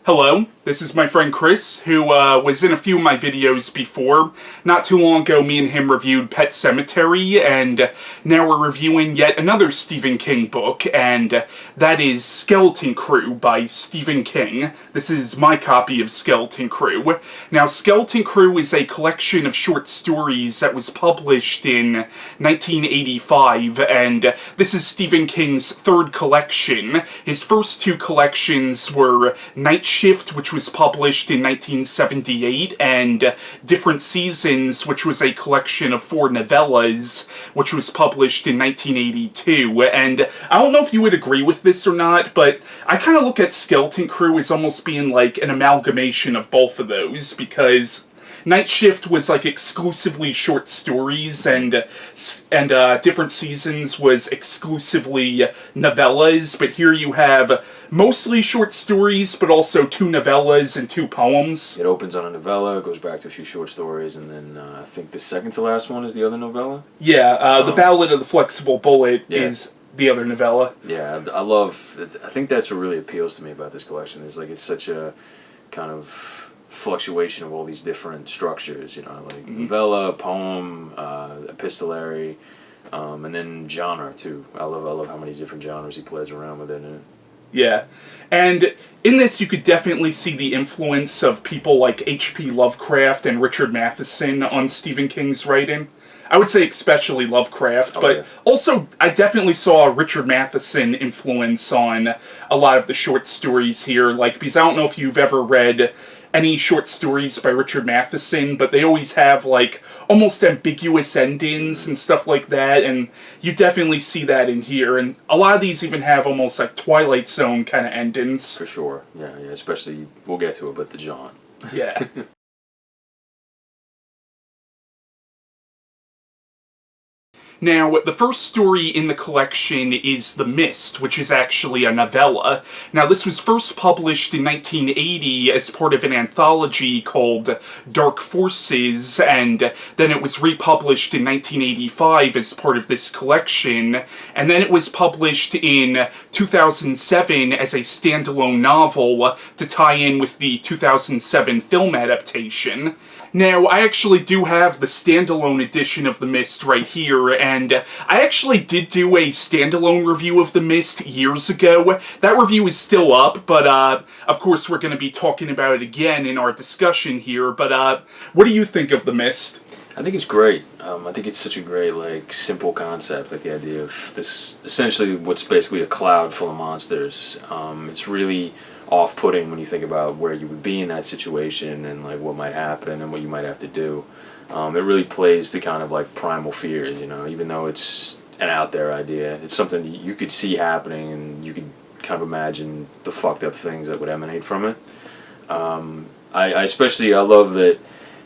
Hello, this is my friend Chris, who was in a few of my videos before. Not too long ago, me and him reviewed Pet Sematary, and now we're reviewing yet another Stephen King book, and that is Skeleton Crew by Stephen King. This is my copy of Skeleton Crew. Now, Skeleton Crew is a collection of short stories that was published in 1985, and this is Stephen King's third collection. His first two collections were Night Shift, which was published in 1978, and Different Seasons, which was a collection of 4 novellas, which was published in 1982. And I don't know if you would agree with this or not, but I kind of look at Skeleton Crew as almost being like an amalgamation of both of those, because Night Shift was like exclusively short stories, and Different Seasons was exclusively novellas, but here you have mostly short stories, but also 2 novellas and 2 poems. It opens on a novella, goes back to a few short stories, and then I think the second to last one is the other novella? Yeah, the Ballad of the Flexible Bullet is the other novella. Yeah, I think that's what really appeals to me about this collection, is like it's such a kind of fluctuation of all these different structures, like novella, poem, epistolary, and then genre too. I love how many different genres he plays around with it. Yeah, and in this you could definitely see the influence of people like H.P. Lovecraft and Richard Matheson on Stephen King's writing. I would say especially Lovecraft, but also I definitely saw a Richard Matheson influence on a lot of the short stories here, because I don't know if you've ever read any short stories by Richard Matheson, but they always have almost ambiguous endings and stuff like that, and you definitely see that in here, and a lot of these even have almost Twilight Zone kind of endings. For sure, yeah, especially, we'll get to it, but the Jaunt. Yeah. Now, the first story in the collection is The Mist, which is actually a novella. Now, this was first published in 1980 as part of an anthology called Dark Forces, and then it was republished in 1985 as part of this collection, and then it was published in 2007 as a standalone novel to tie in with the 2007 film adaptation. Now, I actually do have the standalone edition of The Mist right here, and I actually did do a standalone review of The Mist years ago. That review is still up, but of course we're going to be talking about it again in our discussion here, but what do you think of The Mist? I think it's great. I think it's such a great, simple concept, the idea of this, essentially what's basically a cloud full of monsters. It's really off-putting when you think about where you would be in that situation and what might happen and what you might have to do. It really plays to kind of primal fears, even though it's an out there idea. It's something you could see happening, and you could kind of imagine the fucked up things that would emanate from it. I love that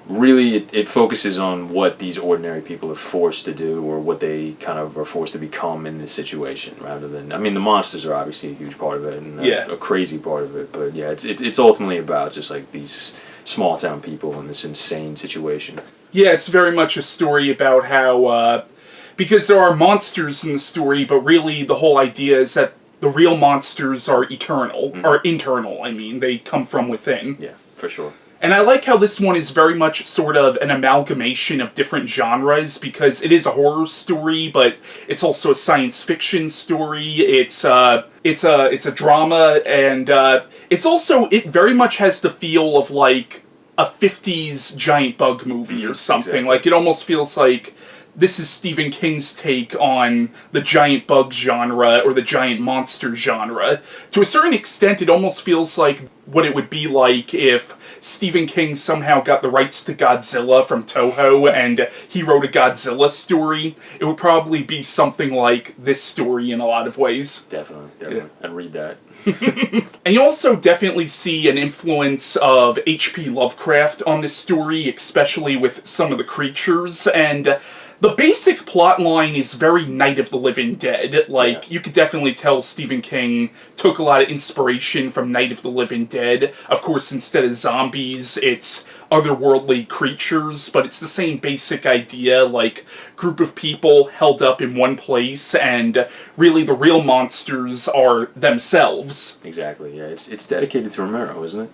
really it focuses on what these ordinary people are forced to do, or what they kind of are forced to become in this situation, rather than, the monsters are obviously a huge part of it, and a crazy part of it, but yeah, it's ultimately about just these small town people in this insane situation. Yeah, it's very much a story about how, because there are monsters in the story, but really the whole idea is that the real monsters are eternal, or internal, they come from within. Yeah, for sure. And I like how this one is very much sort of an amalgamation of different genres, because it is a horror story, but it's also a science fiction story. It's a drama, and it very much has the feel of a 50s giant bug movie or something. Exactly. It almost feels like this is Stephen King's take on the giant bug genre, or the giant monster genre. To a certain extent, it almost feels like what it would be like if Stephen King somehow got the rights to Godzilla from Toho and he wrote a Godzilla story. It would probably be something like this story in a lot of ways. Definitely. Yeah. I'd read that. And you also definitely see an influence of H.P. Lovecraft on this story, especially with some of the creatures, and the basic plot line is very Night of the Living Dead. You could definitely tell Stephen King took a lot of inspiration from Night of the Living Dead. Of course, instead of zombies, it's otherworldly creatures, but it's the same basic idea, like group of people held up in one place, and really the real monsters are themselves. Exactly. Yeah, it's dedicated to Romero, isn't it?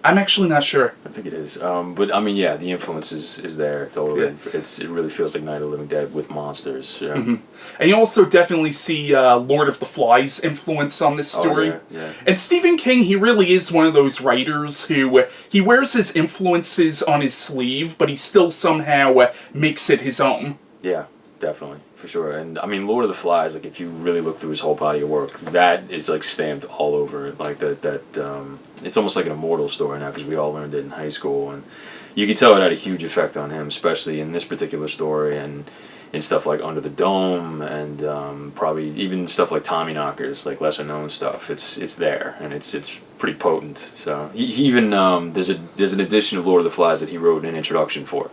I'm actually not sure. I think it is. But I mean, yeah, the influence is there totally. Yeah. It really feels like Night of the Living Dead with monsters. Yeah. Mm-hmm. And you also definitely see Lord of the Flies influence on this story. Oh, yeah. And Stephen King, he really is one of those writers who he wears his influences on his sleeve, but he still somehow makes it his own. Yeah, definitely, for sure. And I mean, Lord of the Flies, like if you really look through his whole body of work, that is like stamped all over it. Like that it's almost like an immortal story now because we all learned it in high school, and you can tell it had a huge effect on him, especially in this particular story and in stuff like Under the Dome and probably even stuff like Tommyknockers, like lesser known stuff. It's there and it's pretty potent. So he even there's an edition of Lord of the Flies that he wrote an introduction for.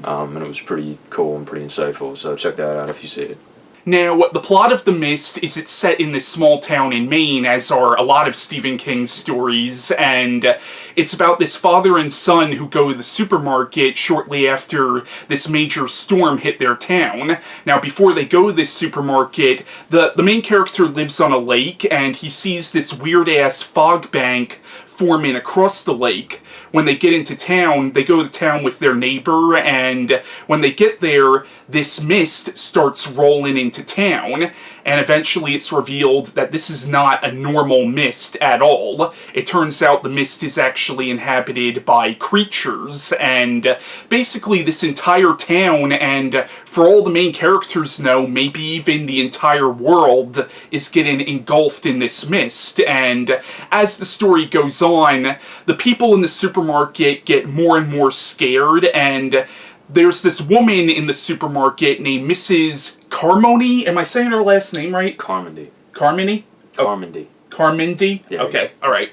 And it was pretty cool and pretty insightful, so check that out if you see it. Now, the plot of The Mist is it's set in this small town in Maine, as are a lot of Stephen King's stories, and it's about this father and son who go to the supermarket shortly after this major storm hit their town. Now, before they go to this supermarket, the main character lives on a lake, and he sees this weird-ass fog bank forming across the lake. When they get into town, they go to town with their neighbor, and when they get there, this mist starts rolling into town, and eventually it's revealed that this is not a normal mist at all. It turns out the mist is actually inhabited by creatures, and basically this entire town, and for all the main characters know, maybe even the entire world is getting engulfed in this mist, and as the story goes on, the people in the supermarket get more and more scared, and there's this woman in the supermarket named Mrs. Carmody. Am I saying her last name right? Carmody. Carmody? Carmody. Carmody? Yeah, okay, alright.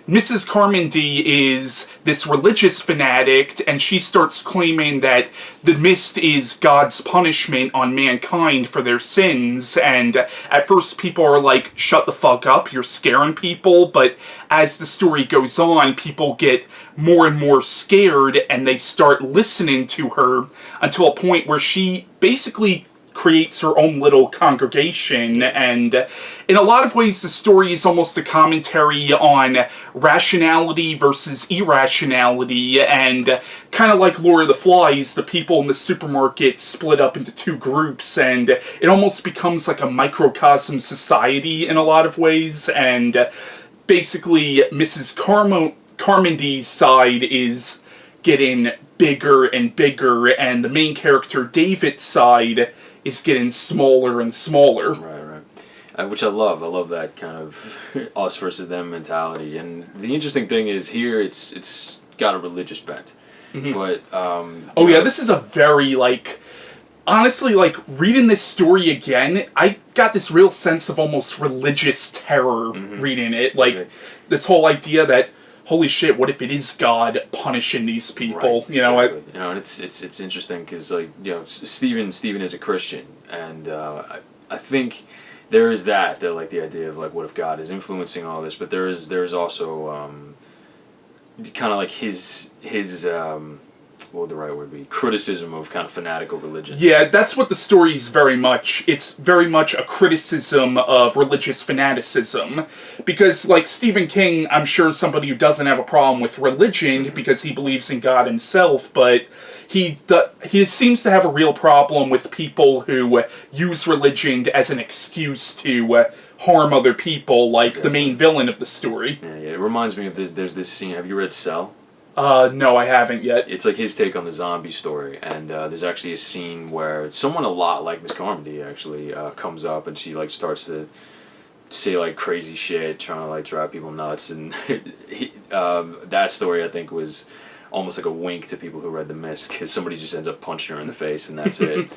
Mrs. Carmody is this religious fanatic, and she starts claiming that the mist is God's punishment on mankind for their sins, and at first people are like, shut the fuck up, you're scaring people, but as the story goes on, people get more and more scared, and they start listening to her until a point where she basically creates her own little congregation, and in a lot of ways the story is almost a commentary on rationality versus irrationality, and kind of like Lord of the Flies, the people in the supermarket split up into two groups, and it almost becomes like a microcosm society in a lot of ways, and basically Mrs. Carmody's side is getting bigger and bigger, and the main character David's side is getting smaller and smaller. Right. Which I love. I love that kind of us versus them mentality. And the interesting thing is here, it's got a religious bent. Mm-hmm. But oh yeah, this is a very honestly, reading this story again, I got this real sense of almost religious terror reading it. This whole idea that, holy shit, what if it is God punishing these people? Right, exactly. And it's interesting because Stephen is a Christian, and I think there is that the idea of what if God is influencing all this, but there is also kind of like his what would the right word be? Criticism of kind of fanatical religion. Yeah, that's what the story is very much. It's very much a criticism of religious fanaticism. Because, Stephen King, I'm sure is somebody who doesn't have a problem with religion because he believes in God himself, but he seems to have a real problem with people who use religion as an excuse to harm other people, exactly. The main villain of the story. Yeah, it reminds me of there's this scene. Have you read Cell? No, I haven't yet. It's his take on the zombie story, and there's actually a scene where someone a lot like Miss Carmody actually comes up, and she starts to say crazy shit, trying to drive people nuts, and that story I think was almost like a wink to people who read The Mist, because somebody just ends up punching her in the face, and that's it.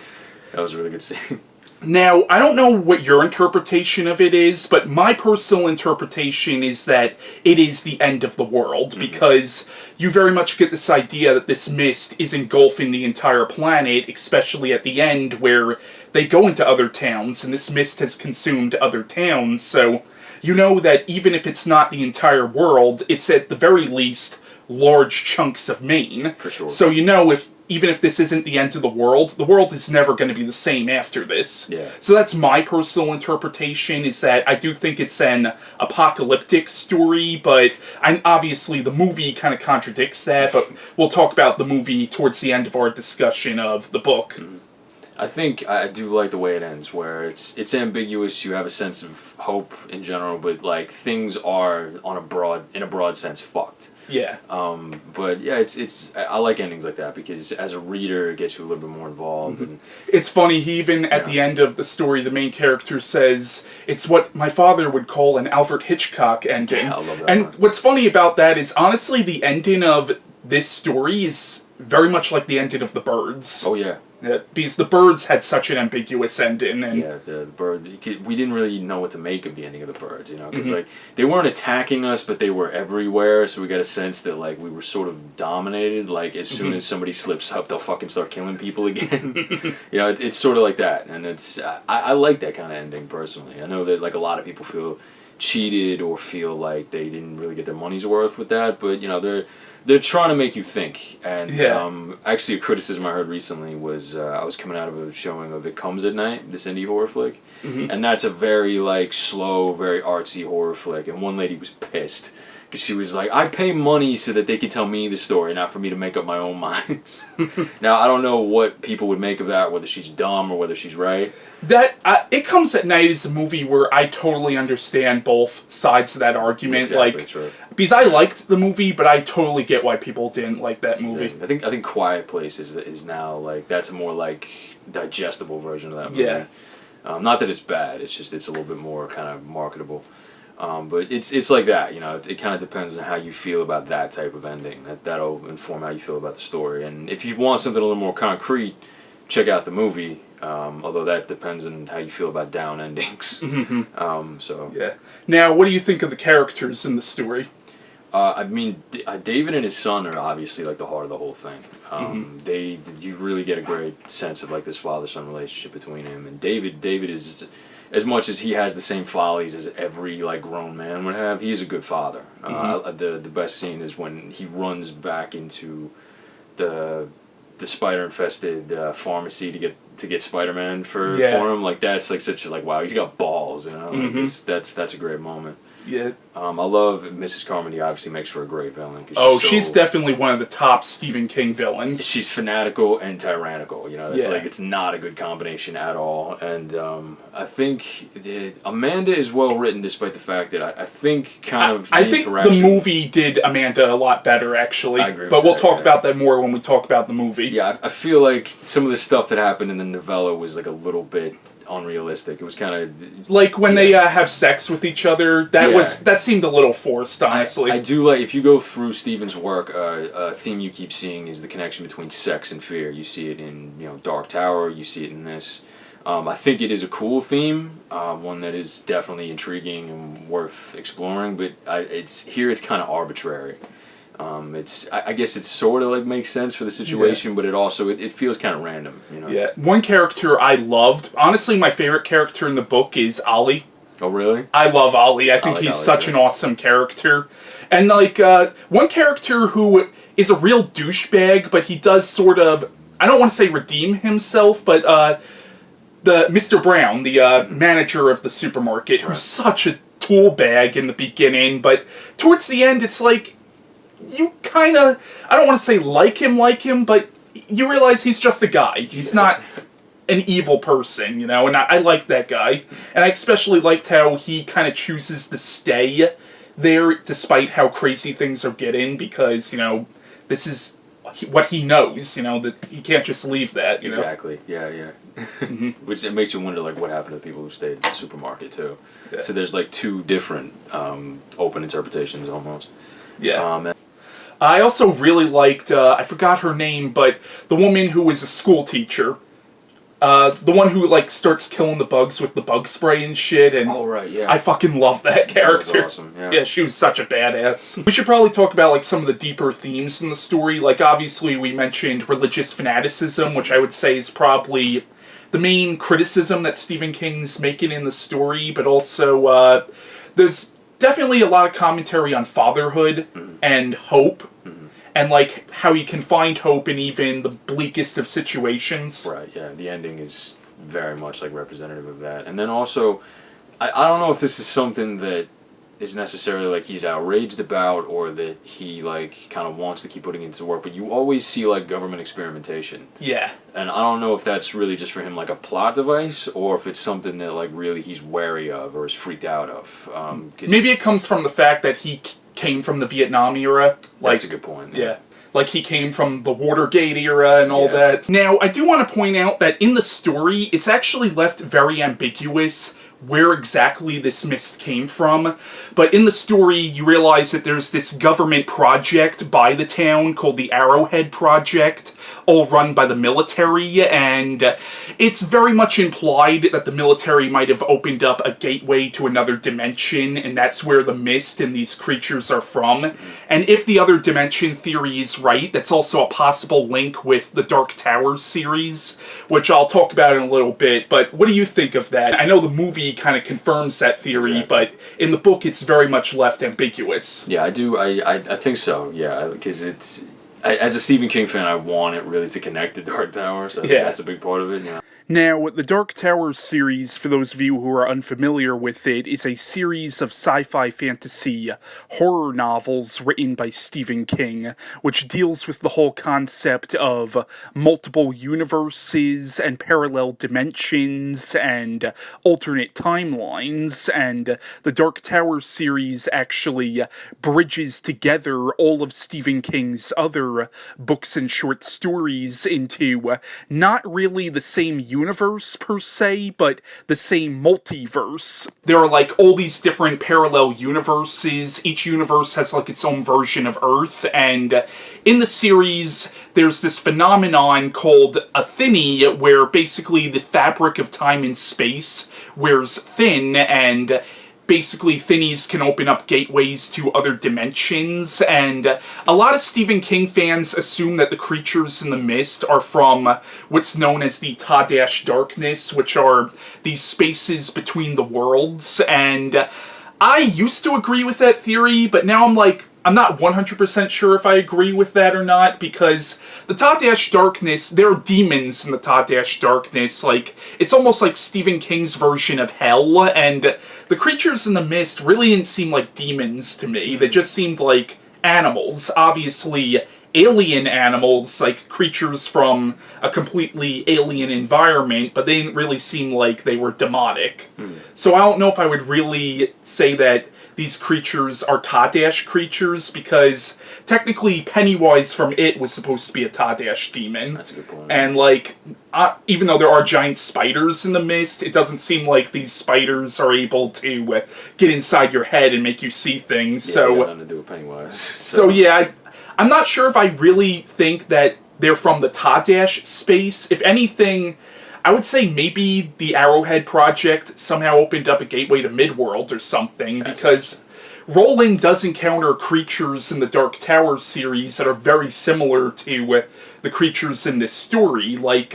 That was a really good scene. Now, I don't know what your interpretation of it is, but my personal interpretation is that it is the end of the world, because you very much get this idea that this mist is engulfing the entire planet, especially at the end where they go into other towns, and this mist has consumed other towns, so you know that even if it's not the entire world, it's at the very least large chunks of Maine. For sure. So even if this isn't the end of the world is never going to be the same after this. Yeah. So that's my personal interpretation, is that I do think it's an apocalyptic story, but obviously the movie kind of contradicts that, but we'll talk about the movie towards the end of our discussion of the book. Mm-hmm. I think I do like the way it ends, where it's ambiguous. You have a sense of hope in general, but like things are in a broad sense fucked. Yeah. But yeah, I like endings like that because as a reader, it gets you a little bit more involved. Mm-hmm. And it's funny. He even at the end of the story, the main character says it's what my father would call an Alfred Hitchcock ending. Yeah, I love that and one. What's funny about that is honestly the ending of this story is very much like the ending of The Birds. Oh yeah. Yeah, because The Birds had such an ambiguous ending. And yeah, the bird. We didn't really know what to make of the ending of The Birds, because like they weren't attacking us, but they were everywhere. So we got a sense that like we were sort of dominated. Like as soon as somebody slips up, they'll fucking start killing people again. It's sort of like that, and I like that kind of ending personally. I know that like a lot of people feel cheated or feel like they didn't really get their money's worth with that, but they're trying to make you think. And actually a criticism I heard recently was I was coming out of a showing of It Comes at Night, this indie horror flick, and that's a very like slow, very artsy horror flick, and one lady was pissed because she was like, I pay money so that they can tell me the story, not for me to make up my own mind. Now I don't know what people would make of that, whether she's dumb or whether she's right. That It Comes at Night is a movie where I totally understand both sides of that argument. Exactly, because I liked the movie, but I totally get why people didn't like that movie. Exactly. I think Quiet Place is now like that's a more like digestible version of that movie. Yeah. Not that it's bad. It's just it's a little bit more kind of marketable. But it's like that. It kind of depends on how you feel about that type of ending. That'll inform how you feel about the story. And if you want something a little more concrete, check out the movie. Although that depends on how you feel about down endings. Yeah. Now, what do you think of the characters in the story? I mean, David and his son are obviously like the heart of the whole thing. You really get a great sense of like this father-son relationship between him and David. David is, as much as he has the same follies as every like grown man would have, he is a good father. The best scene is when he runs back into the spider-infested pharmacy to get Spider-Man for him. Like that's like such a like wow, he's got balls. Like, that's a great moment. Yeah. I love Mrs. Carmody. Obviously makes for a great villain. She's definitely one of the top Stephen King villains. She's fanatical and tyrannical. It's like it's not a good combination at all. And I think Amanda is well written, despite the fact that I think I think the movie did Amanda a lot better, actually. I agree with but we'll that, talk about that more when we talk about the movie. Yeah, I feel like some of the stuff that happened in the novella was like a little bit unrealistic. It was kind of like when they have sex with each other. That seemed a little forced, honestly. I do like, if you go through Stephen's work, a theme you keep seeing is the connection between sex and fear. You see it in Dark Tower. You see it in this. I think it is a cool theme, one that is definitely intriguing and worth exploring. But it's kind of arbitrary. I guess it sort of like makes sense for the situation, but it also it feels kind of random. Yeah. One character I loved. Honestly, my favorite character in the book is Ollie. Oh, really? I love Ollie. I think he's such an awesome character. And like one character who is a real douchebag, but he does sort of, I don't want to say redeem himself, but the Mr. Brown, the manager of the supermarket, who's such a tool bag in the beginning, but towards the end it's like you kind of, I don't want to say like him, but you realize he's just a guy. He's not an evil person, and I like that guy. And I especially liked how he kind of chooses to stay there despite how crazy things are getting, because, this is what he knows, that he can't just leave that, Exactly, yeah. Which it makes you wonder, like, what happened to the people who stayed at the supermarket, too. Yeah. So there's, like, two different open interpretations, almost. Yeah. I also really liked, I forgot her name, but the woman who was a school teacher. The one who, like, starts killing the bugs with the bug spray and shit, and oh, right, yeah. I fucking love that character. That was awesome, yeah, she was such a badass. We should probably talk about, like, some of the deeper themes in the story. Like, obviously, we mentioned religious fanaticism, which I would say is probably the main criticism that Stephen King's making in the story, but also, there's definitely a lot of commentary on fatherhood and hope. and like how you can find hope in even the bleakest of situations. Right, yeah. The ending is very much like representative of that. And then also, I don't know if this is something that is necessarily like he's outraged about or that he like kind of wants to keep putting into work, but you always see like government experimentation. Yeah. And I don't know if that's really just for him like a plot device or if it's something that like really he's wary of or is freaked out of. Maybe it comes from the fact that he came from the Vietnam era. Like, that's a good point. Yeah. Like he came from the Watergate era and all that. Now, I do want to point out that in the story, it's actually left very ambiguous where exactly this mist came from. But in the story, you realize that there's this government project by the town called the Arrowhead Project, all run by the military, and it's very much implied that the military might have opened up a gateway to another dimension, and that's where the mist and these creatures are from. And if the other dimension theory is right, that's also a possible link with the Dark Tower series, which I'll talk about in a little bit. But what do you think of that? I know the movie kind of confirms that theory, but in the book it's very much left ambiguous. Yeah, I do. I think so. Yeah, because as a Stephen King fan, I want it really to connect to Dark Tower, so I think that's a big part of it. Yeah. Now, the Dark Tower series, for those of you who are unfamiliar with it, is a series of sci-fi fantasy horror novels written by Stephen King, which deals with the whole concept of multiple universes and parallel dimensions and alternate timelines, and the Dark Tower series actually bridges together all of Stephen King's other books and short stories into not really the same universe per se, but the same multiverse. There are like all these different parallel universes. Each universe has like its own version of Earth, and in the series there's this phenomenon called a thinny, where basically the fabric of time and space wears thin, and basically thinnies can open up gateways to other dimensions, and a lot of Stephen King fans assume that the creatures in the mist are from what's known as the Ta-Dash Darkness, which are these spaces between the worlds, and I used to agree with that theory, but now I'm not 100% sure if I agree with that or not, because the Ta-Dash Darkness, there are demons in the Ta-Dash Darkness. Like, it's almost like Stephen King's version of hell, and the creatures in the mist really didn't seem like demons to me. They just seemed like animals. Obviously, alien animals, like creatures from a completely alien environment, but they didn't really seem like they were demonic. So I don't know if I would really say that these creatures are Ta-Dash creatures, because technically Pennywise from It was supposed to be a Ta-Dash demon. That's a good point. And like, even though there are giant spiders in the mist, it doesn't seem like these spiders are able to get inside your head and make you see things. Yeah, so got nothing to do with Pennywise. So yeah, I'm not sure if I really think that they're from the Ta-Dash space. If anything, I would say maybe the Arrowhead Project somehow opened up a gateway to Midworld or something, because Rowling does encounter creatures in the Dark Tower series that are very similar to the creatures in this story. Like,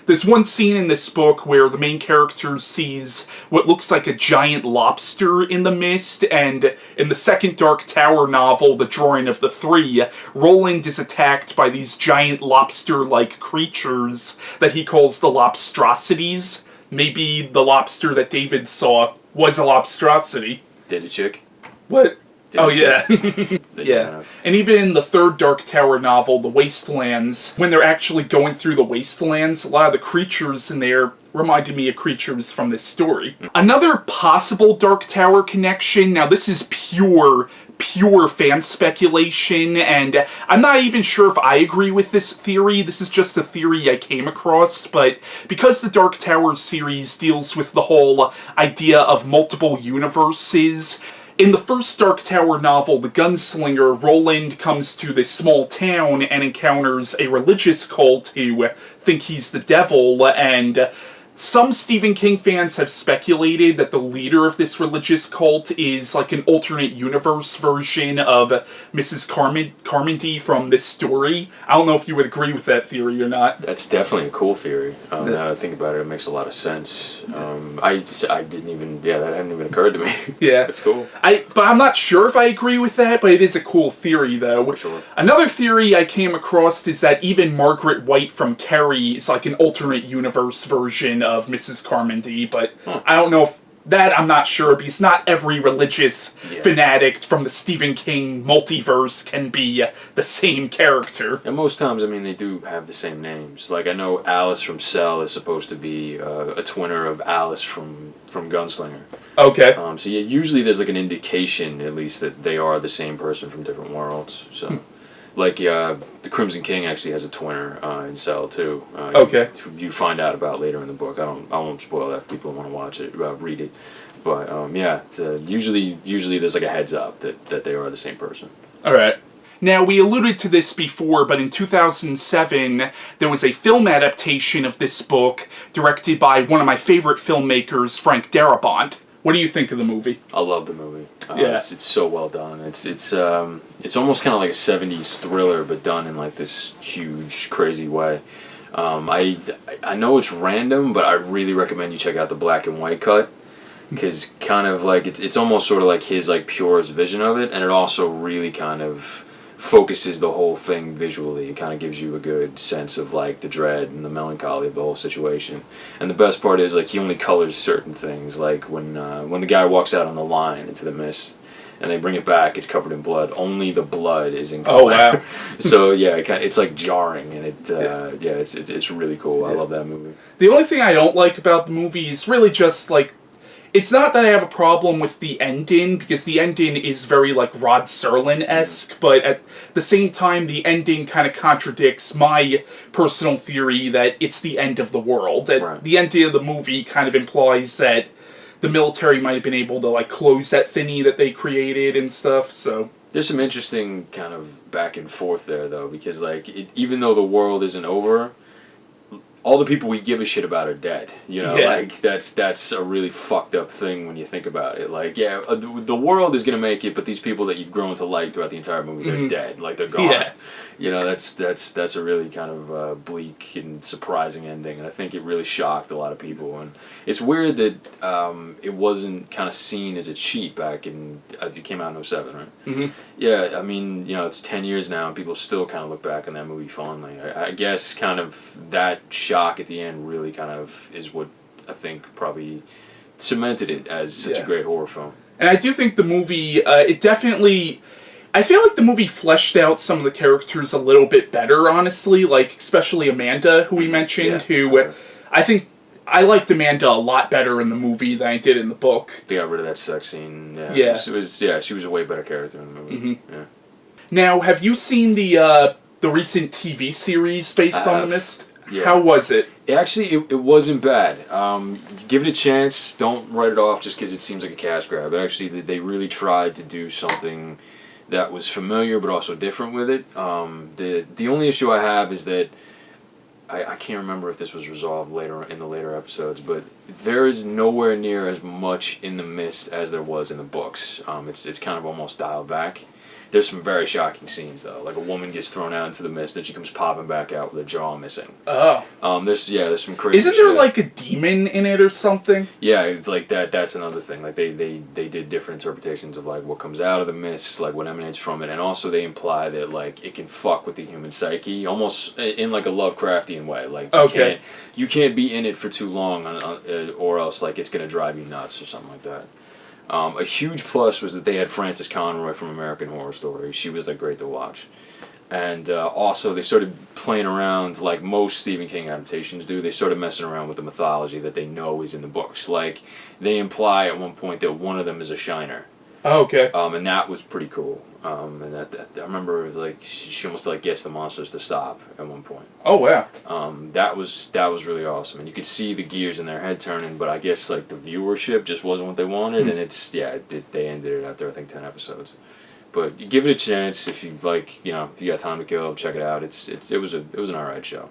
there's one scene in this book where the main character sees what looks like a giant lobster in the mist, and in the second Dark Tower novel, The Drawing of the Three, Roland is attacked by these giant lobster-like creatures that he calls the Lobstrosities. Maybe the lobster that David saw was a lobstrosity. Did a chick? What? Oh, yeah. Yeah. And even in the third Dark Tower novel, The Wastelands, when they're actually going through the Wastelands, a lot of the creatures in there reminded me of creatures from this story. Another possible Dark Tower connection, now this is pure fan speculation, and I'm not even sure if I agree with this theory. This is just a theory I came across, but because the Dark Tower series deals with the whole idea of multiple universes, in the first Dark Tower novel, The Gunslinger, Roland comes to this small town and encounters a religious cult who think he's the devil, and some Stephen King fans have speculated that the leader of this religious cult is like an alternate universe version of Mrs. Carmody from this story. I don't know if you would agree with that theory or not. That's definitely a cool theory. Now that I think about it, it makes a lot of sense. I didn't even, that hadn't even occurred to me. Yeah. That's cool. But I'm not sure if I agree with that, but it is a cool theory, though. For sure. Another theory I came across is that even Margaret White from Carrie is like an alternate universe version of Mrs. Carmody, but I don't know if that I'm not sure, because not every religious fanatic from the Stephen King multiverse can be the same character. And most times, I mean, they do have the same names. Like, I know Alice from Cell is supposed to be a twinner of Alice from Gunslinger. Okay. So yeah, usually there's like an indication, at least, that they are the same person from different worlds. So, like, the Crimson King actually has a twinner in Cell too. Okay. You find out about later in the book. I won't spoil that if people want to watch it, read it. But usually there's like a heads up that they are the same person. All right. Now, we alluded to this before, but in 2007, there was a film adaptation of this book directed by one of my favorite filmmakers, Frank Darabont. What do you think of the movie? I love the movie. It's so well done. It's almost kind of like a 70s thriller, but done in like this huge, crazy way. I know it's random, but I really recommend you check out the black and white cut, because kind of like it's almost sort of like his like purest vision of it, and it also really kind of focuses the whole thing visually. It kind of gives you a good sense of like the dread and the melancholy of the whole situation. And the best part is like he only colors certain things, like when the guy walks out on the line into the mist and they bring it back, it's covered in blood. Only the blood is in color. Oh wow! So yeah, it's like jarring, and it's really cool. I love that movie. The only thing I don't like about the movie is really just like, it's not that I have a problem with the ending, because the ending is very, like, Rod Serling-esque, but at the same time, the ending kind of contradicts my personal theory that it's the end of the world. Right. The ending of the movie kind of implies that the military might have been able to, like, close that thingy that they created and stuff, so... There's some interesting kind of back and forth there, though, because, like, even though the world isn't over, all the people we give a shit about are dead. You know, like that's a really fucked up thing when you think about it. Like, the world is gonna make it, but these people that you've grown to like throughout the entire movie, they're dead. Like, they're gone. Yeah. You know, that's a really kind of bleak and surprising ending, and I think it really shocked a lot of people. And it's weird that it wasn't kind of seen as a cheat back in. It came out in 2007, right? Mm-hmm. Yeah, I mean, you know, it's 10 years now, and people still kind of look back on that movie fondly. I guess kind of that shock at the end really kind of is what I think probably cemented it as such a great horror film. And I do think the movie, it definitely... I feel like the movie fleshed out some of the characters a little bit better, honestly, like, especially Amanda, who we mentioned, who I think I liked Amanda a lot better in the movie than I did in the book. They got rid of that sex scene. Yeah. She was a way better character in the movie. Mm-hmm. Yeah. Now, have you seen the recent TV series based on The Mist? Yeah. How was it? It wasn't bad. Give it a chance. Don't write it off just because it seems like a cash grab. But actually, they really tried to do something that was familiar but also different with it. The only issue I have is that I can't remember if this was resolved later in the later episodes, but there is nowhere near as much in The Mist as there was in the books. It's kind of almost dialed back. There's some very shocking scenes, though. Like, a woman gets thrown out into the mist, and she comes popping back out with a jaw missing. Oh. There's some crazy Isn't there, like, a demon in it or something? Yeah, it's like that. That's another thing. Like, they did different interpretations of, like, what comes out of the mist, like, what emanates from it. And also they imply that, like, it can fuck with the human psyche, almost in, like, a Lovecraftian way. Like, you can't be in it for too long, or else, like, it's going to drive you nuts or something like that. A huge plus was that they had Frances Conroy from American Horror Story. She was, like, great to watch. And also, they started playing around, like most Stephen King adaptations do. They started messing around with the mythology that they know is in the books. Like, they imply at one point that one of them is a Shiner. Oh, okay. And that was pretty cool. And that I remember, it was like, she almost, like, gets the monsters to stop at one point. Oh, wow. That was really awesome. And you could see the gears in their head turning, but I guess, like, the viewership just wasn't what they wanted. And they ended it after, I think, 10 episodes. But you give it a chance if you, like, you know, if you got time to kill, check it out. It was an alright show.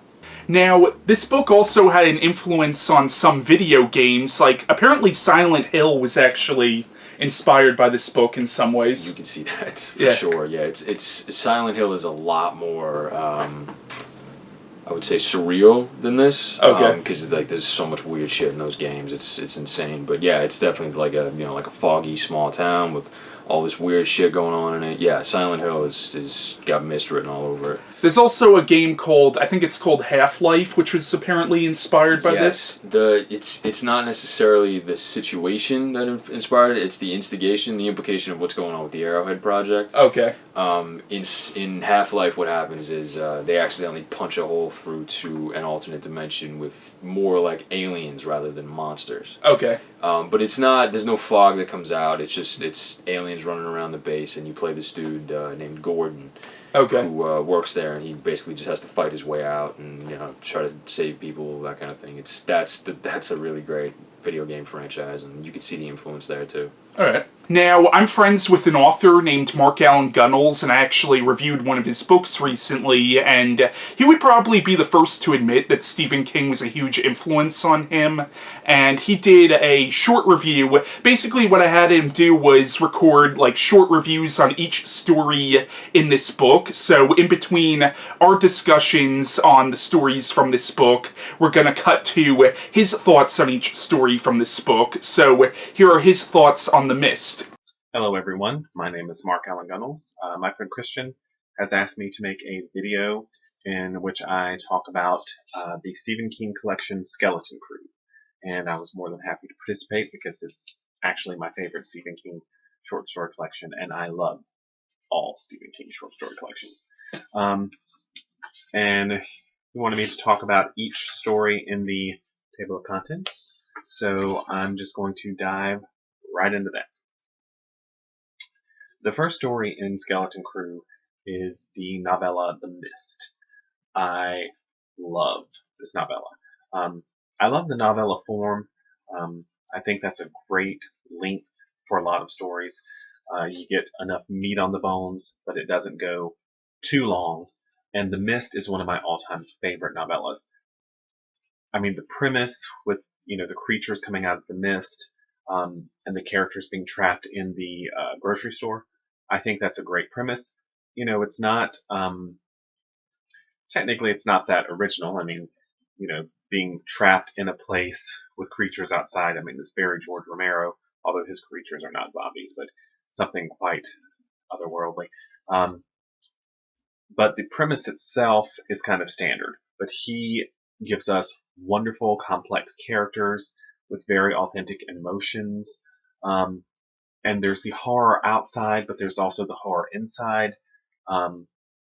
Now, this book also had an influence on some video games, like apparently Silent Hill was actually inspired by this book in some ways. You can see that for sure. Yeah, it's Silent Hill is a lot more I would say surreal than this. Okay. Because like there's so much weird shit in those games. It's insane. But yeah, it's definitely like a foggy small town with all this weird shit going on in it. Yeah, Silent Hill is got mist written all over it. There's also a game called, I think it's called Half-Life, which was apparently inspired by this. It's not necessarily the situation that inspired it, it's the instigation, the implication of what's going on with the Arrowhead Project. Okay. In Half-Life, what happens is they accidentally punch a hole through to an alternate dimension with more like aliens rather than monsters. Okay. But it's not, there's no fog that comes out, it's aliens running around the base, and you play this dude named Gordon. Okay. Who works there, and he basically just has to fight his way out and try to save people, that kind of thing. That's a really great video game franchise, and you can see the influence there too. All right. Now, I'm friends with an author named Mark Allan Gunnells, and I actually reviewed one of his books recently, and he would probably be the first to admit that Stephen King was a huge influence on him, and he did a short review. Basically, what I had him do was record, like, short reviews on each story in this book, so in between our discussions on the stories from this book, we're gonna cut to his thoughts on each story from this book. So, here are his thoughts on The Mist. Hello everyone, my name is Mark Allan Gunnells. My friend Christian has asked me to make a video in which I talk about the Stephen King collection Skeleton Crew. And I was more than happy to participate because it's actually my favorite Stephen King short story collection, and I love all Stephen King short story collections. And he wanted me to talk about each story in the table of contents, so I'm just going to dive right into that. The first story in Skeleton Crew is the novella The Mist. I love this novella. I love the novella form. I think that's a great length for a lot of stories. You get enough meat on the bones, but it doesn't go too long. And The Mist is one of my all-time favorite novellas. I mean, the premise with the creatures coming out of the mist, and the characters being trapped in the grocery store. I think that's a great premise. It's not, technically it's not that original. I mean, being trapped in a place with creatures outside, I mean, it's very George Romero, although his creatures are not zombies, but something quite otherworldly. But the premise itself is kind of standard, but he gives us wonderful, complex characters with very authentic emotions. And there's the horror outside, but there's also the horror inside,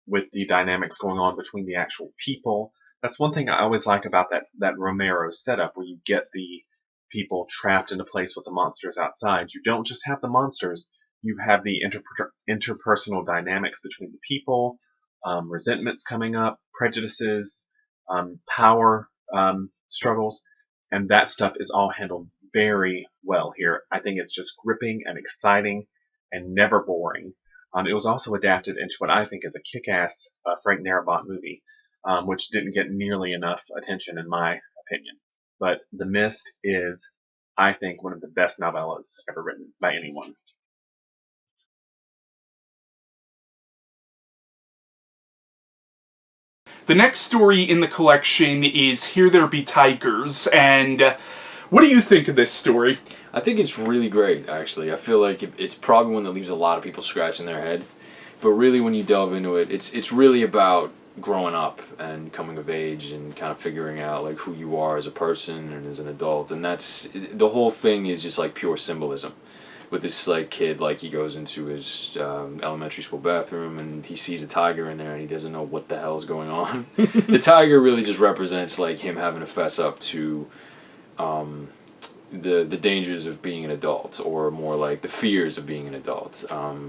with the dynamics going on between the actual people. That's one thing I always like about that Romero setup, where you get the people trapped in a place with the monsters outside. You don't just have the monsters, you have the interpersonal dynamics between the people, resentments coming up, prejudices, power struggles, and that stuff is all handled very well here. I think it's just gripping and exciting and never boring. It was also adapted into what I think is a kick-ass Frank Darabont movie, which didn't get nearly enough attention in my opinion. But The Mist is, I think, one of the best novellas ever written by anyone. The next story in the collection is Here There Be Tygers, and what do you think of this story? I think it's really great, actually. I feel like it's probably one that leaves a lot of people scratching their head. But really, when you delve into it, it's really about growing up and coming of age and kind of figuring out like who you are as a person and as an adult. And that's, the whole thing is just like pure symbolism. With this like kid, like he goes into his elementary school bathroom and he sees a tiger in there and he doesn't know what the hell is going on. The tiger really just represents like him having to fess up to the dangers of being an adult, or more like the fears of being an adult,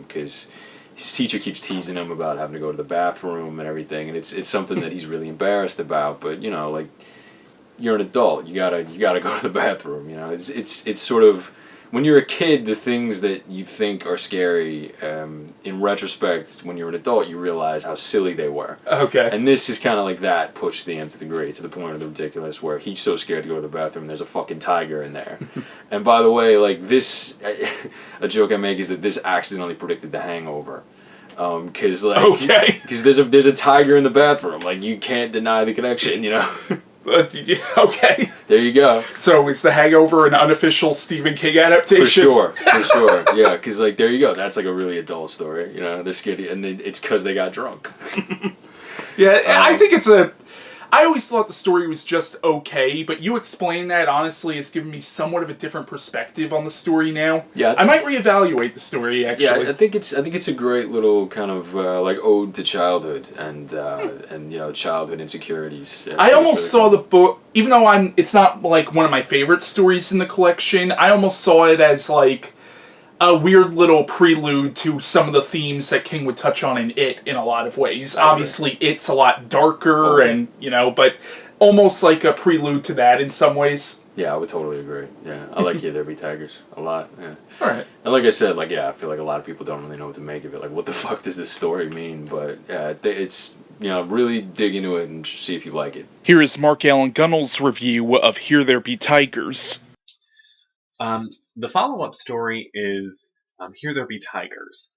because his teacher keeps teasing him about having to go to the bathroom and everything, and it's something that he's really embarrassed about. But like, you're an adult, you gotta go to the bathroom. It's sort of when you're a kid, the things that you think are scary, in retrospect, when you're an adult, you realize how silly they were. Okay. And this is kind of like that, pushed the nth degree to the point of the ridiculous, where he's so scared to go to the bathroom, and there's a fucking tiger in there. And by the way, like this, a joke I make is that this accidentally predicted The Hangover. Cause there's a tiger in the bathroom. Like, you can't deny the connection, you know? Okay. There you go. So is The Hangover an unofficial Stephen King adaptation? For sure. Yeah, because, like, there you go. That's, like, a really adult story. You know, they're scared, and it's because they got drunk. Yeah, I think I always thought the story was just okay, but you explain that, honestly, has given me somewhat of a different perspective on the story now. Yeah. I might reevaluate the story, actually. Yeah, I think it's a great little kind of, like, ode to childhood and you know, childhood insecurities. I almost saw the book, even though it's not, like, one of my favorite stories in the collection, I almost saw it as, like, a weird little prelude to some of the themes that King would touch on in It in a lot of ways. Okay. Obviously, It's a lot darker and, you know, but almost like a prelude to that in some ways. Yeah, I would totally agree. Yeah, I like Here There Be Tigers a lot. Yeah. All right. And like I said, like, yeah, I feel like a lot of people don't really know what to make of it. Like, what the fuck does this story mean? But yeah, it's, you know, really dig into it and see if you like it. Here is Mark Allan Gunnells' review of Here There Be Tigers. The follow-up story is Here There Be Tigers.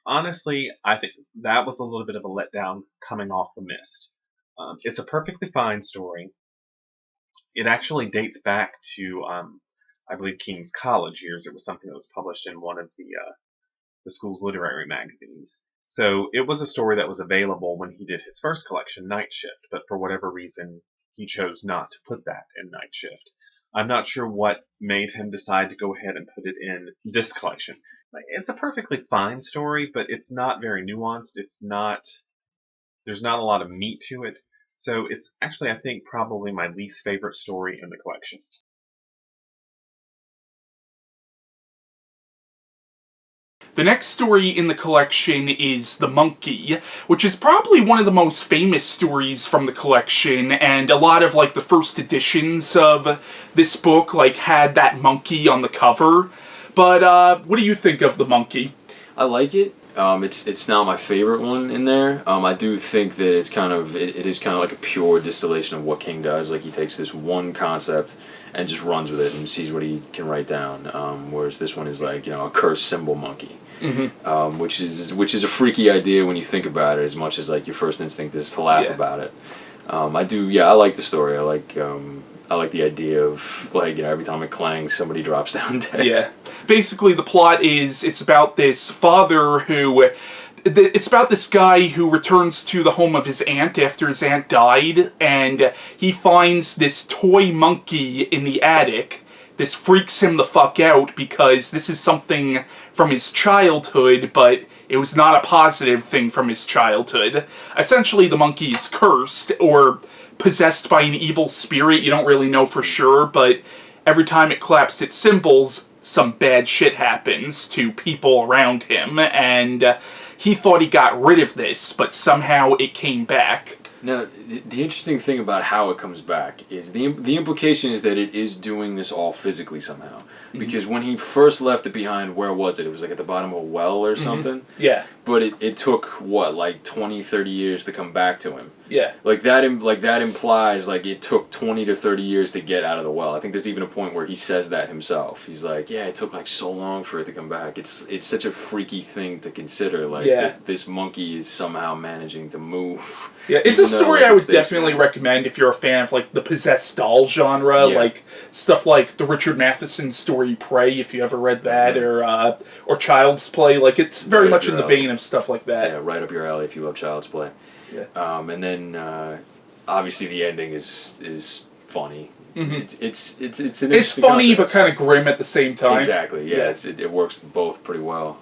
Honestly, I think that was a little bit of a letdown coming off The Mist. It's a perfectly fine story. It actually dates back to, I believe, King's college years. It was something that was published in one of the school's literary magazines. So it was a story that was available when he did his first collection, Night Shift, but for whatever reason, he chose not to put that in Night Shift. I'm not sure what made him decide to go ahead and put it in this collection. It's a perfectly fine story, but it's not very nuanced. There's not a lot of meat to it. So it's actually, I think, probably my least favorite story in the collection. The next story in the collection is The Monkey, which is probably one of the most famous stories from the collection, and a lot of, like, the first editions of this book, like, had that monkey on the cover. But, what do you think of The Monkey? I like it. It's not my favorite one in there. I do think that it's kind of, it is kind of like a pure distillation of what King does. Like, he takes this one concept and just runs with it and sees what he can write down. Whereas this one is like, you know, a cursed symbol monkey. Mm-hmm. Which is a freaky idea when you think about it, as much as, like, your first instinct is to laugh about it. I like the story. I like the idea of, like, you know, every time it clangs, somebody drops down dead. Yeah. Basically, the plot is, it's about this father who... It's about this guy who returns to the home of his aunt after his aunt died, and he finds this toy monkey in the attic. This freaks him the fuck out because this is something from his childhood, but it was not a positive thing from his childhood. Essentially, the monkey is cursed, or possessed by an evil spirit. You don't really know for sure, but every time it claps its cymbals, some bad shit happens to people around him, and he thought he got rid of this, but somehow it came back. Now, the interesting thing about how it comes back is the implication is that it is doing this all physically somehow. Mm-hmm. Because when he first left it behind, where was it? It was like at the bottom of a well or something? Yeah. But it took, what, like 20, 30 years to come back to him. Yeah. Like that implies, like, it took 20 to 30 years to get out of the well. I think there's even a point where he says that himself. He's like, yeah, it took, like, so long for it to come back. It's such a freaky thing to consider, like, that this monkey is somehow managing to move. Yeah, it's a story I would definitely recommend if you're a fan of, like, the possessed doll genre, like stuff like the Richard Matheson story Prey, if you ever read that, or Child's Play. Like, it's very much in the vein of stuff like that. Yeah, right up your alley if you love Child's Play. Yeah. And then obviously the ending is funny. Mm-hmm. It's funny concept. but kind of grim at the same time. Exactly. Yeah. It works both pretty well.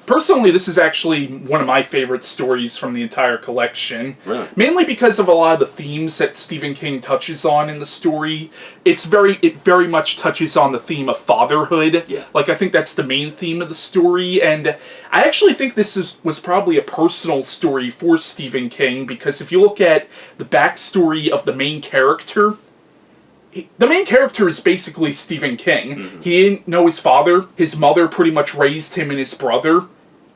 Personally, this is actually one of my favorite stories from the entire collection. Really? Mainly because of a lot of the themes that Stephen King touches on in the story. It very much touches on the theme of fatherhood. Yeah. Like, I think that's the main theme of the story, and I actually think this was probably a personal story for Stephen King, because if you look at the backstory of the main character, the main character is basically Stephen King. Mm-hmm. He didn't know his father. His mother pretty much raised him and his brother.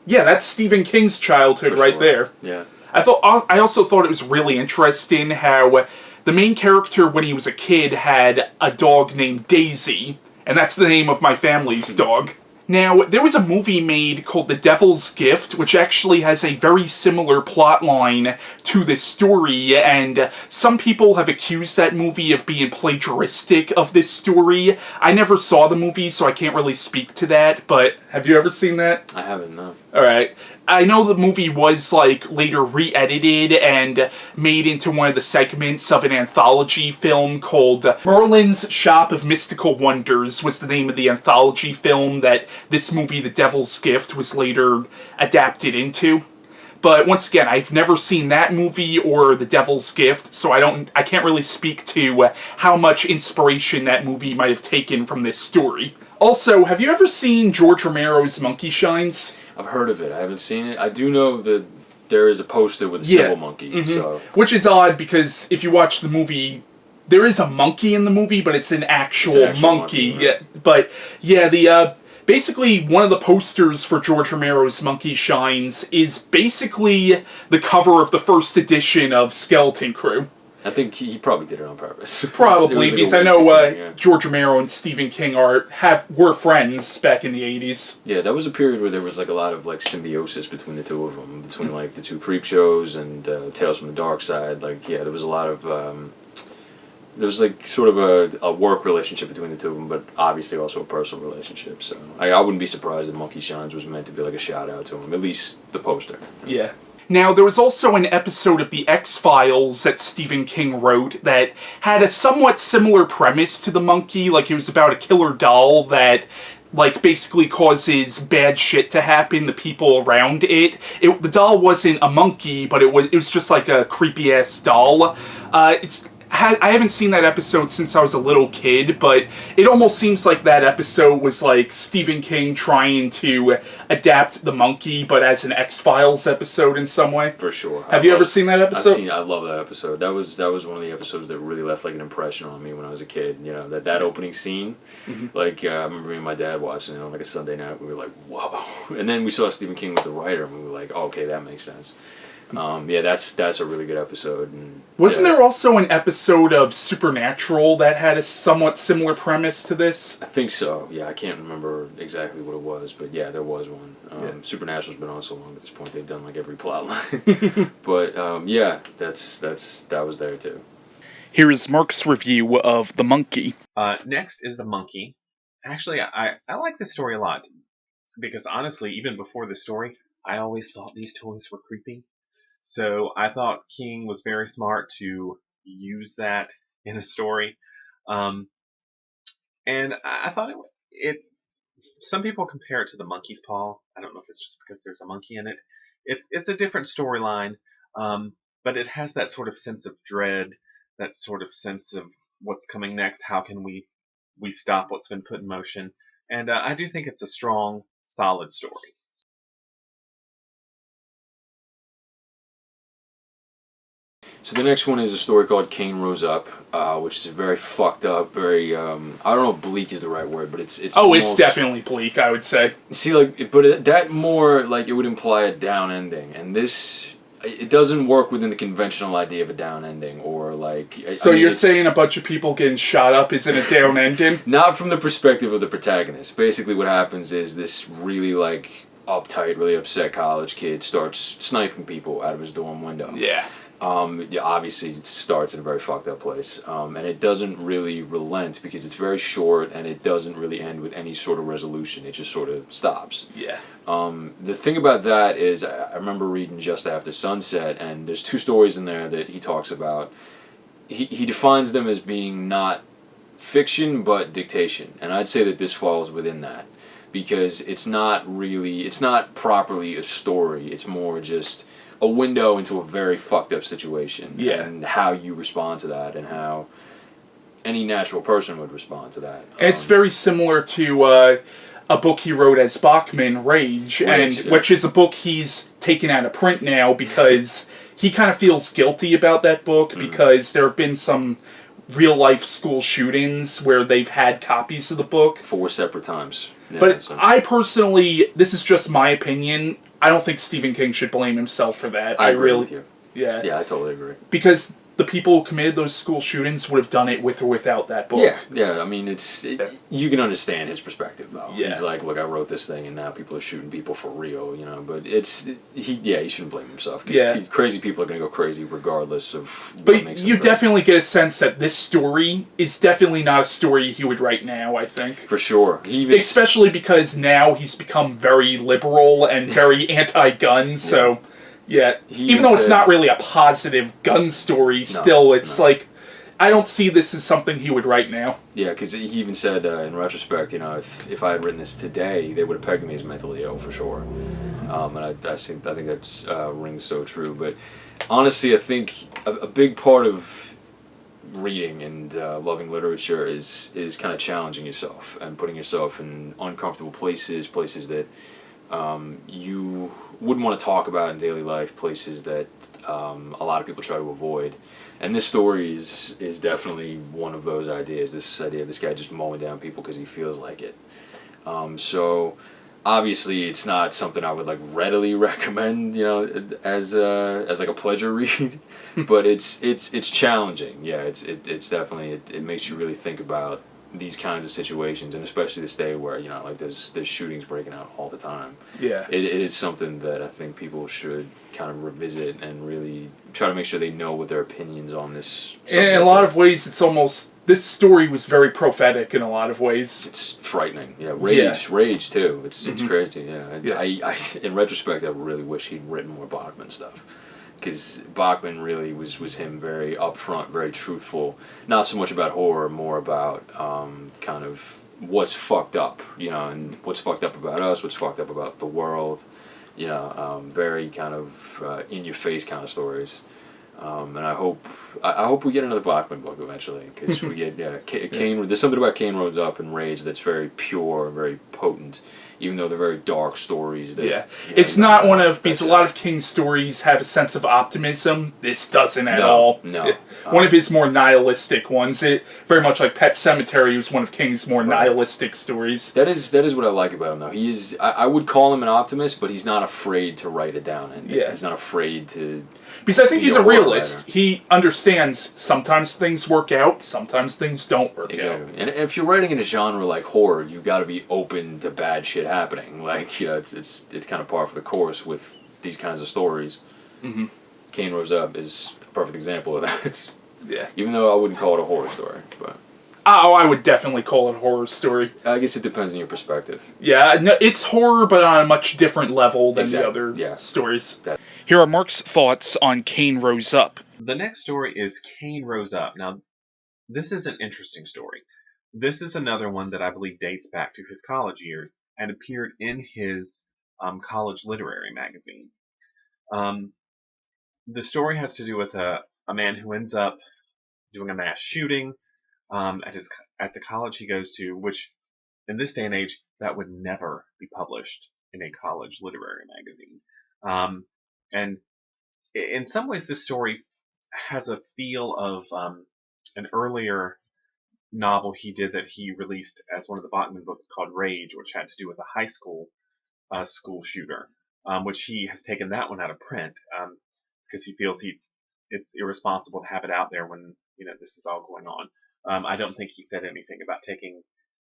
Yeah, that's Stephen King's childhood right there. Yeah. I also thought it was really interesting how the main character, when he was a kid, had a dog named Daisy, and that's the name of my family's dog. Now, there was a movie made called The Devil's Gift, which actually has a very similar plotline to this story, and some people have accused that movie of being plagiaristic of this story. I never saw the movie, so I can't really speak to that, but have you ever seen that? I haven't, no. Alright. I know the movie was, like, later re-edited and made into one of the segments of an anthology film called Merlin's Shop of Mystical Wonders was the name of the anthology film that this movie, The Devil's Gift, was later adapted into. But once again, I've never seen that movie or The Devil's Gift, so I can't really speak to how much inspiration that movie might have taken from this story. Also, have you ever seen George Romero's Monkey Shines? I've heard of it. I haven't seen it. I do know that there is a poster with a civil monkey. So. Which is odd because if you watch the movie, there is a monkey in the movie, but it's an actual monkey. Right? Yeah, but yeah, basically one of the posters for George Romero's Monkey Shines is basically the cover of the first edition of Skeleton Crew. I think he probably did it on purpose. Probably, because I know George Romero and Stephen King were friends back in the 80s. Yeah, that was a period where there was like a lot of like symbiosis between the two of them, between like the two creep shows and Tales from the Dark Side. Like, yeah, there was a lot of there was like sort of a work relationship between the two of them, but obviously also a personal relationship. So I wouldn't be surprised if Monkey Shines was meant to be like a shout out to him, at least the poster. Yeah. Now, there was also an episode of The X-Files that Stephen King wrote that had a somewhat similar premise to the monkey. Like, it was about a killer doll that, like, basically causes bad shit to happen to people around it. The doll wasn't a monkey, but it was just like a creepy-ass doll. I haven't seen that episode since I was a little kid, but it almost seems like that episode was like Stephen King trying to adapt the monkey, but as an X-Files episode in some way. For sure. Have you ever seen that episode? I love that episode. That was one of the episodes that really left like an impression on me when I was a kid. You know, that opening scene. Mm-hmm. Like, I remember me and my dad watching it on like a Sunday night. We were like, whoa. And then we saw Stephen King was the writer, and we were like, oh, okay, that makes sense. Yeah, that's a really good episode. And wasn't there also an episode of Supernatural that had a somewhat similar premise to this? I think so. Yeah, I can't remember exactly what it was, but yeah, there was one. Supernatural's been on so long at this point; they've done like every plot line. But yeah, that was there too. Here is Mark's review of The Monkey. Next is The Monkey. Actually, I like this story a lot because honestly, even before the story, I always thought these toys were creepy. So I thought King was very smart to use that in a story. And I thought it some people compare it to the monkey's paw. I don't know if it's just because there's a monkey in it. It's a different storyline, but it has that sort of sense of dread, that sort of sense of what's coming next. How can we stop what's been put in motion? And I do think it's a strong, solid story. So the next one is a story called Cain Rose Up, which is a very fucked up, very I don't know if bleak is the right word, but it's it's definitely bleak, I would say. See, like, but that more like it would imply a down ending, and this it doesn't work within the conventional idea of a down ending, or like. So you're saying a bunch of people getting shot up isn't a down ending? Not from the perspective of the protagonist. Basically, what happens is this really like uptight, really upset college kid starts sniping people out of his dorm window. Yeah. Obviously it starts in a very fucked up place, and it doesn't really relent because it's very short, and it doesn't really end with any sort of resolution. It just sort of stops. Yeah. The thing about that is, I remember reading Just After Sunset, and there's two stories in there that he talks about. He defines them as being not fiction but dictation, and I'd say that this falls within that, because it's not properly a story. It's more just a window into a very fucked up situation, and how you respond to that, and how any natural person would respond to that. It's very similar to a book he wrote as Bachman, Rage, which is a book he's taken out of print now because he kind of feels guilty about that book because there have been some real-life school shootings where they've had copies of the book. 4 separate times. Yeah, But so. I personally, this is just my opinion, I don't think Stephen King should blame himself for that. I agree with you. Yeah. Yeah, I totally agree. Because the people who committed those school shootings would have done it with or without that book. Yeah. I mean, you can understand his perspective though. Yeah. He's like, look, I wrote this thing, and now people are shooting people for real, you know. But he shouldn't blame himself because crazy people are gonna go crazy regardless of. What makes them you crazy. definitely get a sense that this story is definitely not a story he would write now. I think for sure. Especially because now he's become very liberal and very anti-gun. So. Yeah, even though it's not really a positive gun story, still it's like, I don't see this as something he would write now. Yeah, because he even said in retrospect, you know, if I had written this today, they would have pegged me as mentally ill for sure. And I think that rings so true. But honestly, I think a big part of reading and loving literature is kind of challenging yourself and putting yourself in uncomfortable places that you wouldn't want to talk about in daily life, places that a lot of people try to avoid. And this story is definitely one of those ideas, this idea of this guy just mowing down people because he feels like it. So obviously it's not something I would like readily recommend, you know, as like a pleasure read, but it's challenging. Yeah, it's definitely, it makes you really think about these kinds of situations, and especially this day where, you know, like there's shootings breaking out all the time. Yeah, it is something that I think people should kind of revisit and really try to make sure they know what their opinions on this. In a lot of ways, it's almost, this story was very prophetic in a lot of ways. It's frightening. Yeah, rage too. It's crazy. Yeah, I in retrospect, I really wish he'd written more Bachman stuff. Because Bachman really was him very upfront, very truthful. Not so much about horror, more about kind of what's fucked up, you know, and what's fucked up about us, what's fucked up about the world, you know, very kind of in-your-face kind of stories. And I hope we get another Bachman book eventually, because we get Cain. There's something about Cain Rose Up and Rage that's very pure, very potent. Even though they're very dark stories. It's not one of, because a lot of King's stories have a sense of optimism. This doesn't at all. No. One of his more nihilistic ones. It very much like Pet Sematary was one of King's more nihilistic stories. That is what I like about him, though. He is. I would call him an optimist, but he's not afraid to write it down. And he's not afraid to. Because I think he's a realist. Writer. He understands sometimes things work out, sometimes things don't work out. And if you're writing in a genre like horror, you got to be open to bad shit happening. Like, you know, it's kind of par for the course with these kinds of stories. Mm-hmm. Cain Rose Up is a perfect example of that. Even though I wouldn't call it a horror story, but. Oh, I would definitely call it a horror story. I guess it depends on your perspective. Yeah, no, it's horror, but on a much different level than the other stories. Here are Mark's thoughts on Cain Rose Up. The next story is Cain Rose Up. Now, this is an interesting story. This is another one that I believe dates back to his college years and appeared in his college literary magazine. The story has to do with a man who ends up doing a mass shooting at the college he goes to, which in this day and age that would never be published in a college literary magazine. And in some ways, this story has a feel of an earlier novel he did that he released as one of the Bachman books called Rage, which had to do with a high school school shooter, which he has taken that one out of print because he feels it's irresponsible to have it out there when, you know, this is all going on. I don't think he said anything about taking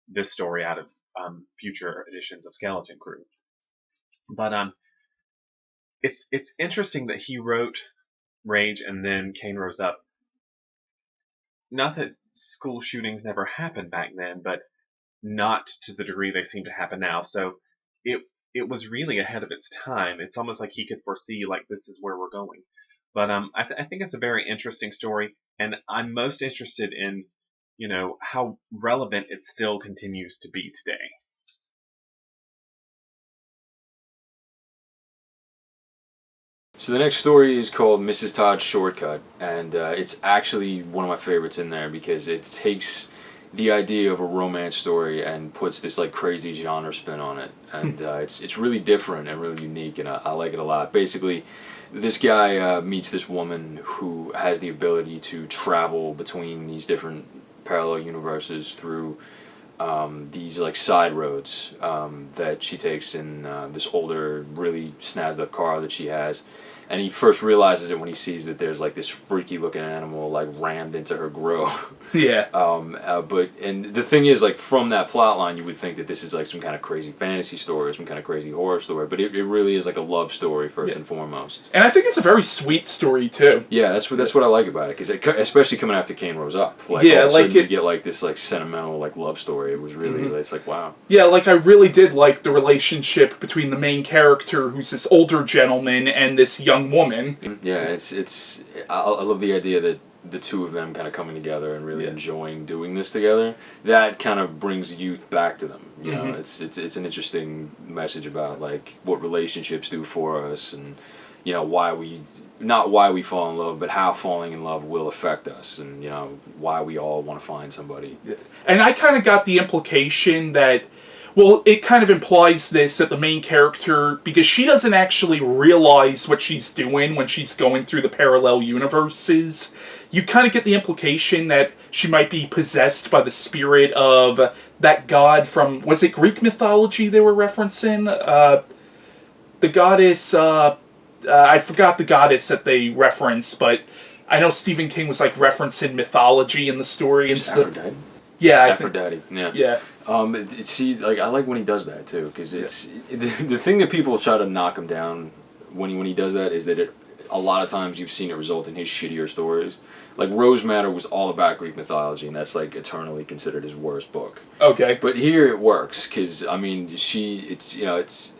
this story out of future editions of Skeleton Crew. But it's interesting that he wrote Rage and then Cain Rose Up. Not that school shootings never happened back then, but not to the degree they seem to happen now. So it was really ahead of its time. It's almost like he could foresee, like, this is where we're going. But I think it's a very interesting story, and I'm most interested in, you know, how relevant it still continues to be today. So the next story is called Mrs. Todd's Shortcut, and it's actually one of my favorites in there because it takes the idea of a romance story and puts this like crazy genre spin on it, and it's really different and really unique, and I like it a lot. Basically, this guy meets this woman who has the ability to travel between these different parallel universes through these like side roads that she takes in this older, really snazzy up car that she has. And he first realizes it when he sees that there's like this freaky looking animal like rammed into her grill. Yeah. But the thing is, like, from that plot line, you would think that this is like some kind of crazy fantasy story or some kind of crazy horror story, but it really is like a love story first and foremost. And I think it's a very sweet story too. Yeah, that's what I like about it, because especially coming after Cain Rose Up, like, yeah, all of a like sudden you get like this like sentimental like love story. It was really it's like, wow. Yeah, like I really did like the relationship between the main character, who's this older gentleman, and this young woman. Yeah, I love the idea that the two of them kind of coming together and really enjoying doing this together. That kind of brings youth back to them. You know, it's an interesting message about like what relationships do for us, and you know not why we fall in love, but how falling in love will affect us, and you know why we all want to find somebody. And I kind of got the implication that, well, it kind of implies this, that the main character, because she doesn't actually realize what she's doing when she's going through the parallel universes, you kind of get the implication that she might be possessed by the spirit of that god from, was it Greek mythology they were referencing? The goddess, I forgot the goddess that they referenced, but I know Stephen King was like referencing mythology in the story and stuff. Aphrodite? Yeah, Aphrodite. Yeah. See, like, I like when he does that too, because it's the thing that people try to knock him down when he does that is that a lot of times you've seen it result in his shittier stories. Like Rose Matter was all about Greek mythology, and that's like eternally considered his worst book. Okay. But here it works, because I mean, it's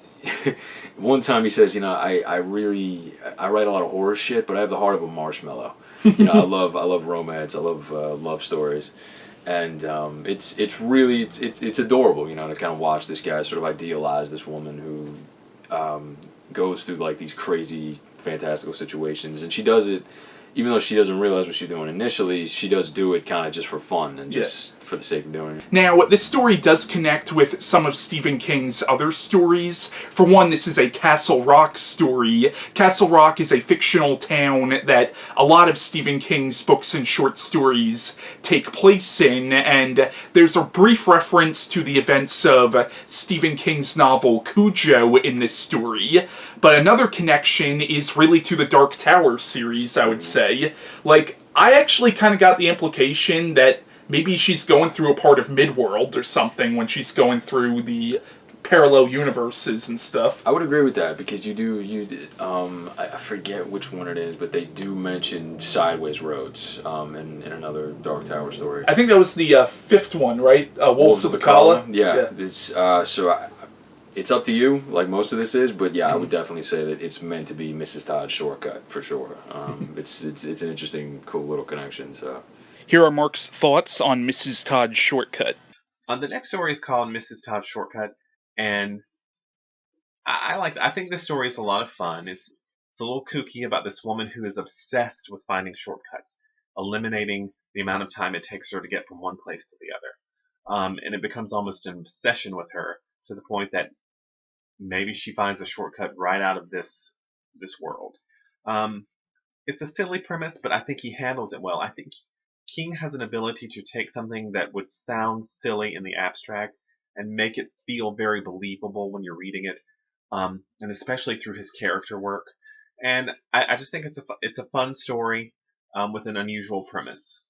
one time he says, I write a lot of horror shit, but I have the heart of a marshmallow. I love romance, I love love stories. And it's adorable, to kind of watch this guy sort of idealize this woman who goes through like these crazy, fantastical situations, and she does it, even though she doesn't realize what she's doing initially. She does do it kind of just for fun and just for the sake of doing it. Now, this story does connect with some of Stephen King's other stories. For one, this is a Castle Rock story. Castle Rock is a fictional town that a lot of Stephen King's books and short stories take place in, and there's a brief reference to the events of Stephen King's novel Cujo in this story, but another connection is really to the Dark Tower series, I would say. Like, I actually kind of got the implication that maybe she's going through a part of Midworld or something when she's going through the parallel universes and stuff. I would agree with that, because I forget which one it is, but they do mention sideways roads in another Dark Tower story. I think that was the fifth one, right? Wolves of the Kala? Yeah. It's it's up to you, like most of this is, but yeah, I would definitely say that it's meant to be Mrs. Todd's shortcut, for sure. It's an interesting, cool little connection, so... Here are Mark's thoughts on Mrs. Todd's Shortcut. The next story is called Mrs. Todd's Shortcut, and I think this story is a lot of fun. It's a little kooky about this woman who is obsessed with finding shortcuts, eliminating the amount of time it takes her to get from one place to the other. And it becomes almost an obsession with her, to the point that maybe she finds a shortcut right out of this world. It's a silly premise, but I think he handles it well. I think King has an ability to take something that would sound silly in the abstract and make it feel very believable when you're reading it, and especially through his character work. And I just think it's a fun story with an unusual premise.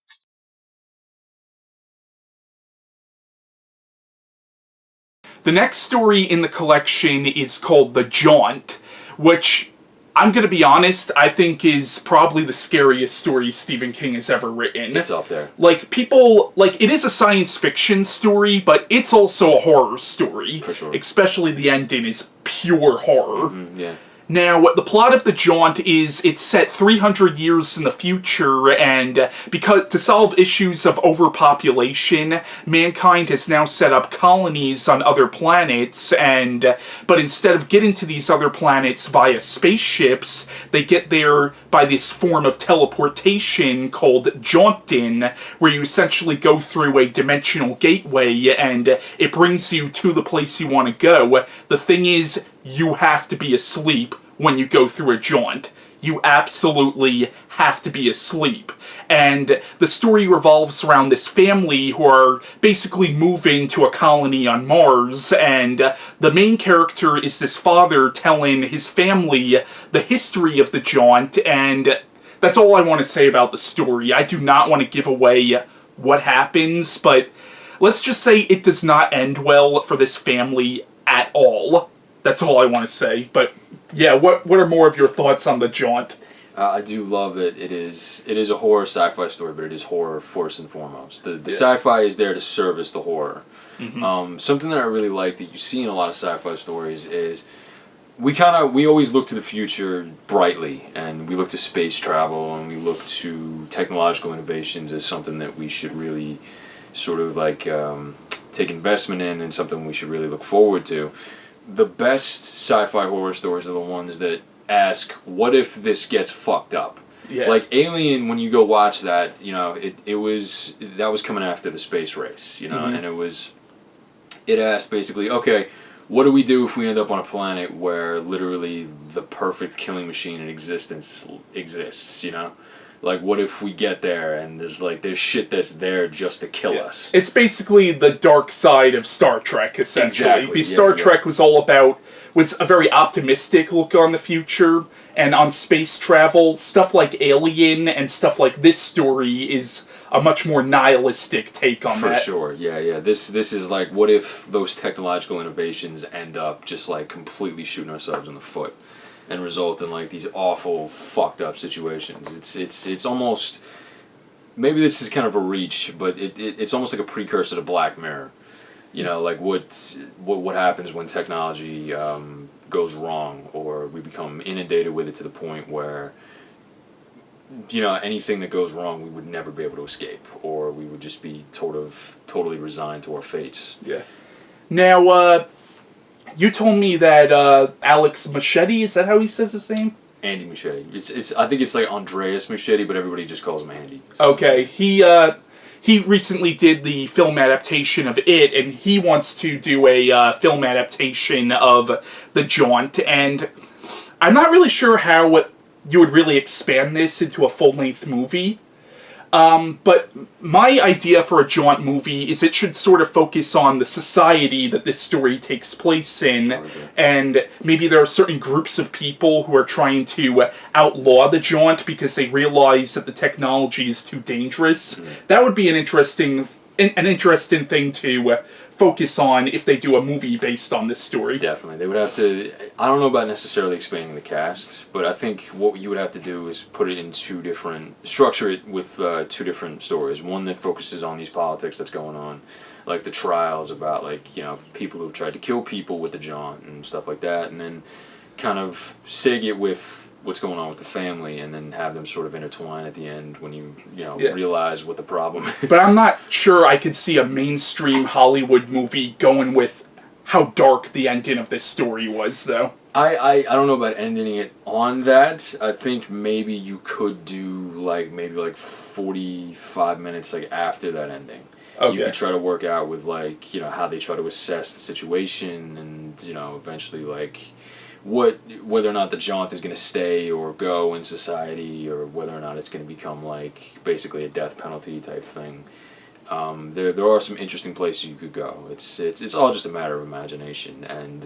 The next story in the collection is called The Jaunt, which, I'm going to be honest, I think is probably the scariest story Stephen King has ever written. It's up there. Like, it is a science fiction story, but it's also a horror story. For sure. Especially the ending is pure horror. Yeah. Now, the plot of the Jaunt is it's set 300 years in the future, and because to solve issues of overpopulation, mankind has now set up colonies on other planets, and but instead of getting to these other planets via spaceships, they get there by this form of teleportation called Jaunting, where you essentially go through a dimensional gateway, and it brings you to the place you want to go. The thing is, you have to be asleep when you go through a jaunt. You absolutely have to be asleep. And the story revolves around this family who are basically moving to a colony on Mars, and the main character is this father telling his family the history of the jaunt, and that's all I want to say about the story. I do not want to give away what happens, but let's just say it does not end well for this family at all. That's all I want to say. But yeah, what are more of your thoughts on the Jaunt? I do love that it is a horror sci-fi story, but it is horror first and foremost. The sci-fi is there to service the horror. Mm-hmm. Something that I really like that you see in a lot of sci-fi stories is we always look to the future brightly, and we look to space travel, and we look to technological innovations as something that we should really sort of like take investment in, and something we should really look forward to. The best sci-fi horror stories are the ones that ask, what if this gets fucked up? Yeah. Like Alien, when you go watch that, you know, that was coming after the space race, you know, mm-hmm. and it asked basically, okay, what do we do if we end up on a planet where literally the perfect killing machine in existence exists, you know? Like, what if we get there and there's shit that's there just to kill us? It's basically the dark side of Star Trek, essentially. Exactly. Because Star Trek was a very optimistic look on the future, and on space travel, stuff like Alien and stuff like this story is a much more nihilistic take on that. For sure, yeah. This is like, what if those technological innovations end up just like completely shooting ourselves in the foot? And result in like these awful, fucked up situations. It's almost, maybe this is kind of a reach, but it's almost like a precursor to Black Mirror. You know, like what happens when technology goes wrong, or we become inundated with it to the point where, you know, anything that goes wrong we would never be able to escape, or we would just be totally resigned to our fates. Yeah. Now, you told me that Alex Machete, is that how he says his name? Andy Machete. I think it's like Andreas Machete, but everybody just calls him Andy. Okay, he recently did the film adaptation of It, and he wants to do a film adaptation of The Jaunt, and I'm not really sure how you would really expand this into a full-length movie. But my idea for a Jaunt movie is it should sort of focus on the society that this story takes place in, and maybe there are certain groups of people who are trying to outlaw the Jaunt because they realize that the technology is too dangerous. That would be an interesting thing to focus on if they do a movie based on this story. Definitely. They would have to, I don't know about necessarily expanding the cast, but I think what you would have to do is put it in structure it with two different stories. One that focuses on these politics that's going on, like the trials about, like, you know, people who've tried to kill people with the Jaunt and stuff like that, and then kind of seg it with what's going on with the family, and then have them sort of intertwine at the end when you realize what the problem is. But I'm not sure I could see a mainstream Hollywood movie going with how dark the ending of this story was, though. I don't know about ending it on that. I think maybe you could do maybe 45 minutes after that ending. Okay. You could try to work out with how they try to assess the situation, and eventually whether or not the Jaunt is going to stay or go in society, or whether or not it's going to become basically a death penalty type thing. There are some interesting places you could go. It's all just a matter of imagination, and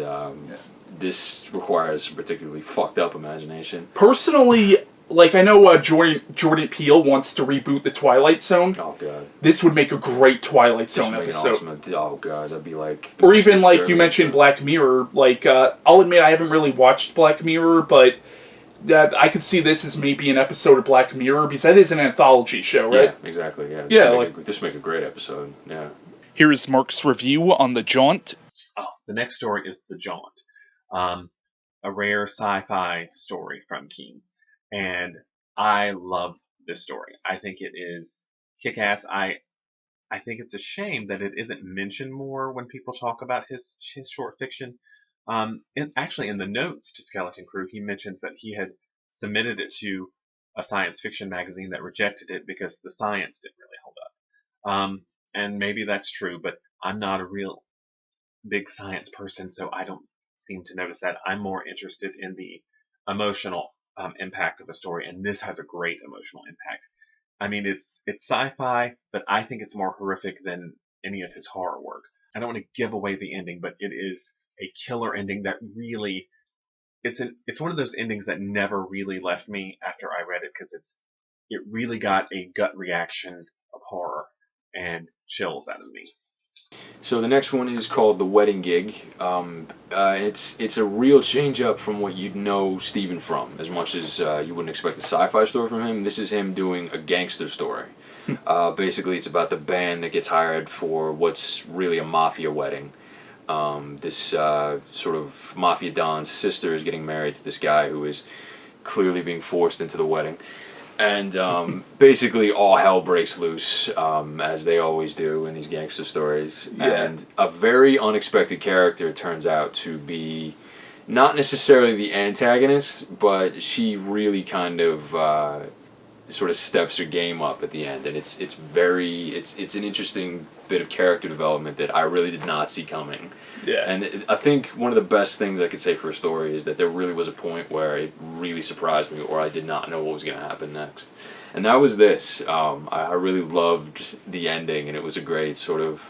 this requires some particularly fucked up imagination. Personally, I know Jordan Peele wants to reboot the Twilight Zone. Oh god, this would make a great Twilight Zone episode. Oh god, that'd be or even you mentioned Black Mirror. I'll admit I haven't really watched Black Mirror, but I could see this as maybe an episode of Black Mirror, because that is an anthology show, right? Yeah, exactly. Yeah, this would make a great episode. Yeah. Here is Mark's review on The Jaunt. Oh, the next story is The Jaunt. a rare sci-fi story from King, and I love this story. I think it is kick-ass. I think it's a shame that it isn't mentioned more when people talk about his short fiction. Actually, in the notes to Skeleton Crew, he mentions that he had submitted it to a science fiction magazine that rejected it because the science didn't really hold up. And maybe that's true, but I'm not a real big science person, so I don't seem to notice that. I'm more interested in the emotional impact of a story, and this has a great emotional impact. I mean, it's sci-fi, but I think it's more horrific than any of his horror work. I don't want to give away the ending, but it is a killer ending that really it's one of those endings that never really left me after I read it, because it really got a gut reaction of horror and chills out of me. So the next one is called The Wedding Gig. It's a real change up from what you'd know Stephen from. As much as you wouldn't expect a sci-fi story from him, this is him doing a gangster story. Basically, it's about the band that gets hired for what's really a mafia wedding. This sort of mafia don's sister is getting married to this guy who is clearly being forced into the wedding. And basically all hell breaks loose, as they always do in these gangster stories. Yeah. And a very unexpected character turns out to be not necessarily the antagonist, but she really kind of sort of steps her game up at the end. And it's an interesting bit of character development that I really did not see coming. Yeah. And I think one of the best things I could say for a story is that there really was a point where it really surprised me, or I did not know what was going to happen next. And that was this. I really loved the ending, and it was a great sort of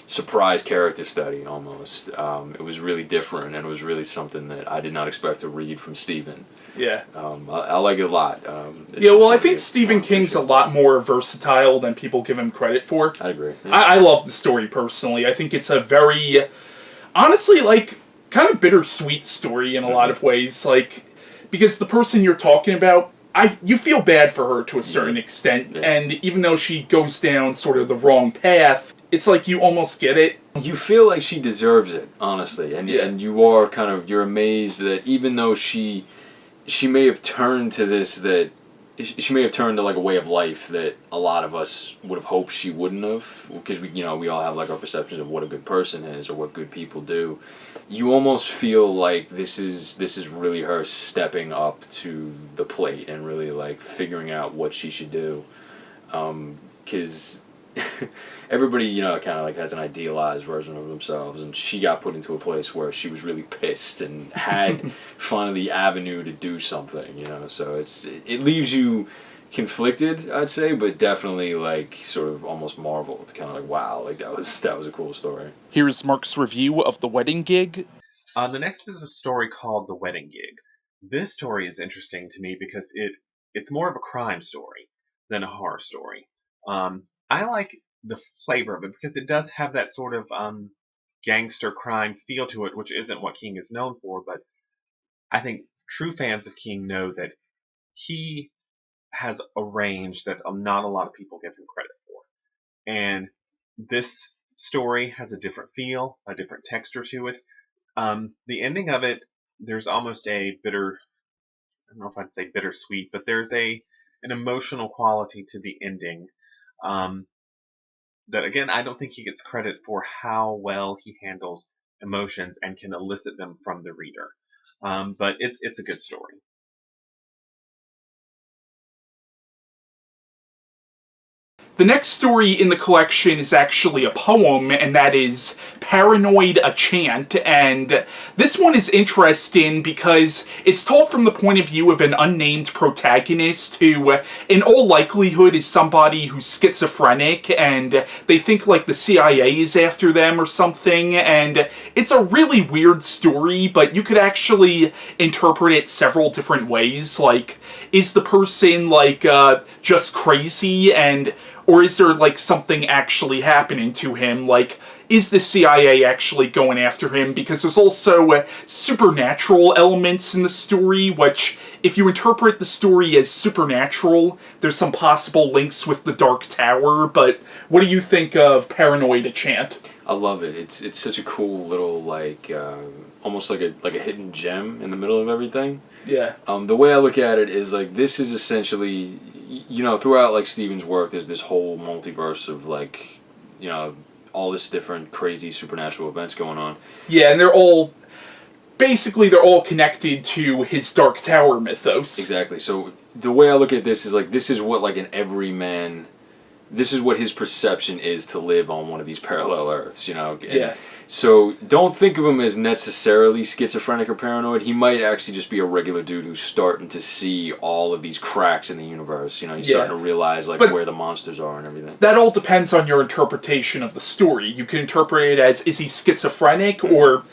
surprise character study almost. It was really different, and it was really something that I did not expect to read from Stephen. Yeah. I like it a lot. I think Stephen King's a lot more versatile than people give him credit for. I agree. Yeah. I love the story personally. I think it's a very, honestly, like, kind of bittersweet story in a lot of ways. Like, because the person you're talking about, you feel bad for her to a certain extent, and even though she goes down sort of the wrong path, it's like you almost get it. You feel like she deserves it, honestly, and you're amazed that even though she may have turned to she may have turned to like a way of life that a lot of us would have hoped she wouldn't have, because we all have like our perceptions of what a good person is or what good people do. You almost feel like this is really her stepping up to the plate and really like figuring out what she should do, because everybody, kind of like has an idealized version of themselves, and she got put into a place where she was really pissed and had finally the avenue to do something, so it leaves you conflicted, I'd say, but definitely like sort of almost marveled, kind of like, wow, like that was a cool story. Here's Mark's review of The Wedding Gig. The next is a story called The Wedding Gig. This story is interesting to me because it's more of a crime story than a horror story. I like the flavor of it because it does have that sort of gangster crime feel to it, which isn't what King is known for, but I think true fans of King know that he has a range that not a lot of people give him credit for. And this story has a different feel, a different texture to it. The ending of it, there's almost a bitter, I don't know if I'd say bittersweet, but there's an emotional quality to the ending. That again, I don't think he gets credit for how well he handles emotions and can elicit them from the reader. But it's a good story. The next story in the collection is actually a poem, and that is Paranoid, a Chant, and this one is interesting because it's told from the point of view of an unnamed protagonist who, in all likelihood, is somebody who's schizophrenic, and they think like the CIA is after them or something, and it's a really weird story, but you could actually interpret it several different ways. Like, is the person like just crazy, or is there, like, something actually happening to him? Like, is the CIA actually going after him? Because there's also supernatural elements in the story, which, if you interpret the story as supernatural, there's some possible links with the Dark Tower, but what do you think of Paranoid, a Chant? I love it. It's such a cool little like almost like a hidden gem in the middle of everything. Yeah. The way I look at it is like this is essentially, throughout like Stephen's work, there's this whole multiverse of like, all this different crazy supernatural events going on. Yeah, and they're all connected to his Dark Tower mythos. Exactly. So the way I look at this is what like an everyman. This is what his perception is to live on one of these parallel Earths, And yeah. So don't think of him as necessarily schizophrenic or paranoid. He might actually just be a regular dude who's starting to see all of these cracks in the universe. He's starting to realize where the monsters are and everything. That all depends on your interpretation of the story. You can interpret it as, is he schizophrenic or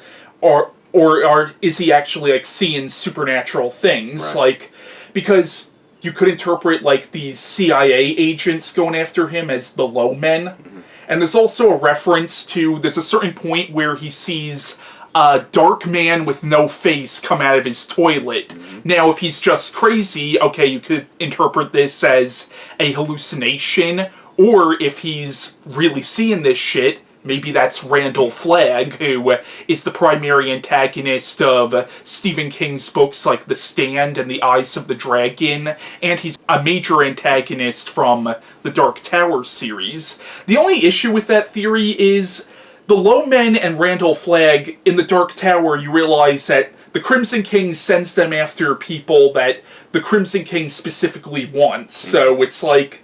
is he actually like seeing supernatural things? Right. Because you could interpret like these CIA agents going after him as the low men. Mm-hmm. And there's also a reference to, there's a certain point where he sees a dark man with no face come out of his toilet. Mm-hmm. Now, if he's just crazy, okay, you could interpret this as a hallucination, or if he's really seeing this shit, maybe that's Randall Flagg, who is the primary antagonist of Stephen King's books like The Stand and The Eyes of the Dragon, and he's a major antagonist from the Dark Tower series. The only issue with that theory is the Low Men and Randall Flagg in the Dark Tower, you realize that the Crimson King sends them after people that the Crimson King specifically wants. So it's like,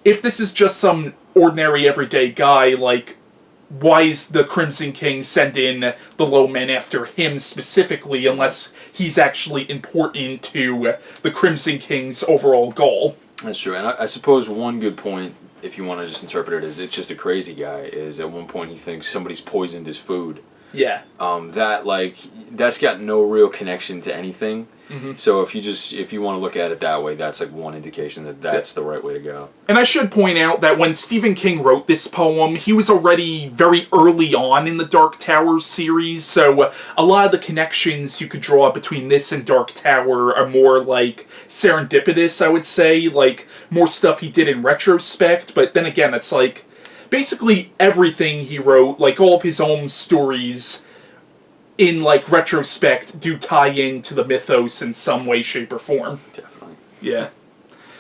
if this is just some ordinary everyday guy, like, why is the Crimson King sending the Low Men after him specifically, unless he's actually important to the Crimson King's overall goal? That's true, and I suppose one good point, if you want to just interpret it as it's just a crazy guy, is at one point he thinks somebody's poisoned his food. Yeah. That's got no real connection to anything. Mm-hmm. So if you want to look at it that way, that's like one indication that that's the right way to go. And I should point out that when Stephen King wrote this poem, he was already very early on in the Dark Tower series, so a lot of the connections you could draw between this and Dark Tower are more like serendipitous, I would say, like more stuff he did in retrospect, but then again, it's like basically everything he wrote, like all of his own stories in like retrospect do tie into the mythos in some way, shape, or form. Definitely. Yeah.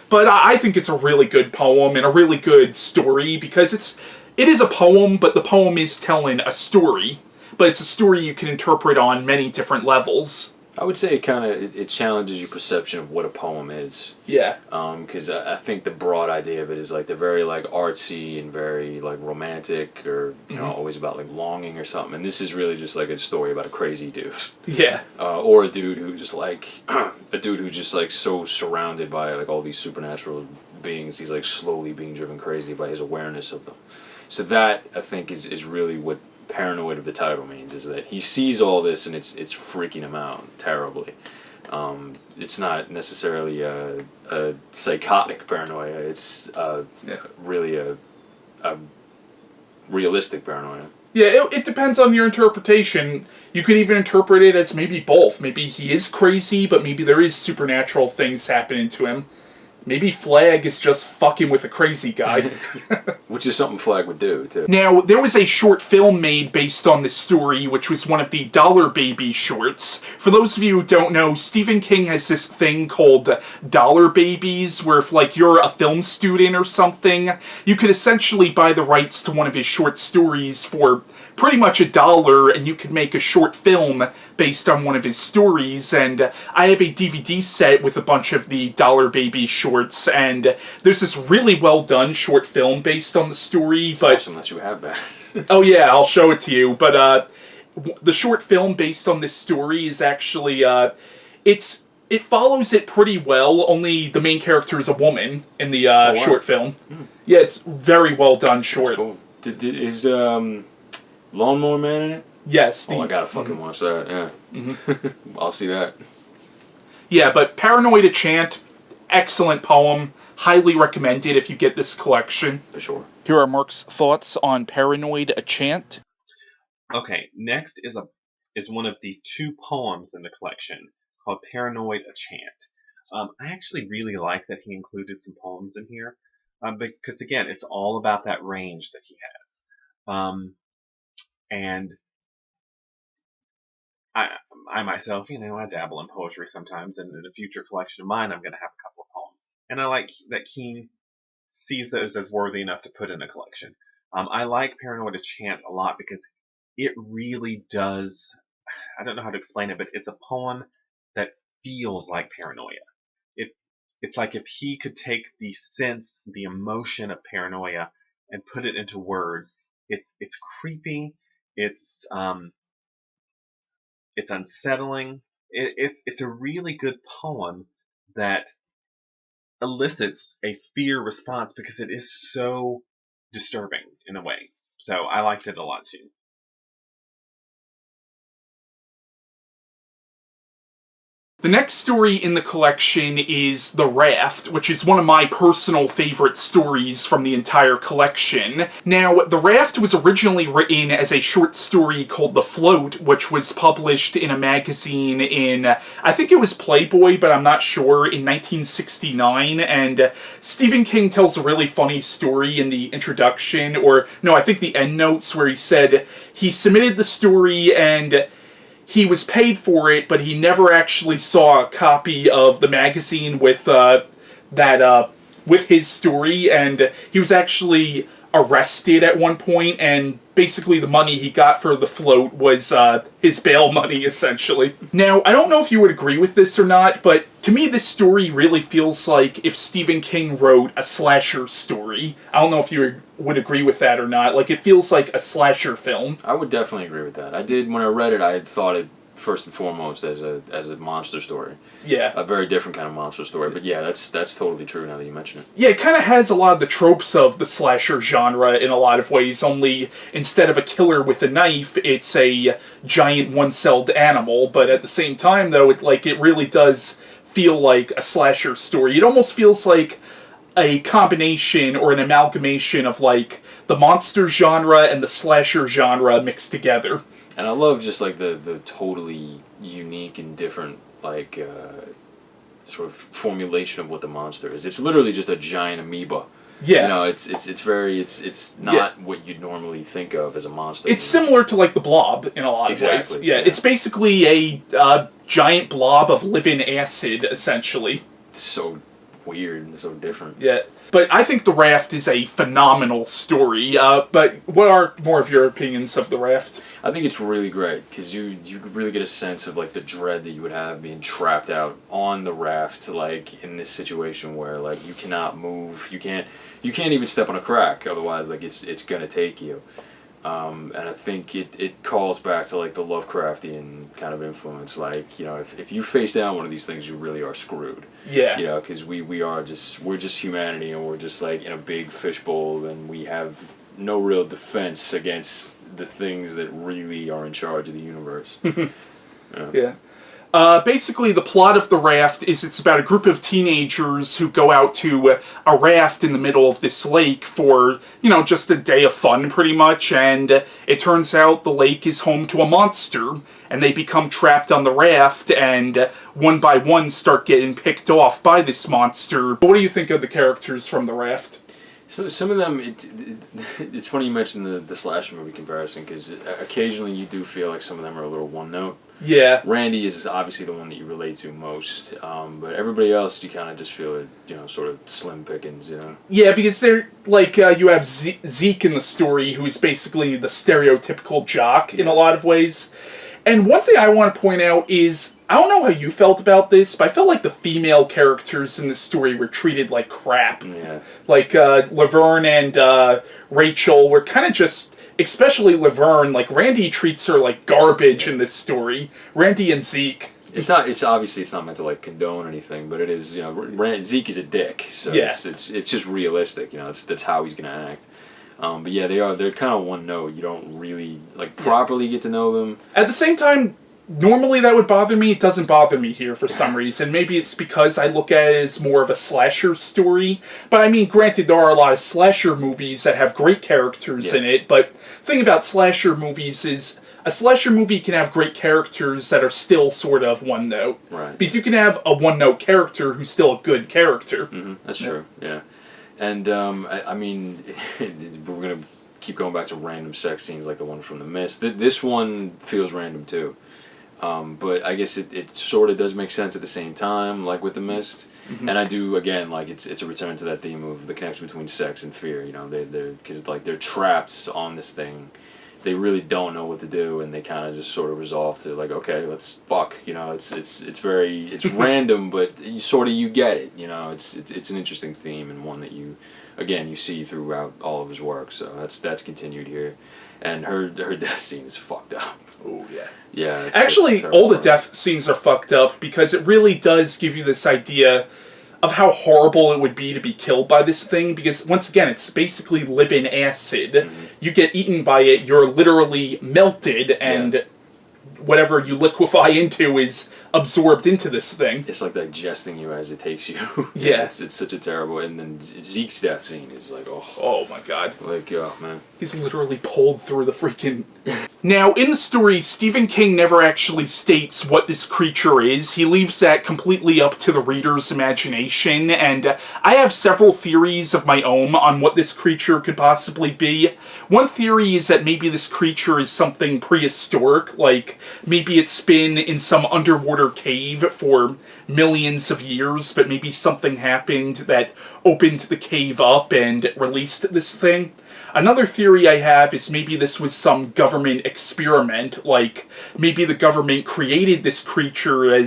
But I think it's a really good poem and a really good story because it is a poem, but the poem is telling a story. But it's a story you can interpret on many different levels. I would say it challenges your perception of what a poem is. Yeah. Because I think the broad idea of it is like they're very like artsy and very like romantic or always about like longing or something. And this is really just like a story about a crazy dude. Yeah. Or a dude who just like so surrounded by like all these supernatural beings. He's like slowly being driven crazy by his awareness of them. So that I think is really what paranoid of the title means, is that he sees all this and it's freaking him out terribly. It's not necessarily a psychotic paranoia. It's really a realistic paranoia. Yeah, it depends on your interpretation. You could even interpret it as maybe both. Maybe he is crazy, but maybe there is supernatural things happening to him. Maybe Flagg is just fucking with a crazy guy. Which is something Flagg would do, too. Now, there was a short film made based on this story, which was one of the Dollar Baby shorts. For those of you who don't know, Stephen King has this thing called Dollar Babies, where if, like, you're a film student or something, you could essentially buy the rights to one of his short stories for pretty much $1, and you could make a short film based on one of his stories. And I have a DVD set with a bunch of the Dollar Baby shorts, and there's this really well done short film based on the story. It's awesome that you have that. Oh yeah, I'll show it to you. But the short film based on this story is actually it follows it pretty well. Only the main character is a woman in the short film. Yeah, it's very well done short. That's cool. Is Lawnmower Man in it? Yes. I gotta fucking watch that. Yeah, I'll see that. Yeah, but Paranoid a Chant, excellent poem. Highly recommended if you get this collection. For sure. Here are Mark's thoughts on Paranoid a Chant. Okay, next is one of the 2 poems in the collection called Paranoid a Chant. I actually really like that he included some poems in here because again, it's all about that range that he has. And I myself, I dabble in poetry sometimes, and in a future collection of mine, I'm going to have a couple of poems. And I like that Cain sees those as worthy enough to put in a collection. I like Paranoia Chant a lot because it really does, I don't know how to explain it, but it's a poem that feels like paranoia. It's like if he could take the sense, the emotion of paranoia and put it into words. It's creepy. It's unsettling. It's a really good poem that elicits a fear response because it is so disturbing in a way. So I liked it a lot too. The next story in the collection is The Raft, which is one of my personal favorite stories from the entire collection. Now, The Raft was originally written as a short story called The Float, which was published in a magazine in, I think it was Playboy, but I'm not sure, in 1969, and Stephen King tells a really funny story in the introduction, or, no, I think the end notes, where he said he submitted the story and he was paid for it, but he never actually saw a copy of the magazine with with his story, and he was actually arrested at one point, and basically the money he got for The Float was his bail money, essentially. Now, I don't know if you would agree with this or not, but to me this story really feels like if Stephen King wrote a slasher story. I don't know if you would agree with that or not. Like, it feels like a slasher film. I would definitely agree with that. I did, when I read it, I had thought it first and foremost as a monster story. Yeah. A very different kind of monster story. But yeah, that's totally true now that you mention it. Yeah, it kind of has a lot of the tropes of the slasher genre in a lot of ways, only instead of a killer with a knife, it's a giant one-celled animal. But at the same time, though, it really does feel like a slasher story. It almost feels like a combination or an amalgamation of like the monster genre and the slasher genre mixed together. And I love just like the totally unique and different sort of formulation of what the monster is. It's literally just a giant amoeba. Yeah. It's not what you'd normally think of as a monster. It's similar to like the Blob in a lot of ways. Yeah, Yeah. it's basically a giant blob of living acid, essentially. It's so weird and so different. Yeah. But I think The Raft is a phenomenal story. But what are more of your opinions of The Raft? I think it's really great because you really get a sense of like the dread that you would have being trapped out on the raft, like in this situation where like you cannot move, you can't even step on a crack, otherwise like it's gonna take you. And I think it calls back to like the Lovecraftian kind of influence, like, if you face down one of these things, you really are screwed. Yeah. Because we're just humanity, and we're just like in a big fishbowl, and we have no real defense against the things that really are in charge of the universe. Yeah. Basically, the plot of The Raft is it's about a group of teenagers who go out to a raft in the middle of this lake for, just a day of fun, pretty much, and it turns out the lake is home to a monster, and they become trapped on the raft, and one by one start getting picked off by this monster. What do you think of the characters from The Raft? So some of them, it's funny you mentioned the slasher movie comparison, because occasionally you do feel like some of them are a little one-note. Yeah. Randy is obviously the one that you relate to most, but everybody else you kind of just feel it, sort of slim pickings, Yeah, because they're, like, you have Zeke in the story, who's basically the stereotypical jock in a lot of ways. And one thing I want to point out is, I don't know how you felt about this, but I felt like the female characters in this story were treated like crap. Yeah. Like, Laverne and Rachel were kind of just, especially Laverne, like, Randy treats her like garbage in this story. Randy and Zeke. It's obviously it's not meant to like condone anything, but it is, Zeke is a dick, so Yeah. it's just realistic, that's how he's gonna act. But yeah, they're kind of one note. You don't really properly get to know them. At the same time, normally that would bother me. It doesn't bother me here for some reason. Maybe it's because I look at it as more of a slasher story. But I mean, granted, there are a lot of slasher movies that have great characters in it. But the thing about slasher movies is a slasher movie can have great characters that are still sort of one note. Right. Because you can have a one note character who's still a good character. Mm-hmm. That's true. Yeah. And I mean, we're gonna keep going back to random sex scenes like the one from The Mist. This one feels random too. But I guess it sort of does make sense at the same time, like with The Mist. Mm-hmm. And I do, again, like it's a return to that theme of the connection between sex and fear. You know, because like they're trapped on this thing. They really don't know what to do, and they kind of just sort of resolve to like, okay, let's fuck. You know, it's random, but you get it. You know, it's an interesting theme and one that you see throughout all of his work. So that's continued here, and her death scene is fucked up. Oh, yeah. Yeah. Actually, all the death scenes are fucked up because it really does give you this idea of how horrible it would be to be killed by this thing, because once again, it's basically living acid. Mm-hmm. You get eaten by it, you're literally melted, and whatever you liquefy into is absorbed into this thing. It's like digesting you as it takes you. Yeah. It's such a terrible... And then Zeke's death scene is like, oh. Oh my god. Like, oh, man. He's literally pulled through the freaking... Now, in the story, Stephen King never actually states what this creature is. He leaves that completely up to the reader's imagination, and I have several theories of my own on what this creature could possibly be. One theory is that maybe this creature is something prehistoric, like maybe it's been in some underwater cave for millions of years, but maybe something happened that opened the cave up and released this thing. Another theory I have is maybe this was some government experiment, like maybe the government created this creature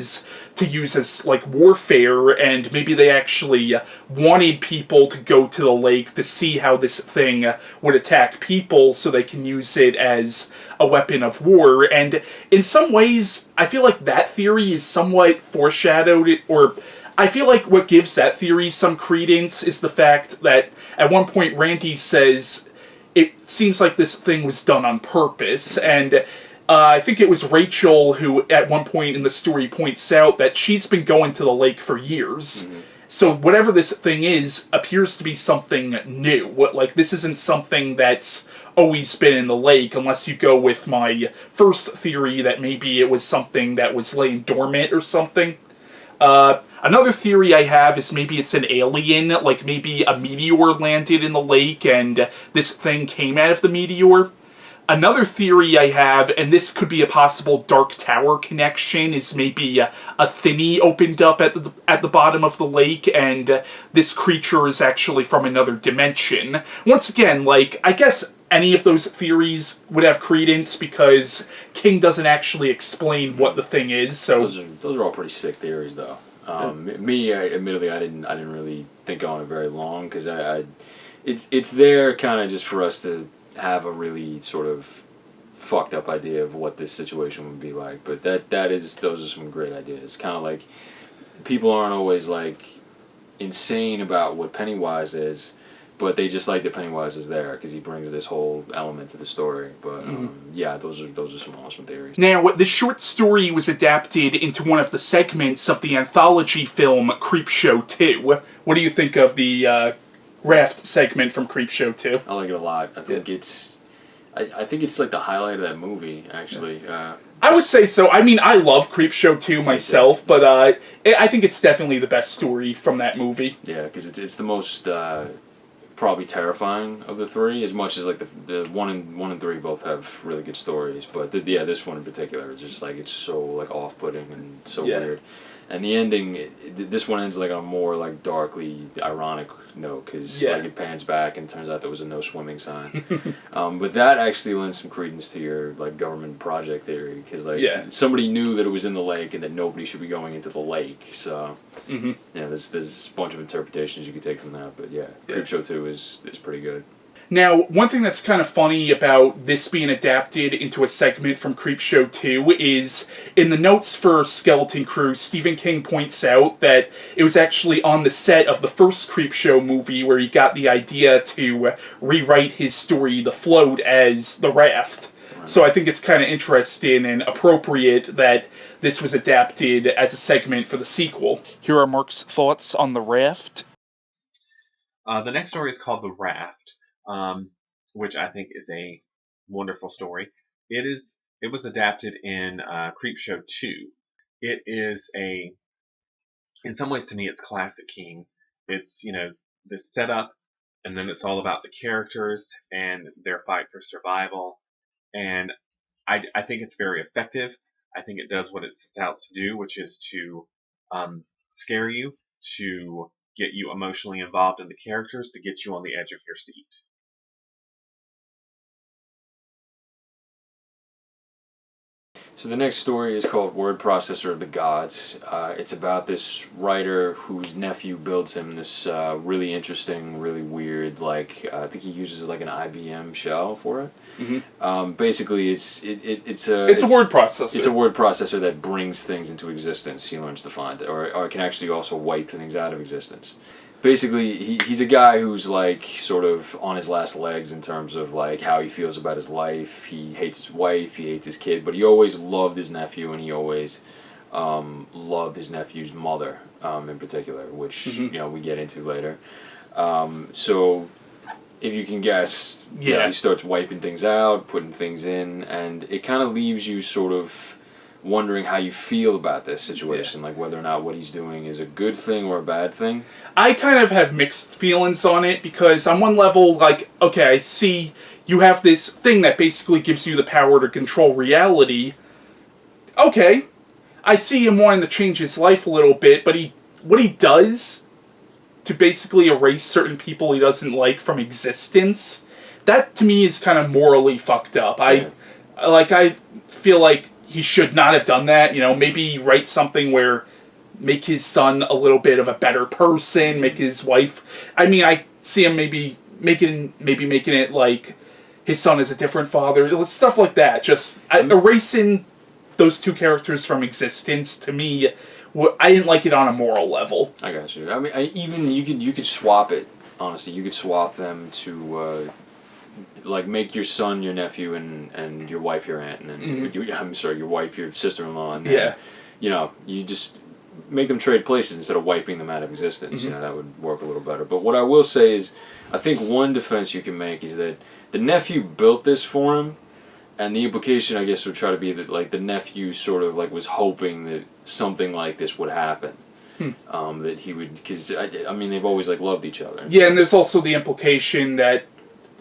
to use as like warfare, and maybe they actually wanted people to go to the lake to see how this thing would attack people so they can use it as a weapon of war. And in some ways, I feel like that theory is somewhat foreshadowed, or I feel like what gives that theory some credence is the fact that at one point Randy says it seems like this thing was done on purpose, and I think it was Rachel who at one point in the story points out that she's been going to the lake for years. Mm-hmm. So whatever this thing is appears to be something new. Like, this isn't something that's always been in the lake, unless you go with my first theory that maybe it was something that was laying dormant or something. Another theory I have is maybe it's an alien, like maybe a meteor landed in the lake and this thing came out of the meteor. Another theory I have, and this could be a possible Dark Tower connection, is maybe a thinny opened up at the bottom of the lake, and this creature is actually from another dimension. Once again, like, I guess any of those theories would have credence because King doesn't actually explain what the thing is. So those are all pretty sick theories, though. Admittedly, I didn't really think on it very long because it's there kind of just for us to have a really sort of fucked up idea of what this situation would be like. But those are some great ideas. Kind of like people aren't always like insane about what Pennywise is, but they just like that Pennywise is there because he brings this whole element to the story. But yeah, those are some awesome theories. Now, the short story was adapted into one of the segments of the anthology film Creepshow 2. What do you think of the Raft segment from Creepshow 2? I like it a lot. I think it's like the highlight of that movie, actually. I would say so. I mean, I love Creepshow 2 myself, but I think it's definitely the best story from that movie. Yeah, because it's the most probably terrifying of the three, as much as like the one and three both have really good stories, but this one in particular is just like it's so like off-putting and so weird. And the ending, this one ends like on a more like darkly ironic note because like it pans back and turns out there was a no swimming sign. But that actually lends some credence to your like government project theory because like somebody knew that it was in the lake and that nobody should be going into the lake. So there's a bunch of interpretations you could take from that. But Creepshow 2 is pretty good. Now, one thing that's kind of funny about this being adapted into a segment from Creepshow 2 is, in the notes for Skeleton Crew, Stephen King points out that it was actually on the set of the first Creepshow movie where he got the idea to rewrite his story, The Float, as The Raft. So I think it's kind of interesting and appropriate that this was adapted as a segment for the sequel. Here are Mark's thoughts on The Raft. The next story is called The Raft. Which I think is a wonderful story. It was adapted in Creepshow 2. It is in some ways to me, it's classic King. It's, this setup and then it's all about the characters and their fight for survival. And I think it's very effective. I think it does what it sets out to do, which is to scare you, to get you emotionally involved in the characters, to get you on the edge of your seat. So the next story is called Word Processor of the Gods. It's about this writer whose nephew builds him this really interesting, really weird, like I think he uses like an IBM shell for it. Mm-hmm. Basically, it's a word processor. It's a word processor that brings things into existence. He learns to find, or can actually also wipe things out of existence. Basically, he's a guy who's like sort of on his last legs in terms of like how he feels about his life. He hates his wife, he hates his kid, but he always loved his nephew, and he always loved his nephew's mother in particular, which we get into later. So if you can guess, he starts wiping things out, putting things in, and it kind of leaves you sort of wondering how you feel about this situation, like whether or not what he's doing is a good thing or a bad thing. I kind of have mixed feelings on it, because on one level, like, okay, I see you have this thing that basically gives you the power to control reality. Okay, I see him wanting to change his life a little bit, but what he does to basically erase certain people he doesn't like from existence, that to me is kind of morally fucked up. I feel like he should not have done that. Maybe write something where make his son a little bit of a better person, make his wife. I mean, I see him maybe making it like his son is a different father, stuff like that. Just erasing those two characters from existence, to me, I didn't like it on a moral level. I got you. I mean, even you could swap it. Honestly, you could swap them to. Like make your son your nephew and your wife your aunt, and then I'm sorry, your wife your sister-in-law, and then, you just make them trade places instead of wiping them out of existence. That would work a little better. But what I will say is, I think one defense you can make is that the nephew built this for him, and the implication, I guess, would try to be that like the nephew sort of like was hoping that something like this would happen. That he would, because I mean they've always like loved each other. Yeah, and there's also the implication that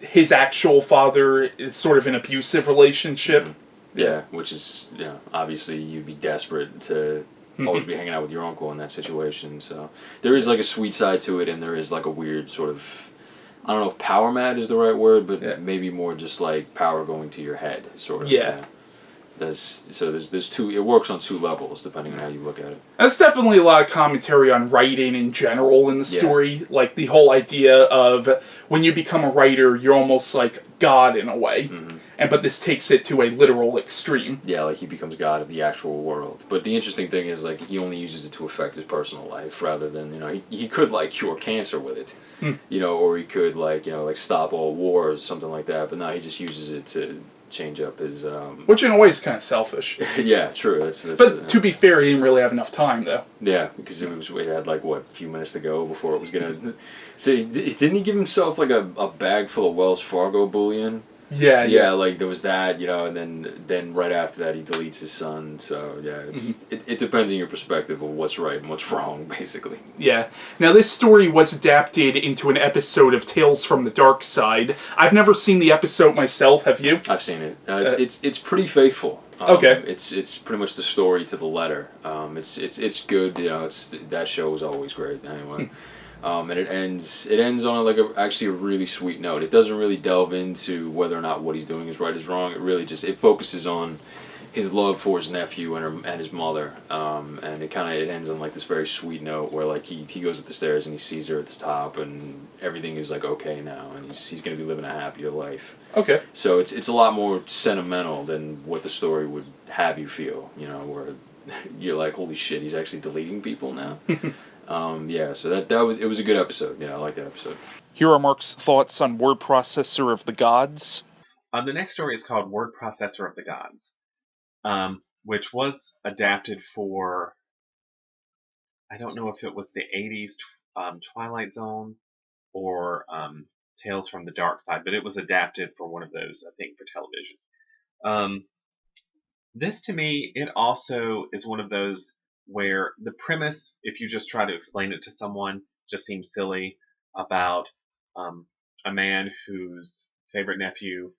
his actual father is sort of an abusive relationship. Yeah, which is, obviously you'd be desperate to always be hanging out with your uncle in that situation. So there is like a sweet side to it, and there is like a weird sort of, I don't know if power mad is the right word, but maybe more just like power going to your head, sort of. Yeah. There's two. It works on two levels depending on how you look at it. That's definitely a lot of commentary on writing in general in the story. Like the whole idea of when you become a writer, you're almost like God in a way. But this takes it to a literal extreme. Yeah, like he becomes God of the actual world. But the interesting thing is like he only uses it to affect his personal life rather than he could like cure cancer with it, or he could like stop all wars, something like that. But no, he just uses it to change up his which in a way is kind of selfish. Yeah, true. But to be fair, he didn't really have enough time though. Yeah, because it had like a few minutes to go before it was gonna. So didn't he give himself like a bag full of Wells Fargo bullion? Yeah, like there was that, and then right after that he deletes his son. So yeah, it depends on your perspective of what's right and what's wrong, basically. Yeah. Now this story was adapted into an episode of Tales from the Dark Side. I've never seen the episode myself. Have you? I've seen it. It's pretty faithful. Okay. It's pretty much the story to the letter. It's good. That show is always great. Anyway. And it ends on actually a really sweet note. It doesn't really delve into whether or not what he's doing is right or wrong. It really just focuses on his love for his nephew and his mother. And it ends on like this very sweet note where like he goes up the stairs and he sees her at the top and everything is like okay now and he's gonna be living a happier life. Okay. So it's a lot more sentimental than what the story would have you feel. Where you're like, holy shit, he's actually deleting people now. So it was a good episode. Yeah, I like that episode. Here are Mark's thoughts on Word Processor of the Gods. The next story is called Word Processor of the Gods, which was adapted for, I don't know if it was the 80s Twilight Zone or Tales from the Dark Side, but it was adapted for one of those, I think, for television. This, to me, it also is one of those where the premise, if you just try to explain it to someone, just seems silly about a man whose favorite nephew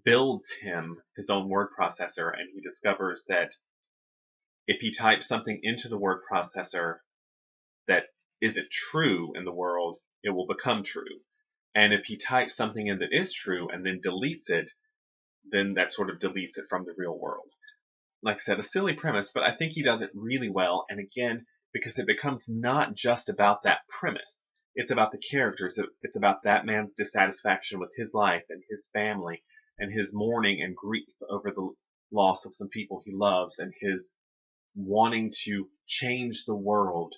builds him his own word processor, and he discovers that if he types something into the word processor that isn't true in the world, it will become true. And if he types something in that is true and then deletes it, then that sort of deletes it from the real world. Like I said, a silly premise, but I think he does it really well. And again, because it becomes not just about that premise. It's about the characters. It's about that man's dissatisfaction with his life and his family and his mourning and grief over the loss of some people he loves and his wanting to change the world.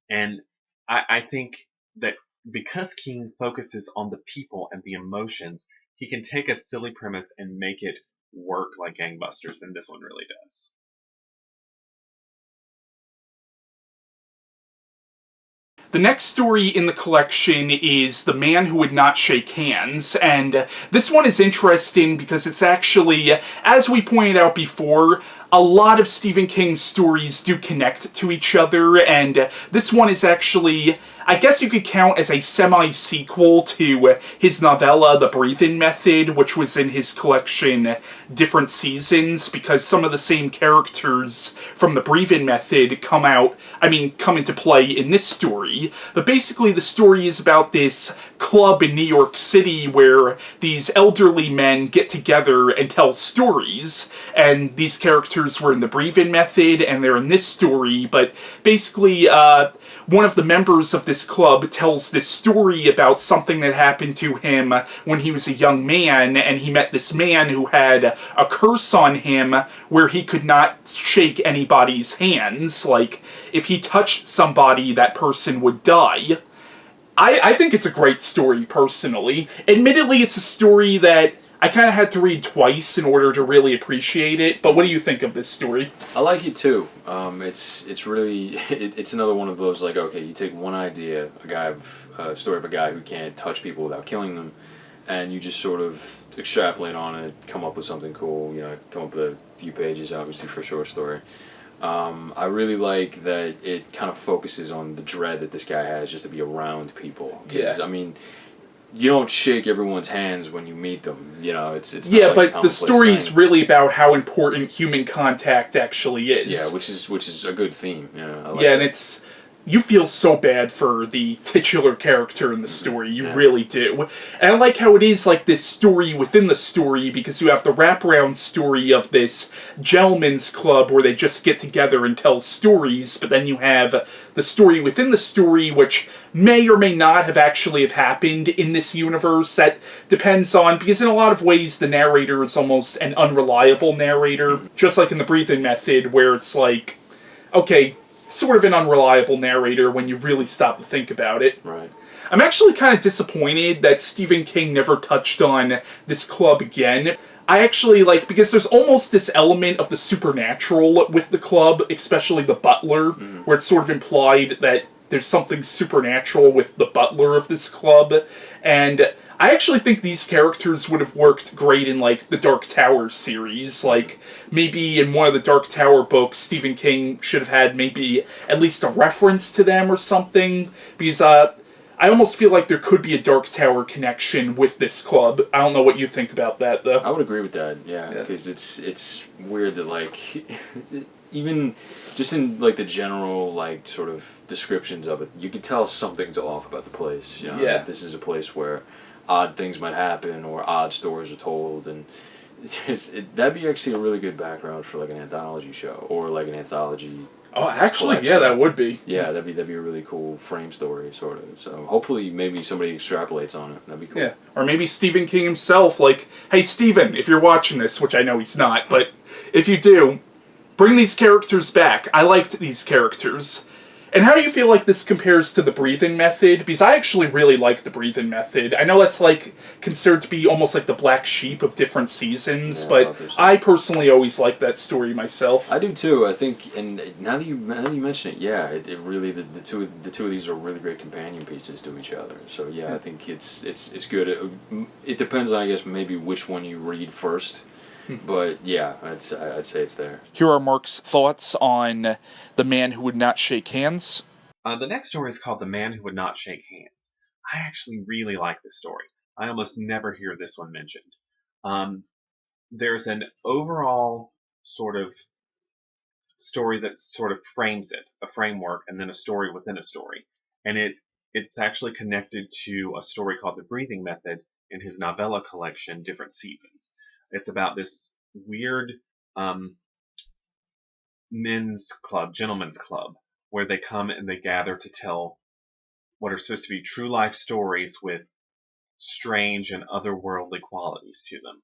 And I think that because King focuses on the people and the emotions, he can take a silly premise and make it work like gangbusters, and this one really does. The next story in the collection is The Man Who Would Not Shake Hands, and this one is interesting because it's actually, as we pointed out before, a lot of Stephen King's stories do connect to each other, and this one is actually, I guess you could count as a semi-sequel to his novella, The Breathing Method, which was in his collection Different Seasons, because some of the same characters from The Breathing Method come into play in this story. But basically the story is about this club in New York City where these elderly men get together and tell stories, and these characters were in The Breathing Method, and they're in this story, but basically, one of the members of this club tells this story about something that happened to him when he was a young man, and he met this man who had a curse on him where he could not shake anybody's hands. Like, if he touched somebody, that person would die. I think it's a great story, personally. Admittedly, it's a story that I kind of had to read twice in order to really appreciate it, but what do you think of this story? I like it too. It's really it's another one of those, like, okay, you take one idea, a story of a guy who can't touch people without killing them, and you just sort of extrapolate on it, come up with something cool. Come up with a few pages, obviously, for a short story. I really like that it kind of focuses on the dread that this guy has just to be around people. 'Cause, I mean, you don't shake everyone's hands when you meet them. It's not like but the story's really about how important human contact actually is. Yeah, which is a good theme. And it's, you feel so bad for the titular character in the story. You really do. And I like how it is like this story within the story, because you have the wraparound story of this gentleman's club where they just get together and tell stories, but then you have the story within the story, which may or may not have actually happened in this universe. That depends on, because in a lot of ways the narrator is almost an unreliable narrator, just like in The Breathing Method, where it's like, okay, sort of an unreliable narrator when you really stop to think about it. Right. I'm actually kind of disappointed that Stephen King never touched on this club again. I actually because there's almost this element of the supernatural with the club, especially the butler, where it's sort of implied that there's something supernatural with the butler of this club, and I actually think these characters would have worked great in, the Dark Tower series. Maybe in one of the Dark Tower books, Stephen King should have had maybe at least a reference to them or something, because I almost feel like there could be a Dark Tower connection with this club. I don't know what you think about that, though. I would agree with that, yeah, because it's weird that, even just in, the general, sort of descriptions of it, you can tell something's off about the place, That this is a place where odd things might happen or odd stories are told, and that'd be actually a really good background for, an anthology show, or, an anthology. Oh, actually, yeah, that would be. Yeah, that'd be a really cool frame story, sort of. So hopefully, maybe somebody extrapolates on it. That'd be cool. Yeah, or maybe Stephen King himself, hey, Stephen, if you're watching this, which I know he's not, but if you do, bring these characters back. I liked these characters. And how do you feel like this compares to The Breathing Method? Because I actually really like The Breathing Method. I know that's considered to be almost like the black sheep of Different Seasons, but I personally always like that story myself. I do too. I think, and now that you mention it, yeah, it really the two of these are really great companion pieces to each other. So yeah, I think it's good. It depends on, I guess, maybe which one you read first. But yeah, I'd say it's there. Here are Mark's thoughts on The Man Who Would Not Shake Hands. The next story is called The Man Who Would Not Shake Hands. I actually really like this story. I almost never hear this one mentioned. There's an overall sort of story that sort of frames it, a framework, and then a story within a story. And it's actually connected to a story called The Breathing Method in his novella collection, Different Seasons. It's about this weird men's club, gentlemen's club, where they come and they gather to tell what are supposed to be true life stories with strange and otherworldly qualities to them.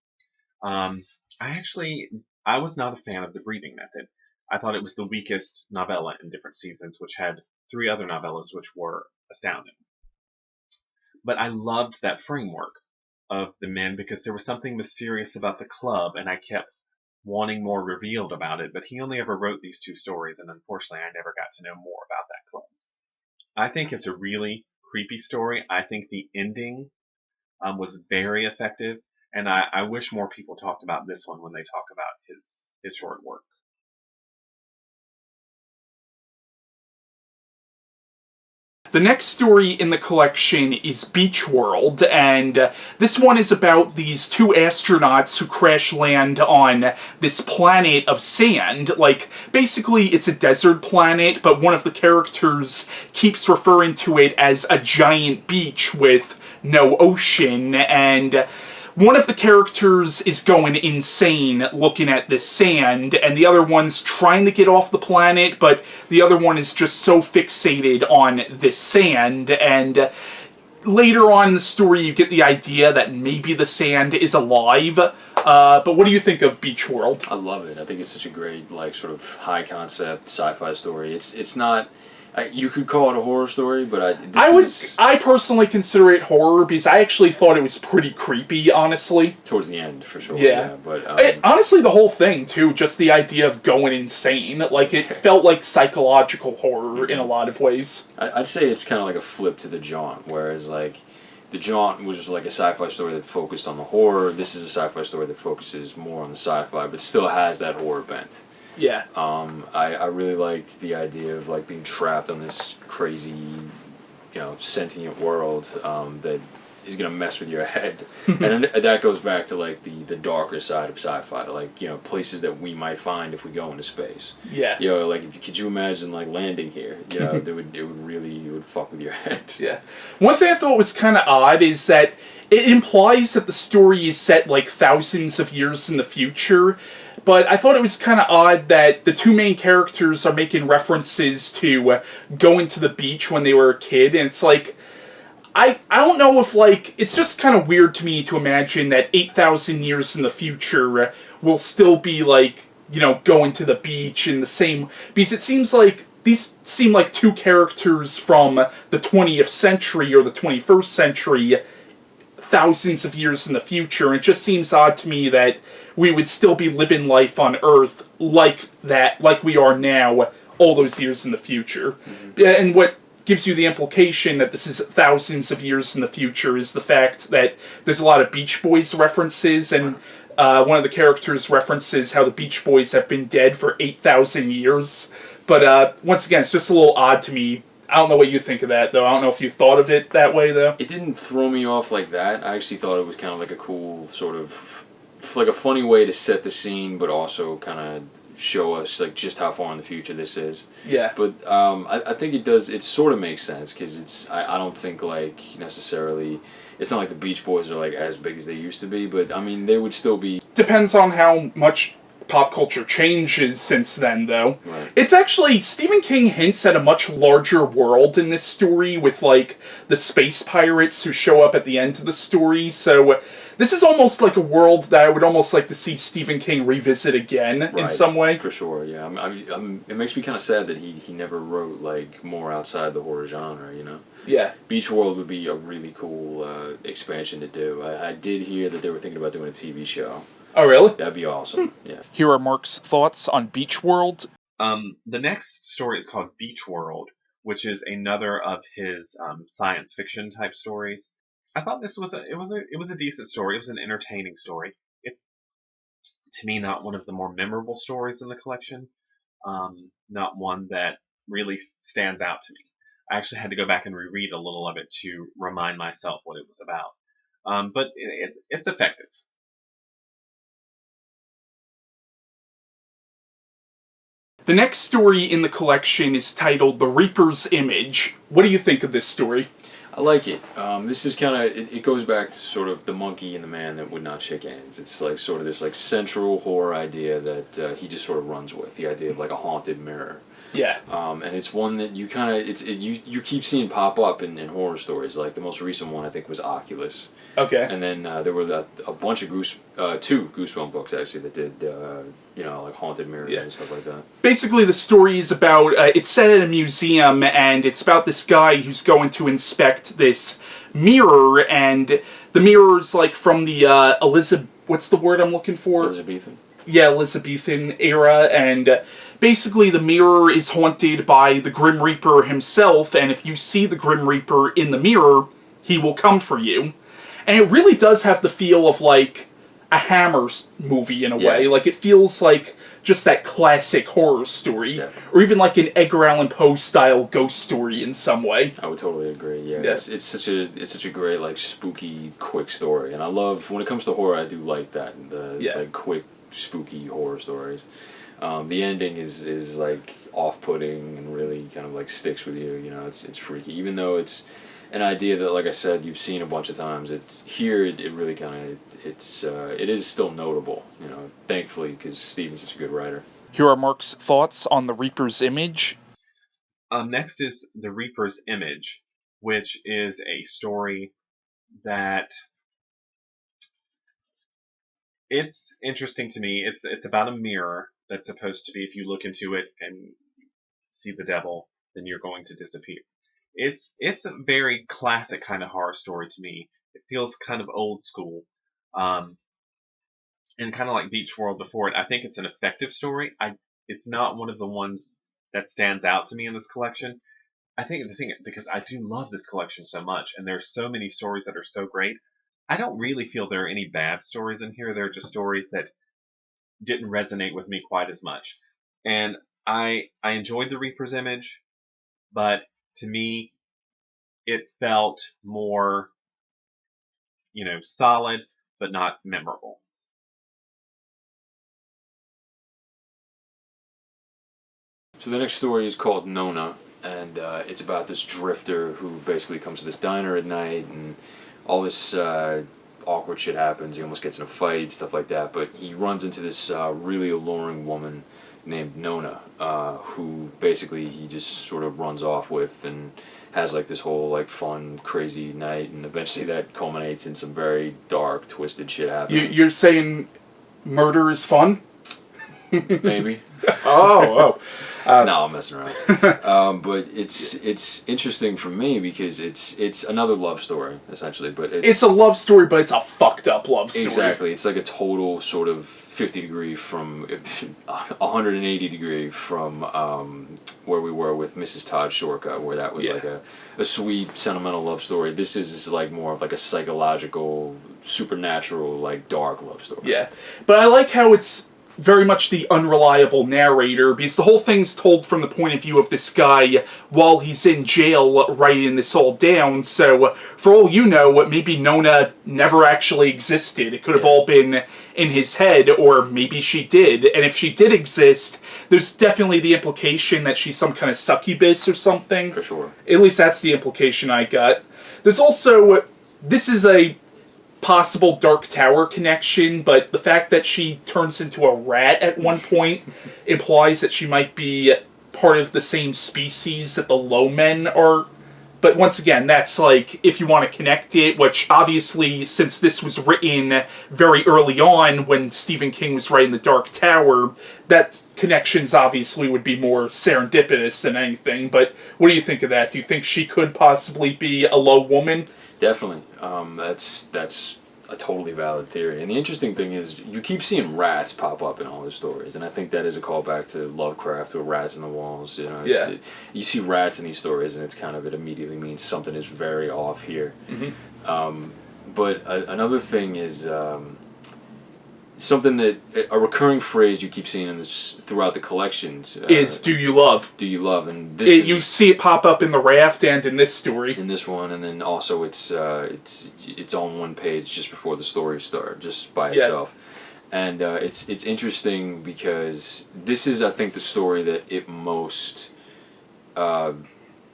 I was not a fan of The Breathing Method. I thought it was the weakest novella in Different Seasons, which had 3 other novellas which were astounding. But I loved that framework of the men because there was something mysterious about the club, and I kept wanting more revealed about it. But he only ever wrote these 2 stories, and unfortunately I never got to know more about that club. I think it's a really creepy story. I think the ending was very effective, and I wish more people talked about this one when they talk about his short work. The next story in the collection is Beach World, and this one is about these 2 astronauts who crash land on this planet of sand. Like, basically it's a desert planet, but one of the characters keeps referring to it as a giant beach with no ocean, and one of the characters is going insane looking at this sand, and the other one's trying to get off the planet, but the other one is just so fixated on this sand, and later on in the story you get the idea that maybe the sand is alive. But what do you think of Beach World? I love it. I think it's such a great, like, sort of high concept sci-fi story. It's not. You could call it a horror story, but I personally consider it horror because I actually thought it was pretty creepy, honestly. Towards the end, for sure. Yeah. But honestly, the whole thing too, just the idea of going insane, like it felt like psychological horror in a lot of ways. I'd say it's kind of like a flip to the Jaunt, whereas like the Jaunt was like a sci-fi story that focused on the horror. This is a sci-fi story that focuses more on the sci-fi, but still has that horror bent. Yeah. I really liked the idea of like being trapped on this crazy, sentient world that is gonna mess with your head, and that goes back to like the darker side of sci-fi, like places that we might find if we go into space. Yeah. Like could you imagine like landing here? it would fuck with your head. Yeah. One thing I thought was kind of odd is that it implies that the story is set like thousands of years in the future. But I thought it was kind of odd that the 2 main characters are making references to going to the beach when they were a kid, and it's like, I don't know if, like, it's just kind of weird to me to imagine that 8,000 years in the future will still be, like, going to the beach in the same, because it seems like these seem like 2 characters from the 20th century or the 21st century, thousands of years in the future. It just seems odd to me that we would still be living life on Earth like that, like we are now, all those years in the future. Mm-hmm. And what gives you the implication that this is thousands of years in the future is the fact that there's a lot of Beach Boys references, and one of the characters references how the Beach Boys have been dead for 8,000 years. But once again, it's just a little odd to me. I don't know what you think of that, though. I don't know if you thought of it that way, though. It didn't throw me off like that. I actually thought it was kind of like a cool sort of, like a funny way to set the scene, but also kind of show us like just how far in the future this is. Yeah. But I think it does. It sort of makes sense because I don't think like necessarily. It's not like the Beach Boys are like as big as they used to be, but I mean they would still be. Depends on how much pop culture changes since then, though. Right. It's actually, Stephen King hints at a much larger world in this story with, like, the space pirates who show up at the end of the story, so this is almost like a world that I would almost like to see Stephen King revisit again in some way. For sure, yeah. It makes me kind of sad that he never wrote, like, more outside the horror genre, Yeah. Beach World would be a really cool expansion to do. I did hear that they were thinking about doing a TV show. Oh, really? That'd be awesome. Yeah. Here are Mark's thoughts on Beach World. The next story is called Beach World, which is another of his science fiction type stories. I thought this was a decent story. It was an entertaining story. It's, to me, not one of the more memorable stories in the collection. Not one that really stands out to me. I actually had to go back and reread a little of it to remind myself what it was about. But it's effective. The next story in the collection is titled The Reaper's Image. What do you think of this story? I like it. This is kind of, it goes back to sort of the monkey and the man that would not shake hands. It's like sort of this like central horror idea that he just sort of runs with, the idea of like a haunted mirror. Yeah. And it's one that you kind of, you keep seeing pop up in horror stories. Like the most recent one I think was Oculus. Okay. And then there were a bunch of two Goosebump books actually that did, like haunted mirrors and stuff like that. Basically, the story is about, it's set at a museum, and it's about this guy who's going to inspect this mirror, and the mirror's like from the what's the word I'm looking for? Elizabethan. Yeah, Elizabethan era, and basically the mirror is haunted by the Grim Reaper himself, and if you see the Grim Reaper in the mirror, he will come for you. And it really does have the feel of, like, a Hammer movie in a way. Like, it feels like just that classic horror story. Definitely. Or even like an Edgar Allan Poe style ghost story in some way. I would totally agree. Yeah, it's such a great like spooky quick story, and I love when it comes to horror. I do like that like quick spooky horror stories. The ending is like off-putting and really kind of like sticks with you. You know, it's freaky, even though it's an idea that, like I said, you've seen a bunch of times. It really kind of it is still notable. You know, thankfully, because Stephen's such a good writer. Here are Mark's thoughts on The Reaper's Image. Next is The Reaper's Image, which is a story that it's interesting to me. It's about a mirror that's supposed to be, if you look into it and see the devil, then you're going to disappear. It's a very classic kind of horror story to me. It feels kind of old school. And kind of like Beach World before it, I think it's an effective story. It's not one of the ones that stands out to me in this collection. I think because I do love this collection so much, and there's so many stories that are so great, I don't really feel there are any bad stories in here. They're just stories that didn't resonate with me quite as much. And I enjoyed The Reaper's Image, but to me, it felt more, solid, but not memorable. So the next story is called Nona, and it's about this drifter who basically comes to this diner at night, and all this awkward shit happens. He almost gets in a fight, stuff like that, but he runs into this really alluring woman named Nona, who basically he just sort of runs off with and has like this whole like fun, crazy night, and eventually that culminates in some very dark, twisted shit happening. You're saying murder is fun? Maybe. Oh. No, I'm messing around. But it's interesting for me because it's another love story essentially, but it's a love story, but it's a fucked up love story. Exactly, it's like a total sort of 50-degree from 180-degree from where we were with Mrs. Todd Shorka, where that was like a sweet sentimental love story. This is like more of like a psychological, supernatural, like dark love story. Yeah, but I like how it's very much the unreliable narrator, because the whole thing's told from the point of view of this guy while he's in jail writing this all down, so for all you know, maybe Nona never actually existed. It could have all been in his head, or maybe she did, and if she did exist, there's definitely the implication that she's some kind of succubus or something. For sure. At least that's the implication I got. There's also, this is a possible Dark Tower connection, but the fact that she turns into a rat at one point implies that she might be part of the same species that the low men are. But once again, that's like, if you want to connect it, which obviously, since this was written very early on when Stephen King was writing The Dark Tower, that connections obviously would be more serendipitous than anything. But what do you think of that? Do you think she could possibly be a low woman? Definitely. That's a totally valid theory. And the interesting thing is, you keep seeing rats pop up in all the stories, and I think that is a callback to Lovecraft with rats in the walls. You know, you see rats in these stories, and it immediately means something is very off here. Mm-hmm. But another thing is, something that a recurring phrase you keep seeing in this throughout the collections is "Do you love?" Do you love? And this you see it pop up in the Raft and in this story. In this one, and then also it's on one page just before the story starts, just by itself. And it's interesting because this is, I think, the story that it most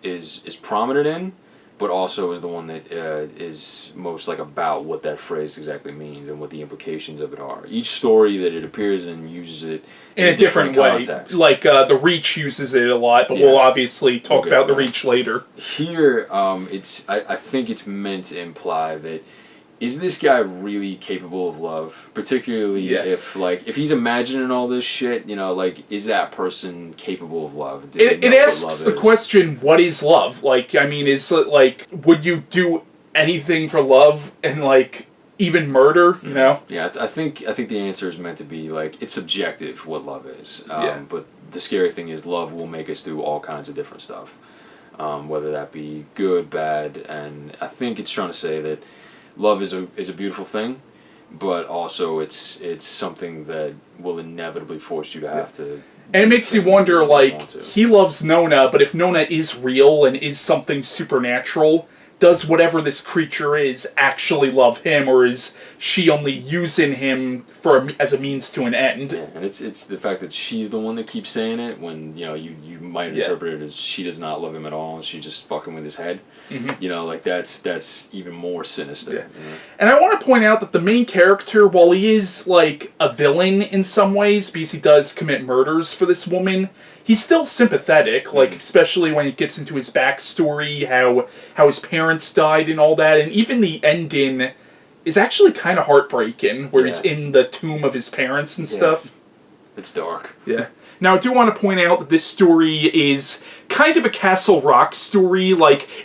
is prominent in, but also is the one that is most like about what that phrase exactly means and what the implications of it are. Each story that it appears in uses it in a different way. Context. Like the Reach uses it a lot, but we'll obviously talk about the Reach later. Here, I think it's meant to imply that, is this guy really capable of love? Particularly if he's imagining all this shit, is that person capable of love? It asks the question, what is love? Like, I mean, is it like, would you do anything for love and even murder, you know? Yeah, I think the answer is meant to be it's subjective what love is. But the scary thing is love will make us do all kinds of different stuff. Whether that be good, bad, and I think it's trying to say that love is a beautiful thing, but also it's something that will inevitably force you to have to. And it makes you wonder, he loves Nona, but if Nona is real and is something supernatural, does whatever this creature is actually love him, or is she only using him as a means to an end? Yeah, and it's the fact that she's the one that keeps saying it when you might interpret it as she does not love him at all and she's just fucking with his head. Mm-hmm. That's even more sinister. Yeah. And I want to point out that the main character, while he is a villain in some ways because he does commit murders for this woman, he's still sympathetic, especially when it gets into his backstory, how his parents died and all that, and even the ending is actually kind of heartbreaking, where he's in the tomb of his parents and stuff. It's dark. Yeah. Now, I do want to point out that this story is kind of a Castle Rock story.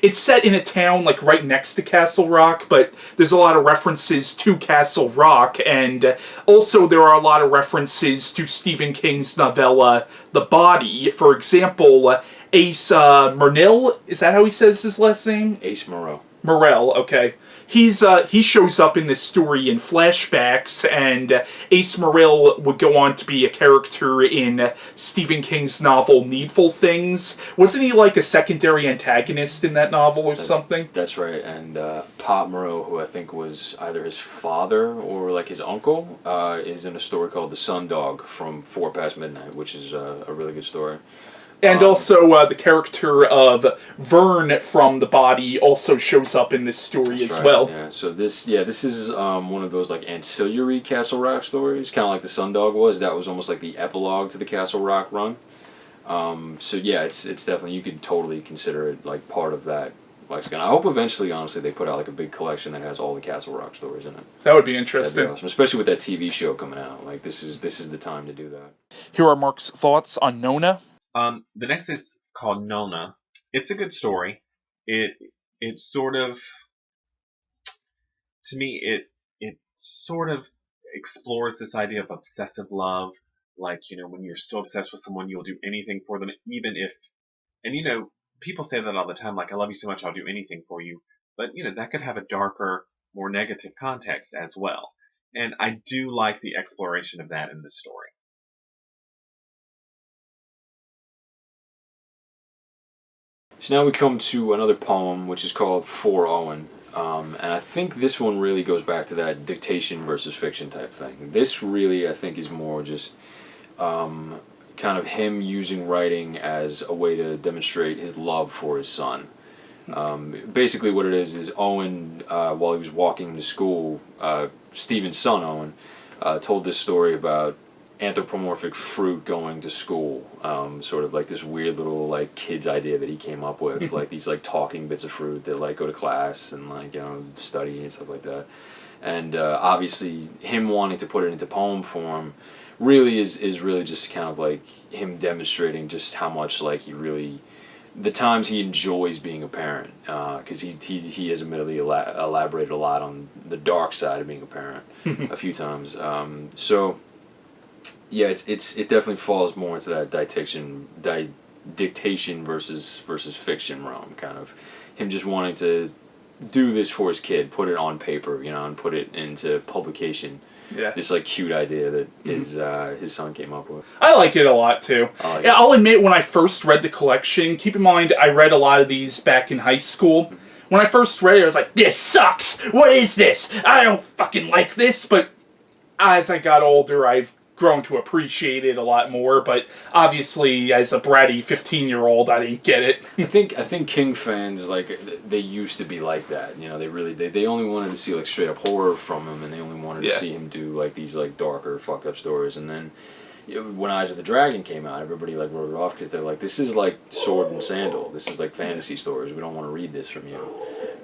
It's set in a town, right next to Castle Rock, but there's a lot of references to Castle Rock, and also there are a lot of references to Stephen King's novella, The Body. For example, Ace Murnell, is that how he says his last name? Ace Morell. Morell, okay. He shows up in this story in flashbacks, and Ace Morell would go on to be a character in Stephen King's novel Needful Things. Wasn't he a secondary antagonist in that novel or something? That's right, and Pop Morell, who I think was either his father or his uncle, is in a story called The Sundog from 4 Past Midnight, which is a really good story. And also, the character of Vern from The Body also shows up in this story as well. Yeah. So this is one of those ancillary Castle Rock stories, kind of like the Sundog was. That was almost like the epilogue to the Castle Rock run. So yeah, it's definitely, you could totally consider it part of that lexicon. I hope eventually, honestly, they put out a big collection that has all the Castle Rock stories in it. That would be interesting. That'd be awesome, especially with that TV show coming out. This is the time to do that. Here are Mark's thoughts on Nona. The next is called Nona. It's a good story. It sort of, to me, it sort of explores this idea of obsessive love. When you're so obsessed with someone, you'll do anything for them, even if, and people say that all the time, I love you so much, I'll do anything for you. But, that could have a darker, more negative context as well. And I do like the exploration of that in this story. So now we come to another poem, which is called For Owen. And I think this one really goes back to that dictation versus fiction type thing. This really, I think, is more just kind of him using writing as a way to demonstrate his love for his son. Basically what it is Owen, while he was walking to school, Stephen's son, Owen, told this story about anthropomorphic fruit going to school, sort of this weird little kid's idea that he came up with, these talking bits of fruit that go to class and study and stuff like that. And obviously him wanting to put it into poem form really is really just kind of him demonstrating just how much he really, the times he enjoys being a parent, because he has admittedly elaborated a lot on the dark side of being a parent a few times. So yeah, it definitely falls more into that dictation versus fiction realm, kind of him just wanting to do this for his kid, put it on paper, and put it into publication. Yeah. this like cute idea that his son came up with. I like it a lot too. like Yeah, I'll admit, when I first read the collection, keep in mind I read a lot of these back in high school. When I first read it, I was like, this sucks! What is this? I don't fucking like this! But as I got older, I've grown to appreciate it a lot more, but obviously, as a bratty 15-year-old, I didn't get it. I think King fans, like, they used to be like that. You know, they only wanted to see, like, straight up horror from him, and they only wanted to see him do, like, these, like, darker, fucked up stories. And then, when Eyes of the Dragon came out, everybody, like, wrote it off because they're like, this is, like, sword and sandal. This is, like, fantasy stories. We don't want to read this from you.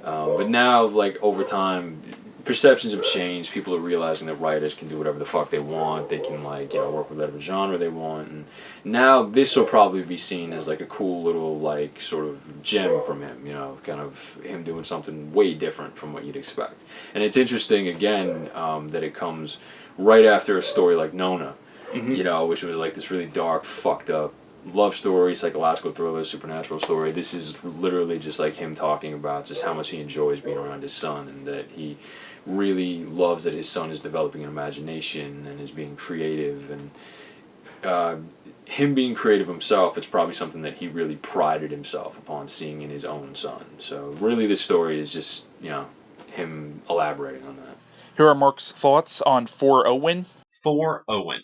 But now, like, over time, perceptions have changed. People are realizing that writers can do whatever the fuck they want. They can, like, work with whatever genre they want. And now this will probably be seen as, like, a cool little, like, sort of gem from him, kind of him doing something way different from what you'd expect. And it's interesting, again, that it comes right after a story like Nona, which was, like, this really dark, fucked up love story, psychological thriller, supernatural story. This is literally just, like, him talking about just how much he enjoys being around his son, and that he really loves that his son is developing an imagination and is being creative. And him being creative himself, it's probably something that he really prided himself upon seeing in his own son. So really this story is just, him elaborating on that. Here are Mark's thoughts on For Owen. For Owen.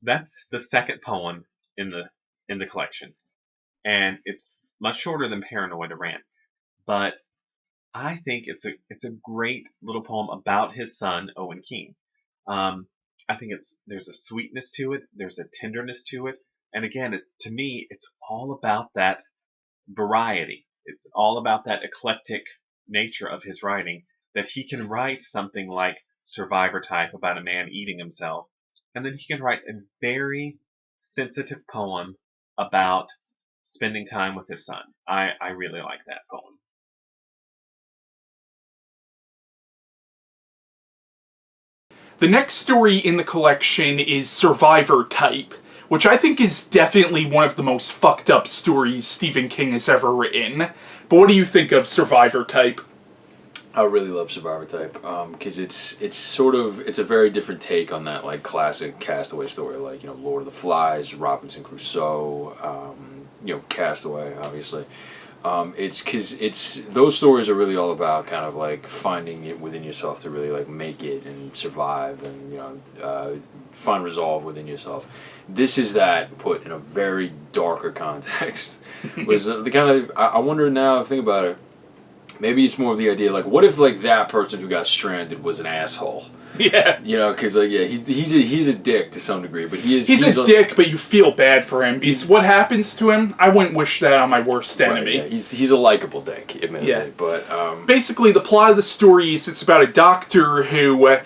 That's the second poem in the collection. And it's much shorter than Paranoid a Rant. But I think it's a great little poem about his son, Owen King. I think there's a sweetness to it, there's a tenderness to it, and again, to me, it's all about that variety. It's all about that eclectic nature of his writing, that he can write something like Survivor type about a man eating himself, and then he can write a very sensitive poem about spending time with his son. I really like that poem. The next story in the collection is Survivor Type, which I think is definitely one of the most fucked up stories Stephen King has ever written. But what do you think of Survivor Type? I really love Survivor Type because it's a very different take on that, like, classic Castaway story, like, Lord of the Flies, Robinson Crusoe, Castaway, obviously. It's because those stories are really all about kind of like finding it within yourself to really, like, make it and survive and find resolve within yourself. This is that put in a very darker context. Was the kind of I wonder now, if I think about it, maybe it's more of the idea, like, what if, like, that person who got stranded was an asshole? Yeah. Because, like, he's a dick to some degree, but he's a dick, but you feel bad for him. Because what happens to him, I wouldn't wish that on my worst enemy. Right, yeah. He's a likable dick, admittedly. Yeah. But basically, the plot of the story is it's about a doctor who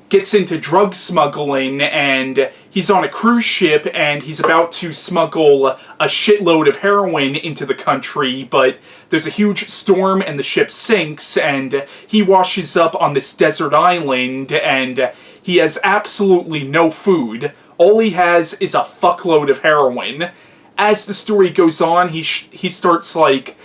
gets into drug smuggling, and he's on a cruise ship, and he's about to smuggle a shitload of heroin into the country, but there's a huge storm and the ship sinks, and he washes up on this desert island, and he has absolutely no food. All he has is a fuckload of heroin. As the story goes on, he starts, like,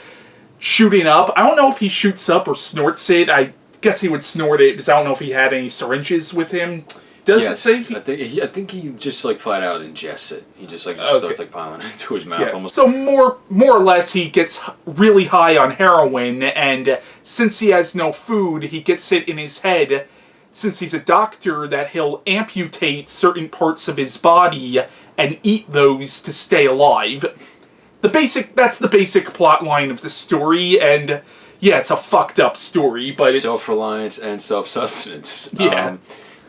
shooting up. I don't know if he shoots up or snorts it. I guess he would snort it, because I don't know if he had any syringes with him. Does it say? I think he just, like, flat out ingests it. He just starts, like, piling it into his mouth. Yeah. Almost. So more or less, he gets really high on heroin, and since he has no food, he gets it in his head, since he's a doctor, that he'll amputate certain parts of his body and eat those to stay alive. That's the basic plot line of the story, and yeah, it's a fucked up story, but it's self-reliance and self-sustenance. Yeah.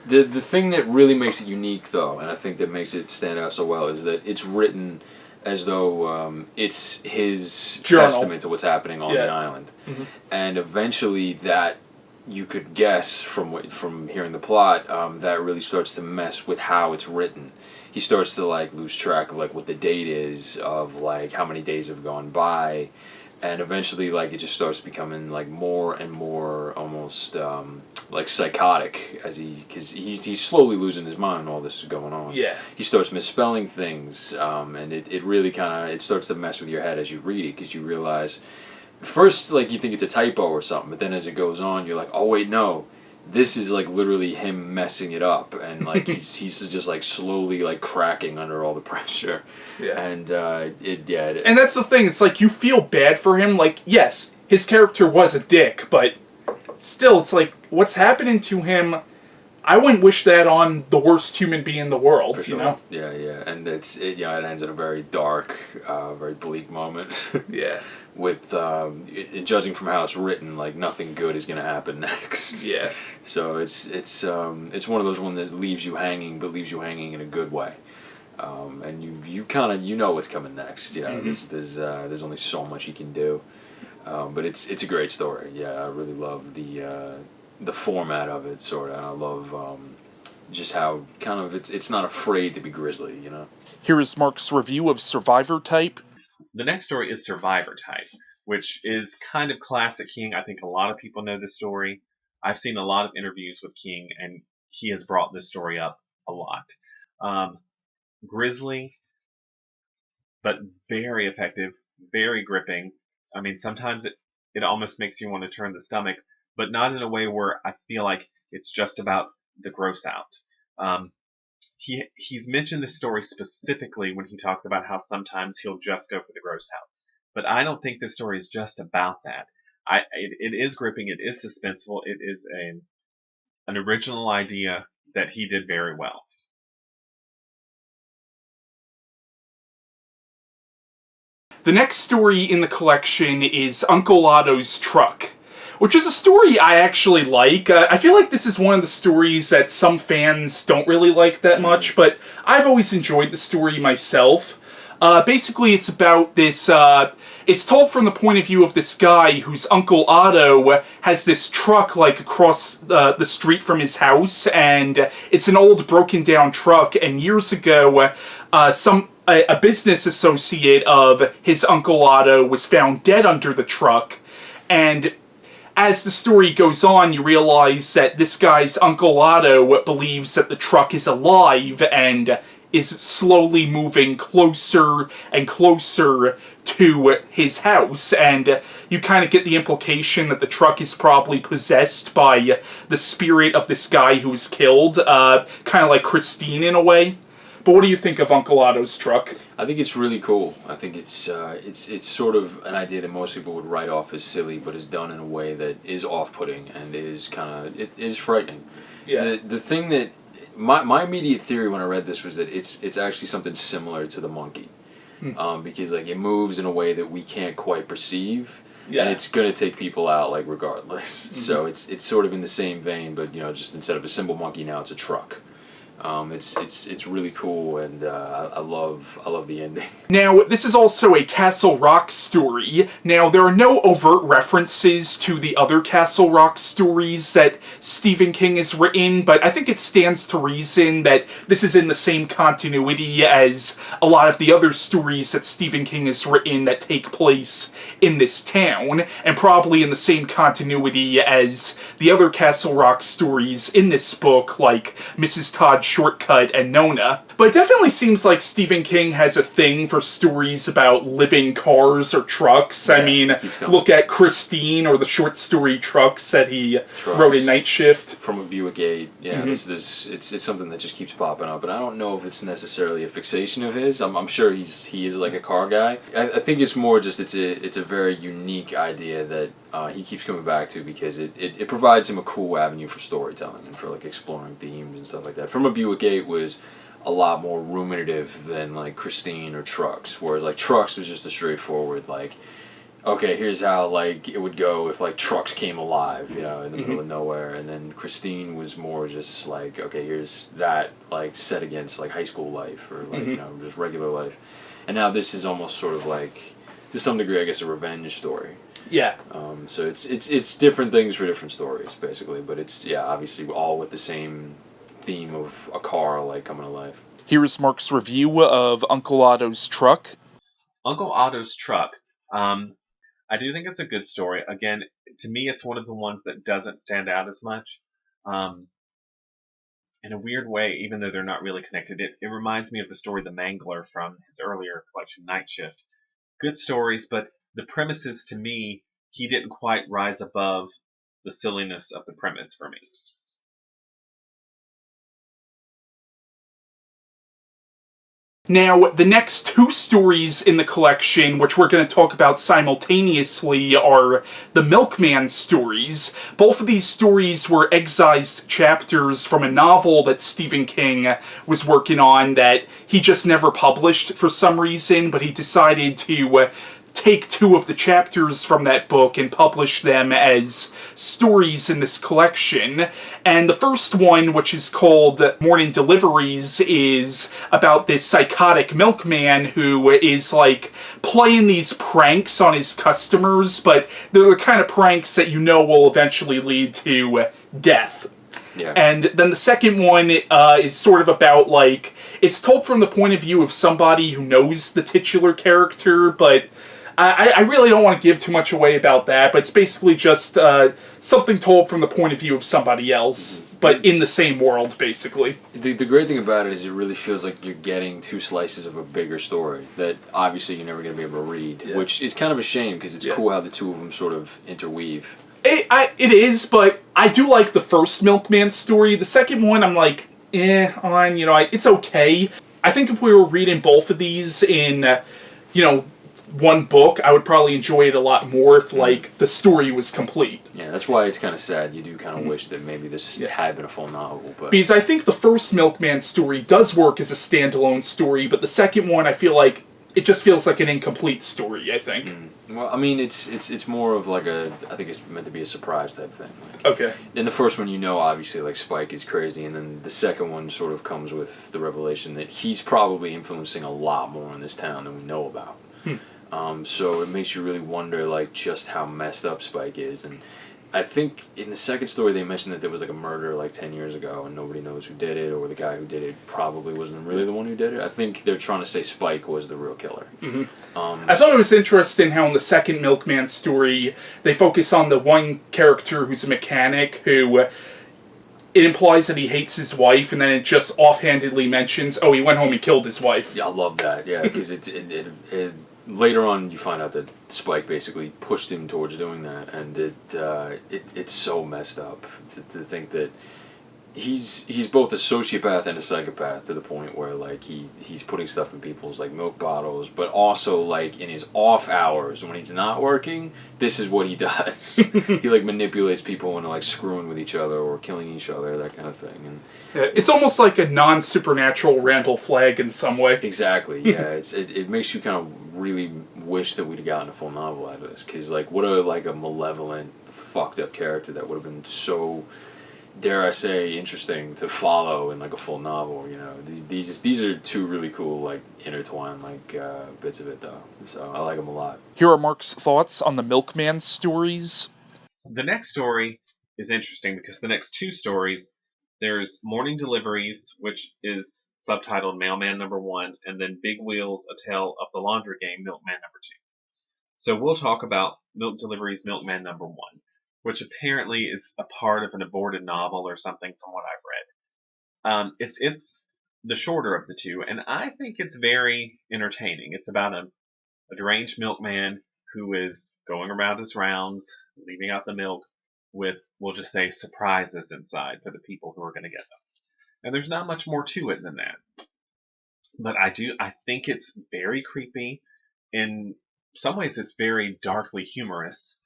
The thing that really makes it unique, though, and I think that makes it stand out so well, is that it's written as though it's his journal. Testament to what's happening on the island. Mm-hmm. And eventually that, you could guess from hearing the plot, that really starts to mess with how it's written. He starts to, like, lose track of, like, what the date is, of, like, how many days have gone by. And eventually, like, it just starts becoming, like, more and more almost, like, psychotic, because he's slowly losing his mind while this is going on. Yeah. He starts misspelling things, and it really kind of, it starts to mess with your head as you read it, because you realize, first, like, you think it's a typo or something, but then as it goes on, you're like, oh, wait, no, This is like literally him messing it up, and like he's just like slowly like cracking under all the pressure. Yeah. And And that's the thing. It's like you feel bad for him. Like, yes, his character was a dick, but still, it's like what's happening to him. I wouldn't wish that on the worst human being in the world. For sure. You know. Yeah, and it ends in a very dark, very bleak moment. Yeah. With judging from how it's written, like nothing good is gonna happen next. Yeah. So it's one of those ones that leaves you hanging, but leaves you hanging in a good way. And you kind of know what's coming next. You know, there's only so much he can do. But it's a great story. Yeah, I really love the format of it, sort of. And I love just how kind of it's not afraid to be grisly. You know. Here is Mark's review of Survivor Type. The next story is Survivor Type, which is kind of classic King. I think a lot of people know this story. I've seen a lot of interviews with King, and he has brought this story up a lot. Grisly, but very effective, very gripping. I mean, sometimes it almost makes you want to turn the stomach, but not in a way where I feel like it's just about the gross out. He's mentioned this story specifically when he talks about how sometimes he'll just go for the gross out. But I don't think this story is just about that. It is gripping, it is suspenseful, it is an original idea that he did very well. The next story in the collection is Uncle Otto's Truck, which is a story I actually like. I feel like this is one of the stories that some fans don't really like that much, but I've always enjoyed the story myself. Basically, it's about this, it's told from the point of view of this guy whose Uncle Otto has this truck, like, across the street from his house, and it's an old, broken-down truck, and years ago, a business associate of his Uncle Otto was found dead under the truck, and as the story goes on, you realize that this guy's Uncle Otto believes that the truck is alive and is slowly moving closer and closer to his house, and you kind of get the implication that the truck is probably possessed by the spirit of this guy who was killed, kind of like Christine in a way. But what do you think of Uncle Otto's Truck? I think it's really cool. I think it's sort of an idea that most people would write off as silly, but is done in a way that is off-putting and is it is frightening. Yeah. The thing that my immediate theory when I read this was that it's actually something similar to the monkey, because like it moves in a way that we can't quite perceive. Yeah. And it's gonna take people out like regardless. So it's sort of in the same vein, but just instead of a simple monkey now it's a truck. It's really cool, and I love the ending. Now, this is also a Castle Rock story. Now, there are no overt references to the other Castle Rock stories that Stephen King has written, but I think it stands to reason that this is in the same continuity as a lot of the other stories that Stephen King has written that take place in this town, and probably in the same continuity as the other Castle Rock stories in this book, like Mrs. Todd Shortcut and Nona. But it definitely seems like Stephen King has a thing for stories about living cars or trucks. Yeah, I mean, look at Christine or the short story Trucks that he wrote in Night Shift. From a Buick 8. Yeah, it's something that just keeps popping up, and I don't know if it's necessarily a fixation of his. I'm sure he is like a car guy. I think it's more just it's a very unique idea that he keeps coming back to because it provides him a cool avenue for storytelling and for like exploring themes and stuff like that. From a Buick 8 was a lot more ruminative than like Christine or Trucks, whereas like Trucks was just a straightforward like, okay, here's how like it would go if like Trucks came alive, in the middle of nowhere, and then Christine was more just like, okay, here's that like set against like high school life or like just regular life, and now this is almost sort of like to some degree I guess a revenge story. Yeah. So it's different things for different stories basically, but it's obviously all with the same theme of a car like coming to life. Here is Mark's review of Uncle Otto's Truck. Uncle Otto's Truck. I do think it's a good story. Again, to me, it's one of the ones that doesn't stand out as much. In a weird way, even though they're not really connected, it reminds me of the story The Mangler from his earlier collection, Night Shift. Good stories, but the premises, to me, he didn't quite rise above the silliness of the premise for me. Now, the next two stories in the collection, which we're going to talk about simultaneously, are the Milkman Stories. Both of these stories were excised chapters from a novel that Stephen King was working on that he just never published for some reason, but he decided to take two of the chapters from that book and publish them as stories in this collection. And the first one, which is called Morning Deliveries, is about this psychotic milkman who is like playing these pranks on his customers, but they're the kind of pranks that you know will eventually lead to death. Yeah. And then the second one is sort of about, like, it's told from the point of view of somebody who knows the titular character, but I really don't want to give too much away about that, but it's basically just something told from the point of view of somebody else, but in the same world, basically. The great thing about it is it really feels like you're getting two slices of a bigger story that obviously you're never going to be able to read, which is kind of a shame because it's cool how the two of them sort of interweave. It is, but I do like the first Milkman story. The second one, I'm like, on, it's okay. I think if we were reading both of these in, one book, I would probably enjoy it a lot more if, like, the story was complete. Yeah, that's why it's kind of sad. You do kind of wish that maybe this had been a full novel. But because I think the first Milkman story does work as a standalone story, but the second one, I feel like it just feels like an incomplete story, I think. Well, I mean, it's more of like I think it's meant to be a surprise type thing. Like, Okay. in the first one, obviously, like, Spike is crazy, and then the second one sort of comes with the revelation that he's probably influencing a lot more in this town than we know about. So it makes you really wonder, like, just how messed up Spike is. And I think in the second story they mentioned that there was, like, a murder, like, 10 years ago, and nobody knows who did it, or the guy who did it probably wasn't really the one who did it. I think they're trying to say Spike was the real killer. I thought it was interesting how in the second Milkman story, they focus on the one character who's a mechanic who... it implies that he hates his wife, and then it just offhandedly mentions, he went home and killed his wife. Yeah, I love that, because later on you find out that Spike basically pushed him towards doing that, and it's so messed up to think that he's both a sociopath and a psychopath to the point where, like, he's putting stuff in people's, like, milk bottles, but also, like, in his off hours when he's not working, this is what he does. He, like, manipulates people into, like, screwing with each other or killing each other, that kind of thing. And it's almost like a non-supernatural Randall Flagg in some way. Exactly, yeah. It makes you kind of really wish that we'd have gotten a full novel out of this, because, like, what a malevolent, fucked up character that would have been so, dare I say, interesting to follow in, like, a full novel. These are two really cool, like, intertwined, like, bits of it, though. So I like them a lot. Here are Mark's thoughts on the Milkman Stories. The next story is interesting because the next two stories, there's Morning Deliveries, which is subtitled Mailman Number 1, and then Big Wheels, A Tale of the Laundry Game, Milkman Number 2. So we'll talk about Milk Deliveries, Milkman Number 1, which apparently is a part of an aborted novel or something from what I've read. It's the shorter of the two, and I think it's very entertaining. It's about a deranged milkman who is going around his rounds, leaving out the milk with, we'll just say, surprises inside for the people who are going to get them. And there's not much more to it than that. But I think it's very creepy. In some ways, it's very darkly humorous.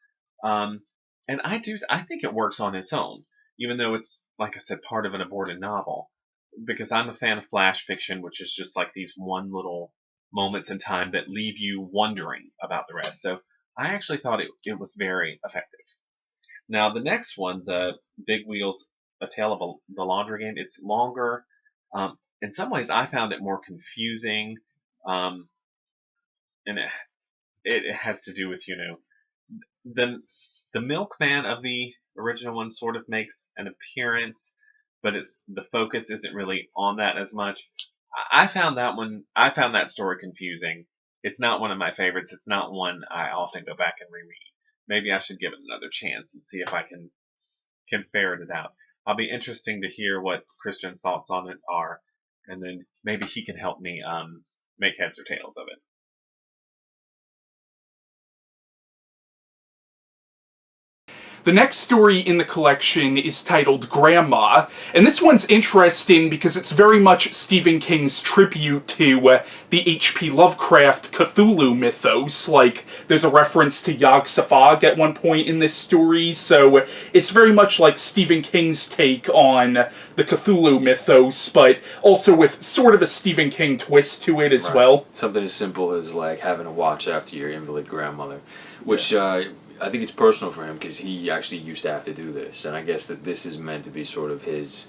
And I think it works on its own, even though it's, like I said, part of an aborted novel. Because I'm a fan of flash fiction, which is just like these one little moments in time that leave you wondering about the rest. So I actually thought it was very effective. Now, the next one, the Big Wheels, A Tale of the Laundry Game, it's longer. In some ways, I found it more confusing. And it has to do with, the milkman of the original one sort of makes an appearance, but the focus isn't really on that as much. I found that story confusing. It's not one of my favorites. It's not one I often go back and reread. Maybe I should give it another chance and see if I can ferret it out. I'll be interesting to hear what Christian's thoughts on it are, and then maybe he can help me make heads or tails of it. The next story in the collection is titled Grandma, and this one's interesting because it's very much Stephen King's tribute to the H.P. Lovecraft Cthulhu mythos. Like, there's a reference to Yog-Sothoth at one point in this story, so it's very much like Stephen King's take on the Cthulhu mythos, but also with sort of a Stephen King twist to it as well. Something as simple as, like, having to watch after your invalid grandmother, which, I think it's personal for him because he actually used to have to do this, and I guess that this is meant to be sort of his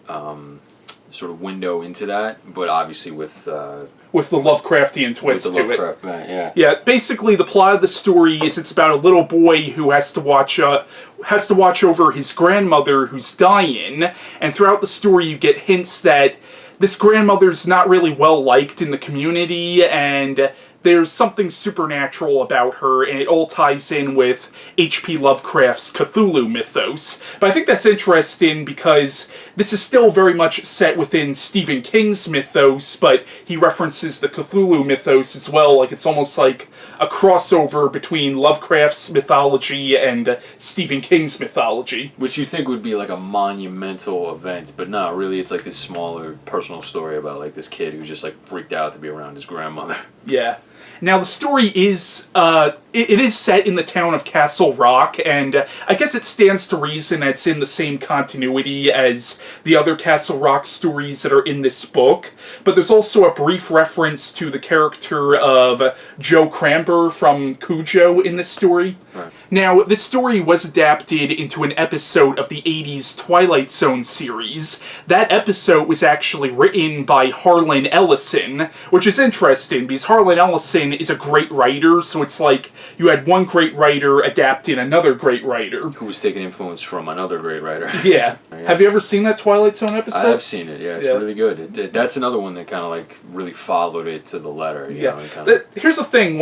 sort of window into that, but obviously with the Lovecraftian twist with the to Lovecraft it. Man, yeah. Yeah, basically the plot of the story is it's about a little boy who has to watch over his grandmother who's dying, and throughout the story you get hints that this grandmother's not really well liked in the community, and there's something supernatural about her, and it all ties in with H.P. Lovecraft's Cthulhu mythos. But I think that's interesting because this is still very much set within Stephen King's mythos, but he references the Cthulhu mythos as well. Like, it's almost like a crossover between Lovecraft's mythology and Stephen King's mythology. Which you think would be like a monumental event, but no, really it's like this smaller personal story about like this kid who's just like freaked out to be around his grandmother. Yeah. Now, the story is, it is set in the town of Castle Rock, and I guess it stands to reason that it's in the same continuity as the other Castle Rock stories that are in this book, but there's also a brief reference to the character of Joe Cramber from Cujo in this story. Right. Now, this story was adapted into an episode of the 80s Twilight Zone series. That episode was actually written by Harlan Ellison, which is interesting because Harlan Ellison is a great writer, so it's like you had one great writer adapting another great writer. Who was taking influence from another great writer. Yeah. Yeah. Have you ever seen that Twilight Zone episode? I've seen it, yeah. It's really good. That's another one that kind of like really followed it to the letter. You know, Here's the thing,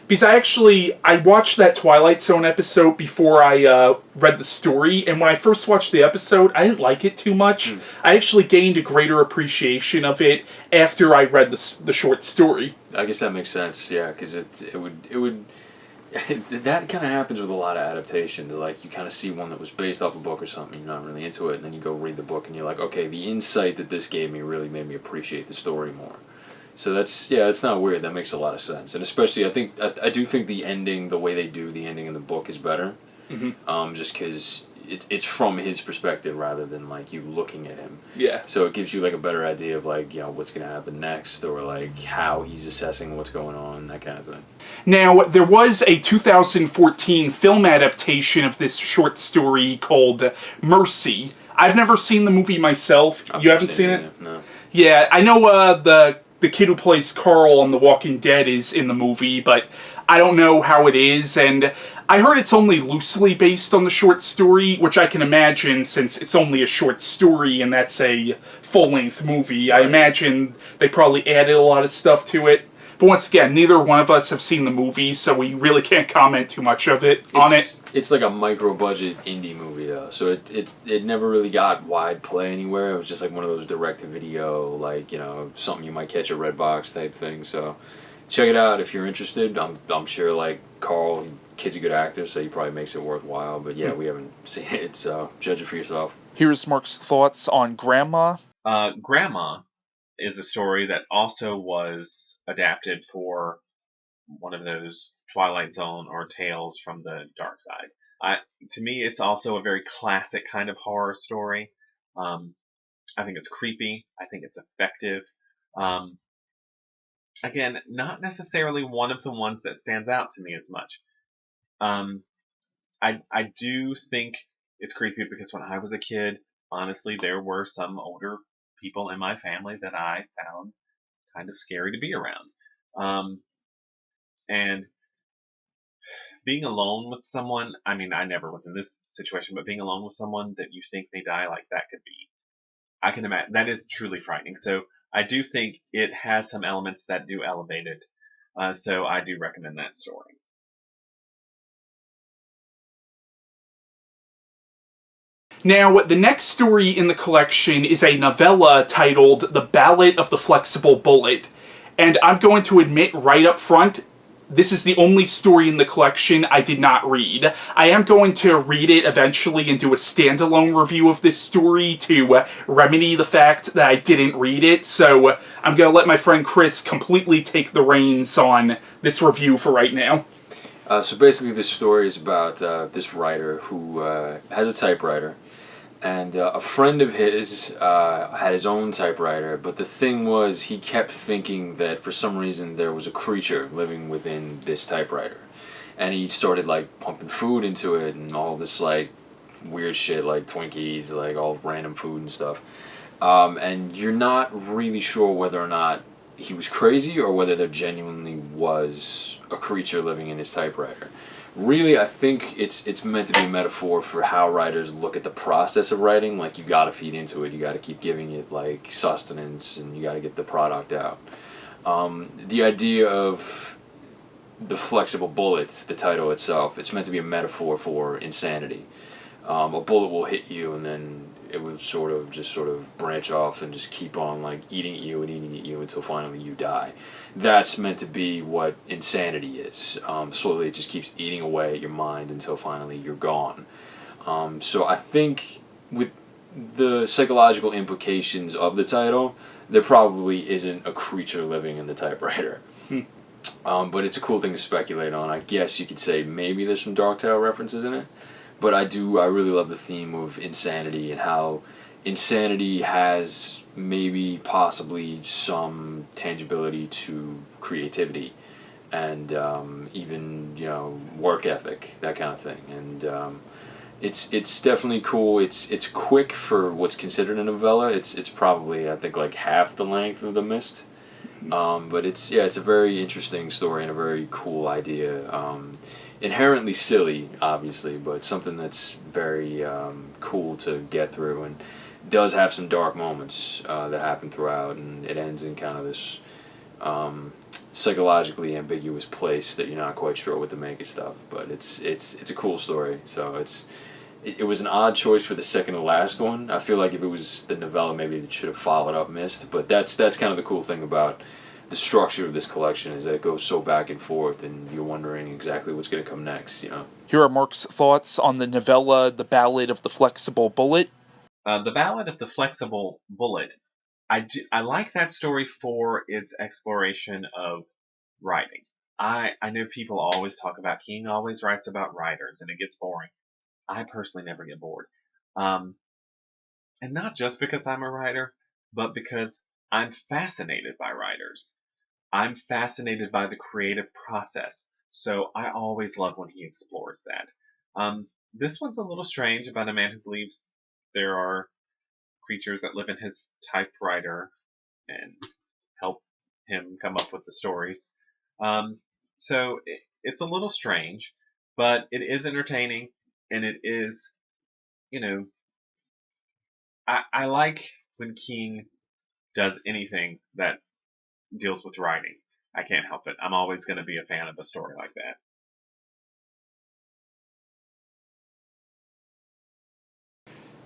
because I watched that Twilight Zone episode before I read the story, and when I first watched the episode, I didn't like it too much. I actually gained a greater appreciation of it after I read the short story. I guess that makes sense, yeah, because it would that kind of happens with a lot of adaptations. Like, you kind of see one that was based off a book or something, you're not really into it, and then you go read the book, and you're like, okay, the insight that this gave me really made me appreciate the story more. So it's not weird. That makes a lot of sense, and especially I do think the ending, the way they do the ending in the book, is better. Just because it's from his perspective rather than like you looking at him. Yeah. So it gives you like a better idea of like, you know, what's going to happen next, or like how he's assessing what's going on, that kind of thing. Now, there was a 2014 film adaptation of this short story called Mercy. I've never seen the movie myself. You haven't seen it? No. Yeah, I know the kid who plays Carl on The Walking Dead is in the movie, but I don't know how it is, and I heard it's only loosely based on the short story, which I can imagine since it's only a short story and that's a full-length movie. I imagine they probably added a lot of stuff to it. But once again, neither one of us have seen the movie, so we really can't comment too much on it. It's like a micro-budget indie movie, though, so it never really got wide play anywhere. It was just like one of those direct-to-video, like, you know, something you might catch at Redbox type thing. So check it out if you're interested. I'm sure, like, Carl, kid's a good actor, so he probably makes it worthwhile. But yeah, we haven't seen it, so judge it for yourself. Here's Mark's thoughts on Grandma. Grandma is a story that also was adapted for one of those Twilight Zone or Tales from the Dark Side. To me, it's also a very classic kind of horror story. I think it's creepy. I think it's effective. Again, not necessarily one of the ones that stands out to me as much. I do think it's creepy because when I was a kid, honestly, there were some older people in my family that I found kind of scary to be around. And being alone with someone, I mean, I never was in this situation, but being alone with someone that you think may die, like, that could be, I can imagine, that is truly frightening. So I do think it has some elements that do elevate it. So I do recommend that story. Now, the next story in the collection is a novella titled The Ballad of the Flexible Bullet. And I'm going to admit right up front, this is the only story in the collection I did not read. I am going to read it eventually and do a standalone review of this story to remedy the fact that I didn't read it, so I'm going to let my friend Chris completely take the reins on this review for right now. So basically this story is about this writer who has a typewriter, and a friend of his had his own typewriter, but the thing was he kept thinking that for some reason there was a creature living within this typewriter. And he started like pumping food into it and all this like weird shit like Twinkies, like all random food and stuff. And you're not really sure whether or not he was crazy or whether there genuinely was a creature living in his typewriter. Really, I think it's meant to be a metaphor for how writers look at the process of writing. Like, you gotta feed into it, you gotta keep giving it like sustenance, and you gotta get the product out. The idea of the flexible bullet, the title itself, it's meant to be a metaphor for insanity. A bullet will hit you and then it will sort of branch off and just keep on like eating at you and eating at you until finally you die. That's meant to be what insanity is. Slowly it just keeps eating away at your mind until finally you're gone. So I think with the psychological implications of the title, there probably isn't a creature living in the typewriter. But it's a cool thing to speculate on. I guess you could say maybe there's some Dark Tale references in it. But I really love the theme of insanity and how insanity has maybe possibly some tangibility to creativity and even, you know, work ethic, that kind of thing. And it's definitely cool. It's quick for what's considered a novella. It's probably, I think, like half the length of The Mist. But it's a very interesting story and a very cool idea. Inherently silly, obviously, but something that's very cool to get through, and does have some dark moments that happen throughout, and it ends in kind of this psychologically ambiguous place that you're not quite sure what to make of stuff. But it's a cool story. So it was an odd choice for the second to last one. I feel like if it was the novella, maybe it should have followed up Mist. But that's kind of the cool thing about the structure of this collection, is that it goes so back and forth, and you're wondering exactly what's going to come next, you know. Here are Mark's thoughts on the novella, The Ballad of the Flexible Bullet. The Ballad of the Flexible Bullet. I like that story for its exploration of writing. I know people always talk about King always writes about writers, and it gets boring. I personally never get bored. And not just because I'm a writer, but because I'm fascinated by writers. I'm fascinated by the creative process, so I always love when he explores that. This one's a little strange, about a man who believes there are creatures that live in his typewriter and help him come up with the stories. So it's a little strange, but it is entertaining, and it is, you know, I like when King does anything that deals with writing. I can't help it. I'm always going to be a fan of a story like that.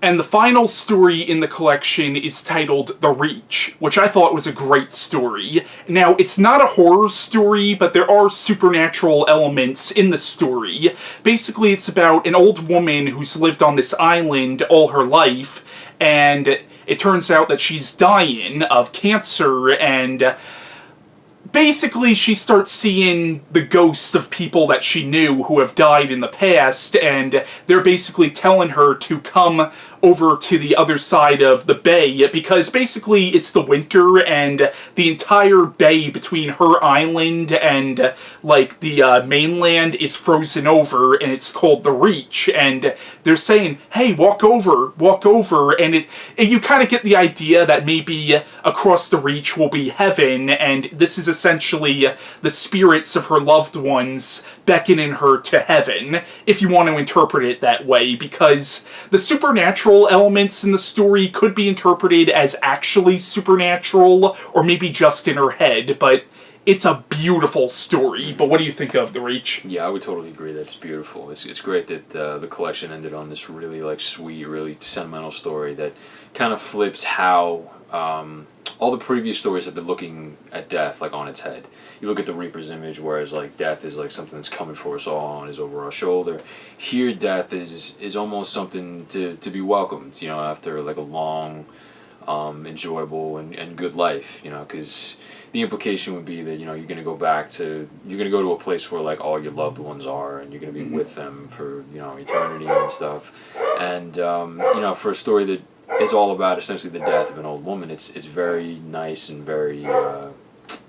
And the final story in the collection is titled The Reach, which I thought was a great story. Now, it's not a horror story, but there are supernatural elements in the story. Basically, it's about an old woman who's lived on this island all her life, and it turns out that she's dying of cancer, and basically she starts seeing the ghosts of people that she knew who have died in the past, and they're basically telling her to come over to the other side of the bay, because basically it's the winter and the entire bay between her island and like the mainland is frozen over, and it's called the Reach, and they're saying, hey, walk over, and you kind of get the idea that maybe across the Reach will be heaven, and this is essentially the spirits of her loved ones beckoning her to heaven, if you want to interpret it that way, because the supernatural elements in the story could be interpreted as actually supernatural, or maybe just in her head, but it's a beautiful story. But what do you think of The Reach? Yeah, I would totally agree that it's beautiful. It's great that the collection ended on this really like sweet, really sentimental story that kind of flips how all the previous stories have been looking at death like on its head. You look at the Reaper's image, whereas like death is like something that's coming for us all and is over our shoulder. Here, death is almost something to be welcomed. You know, after like a long, enjoyable and good life. You know, because the implication would be that you're going to go you're going to go to a place where like all your loved ones are, and you're going to be with them for eternity and stuff. And for a story that is all about essentially the death of an old woman, it's very nice and very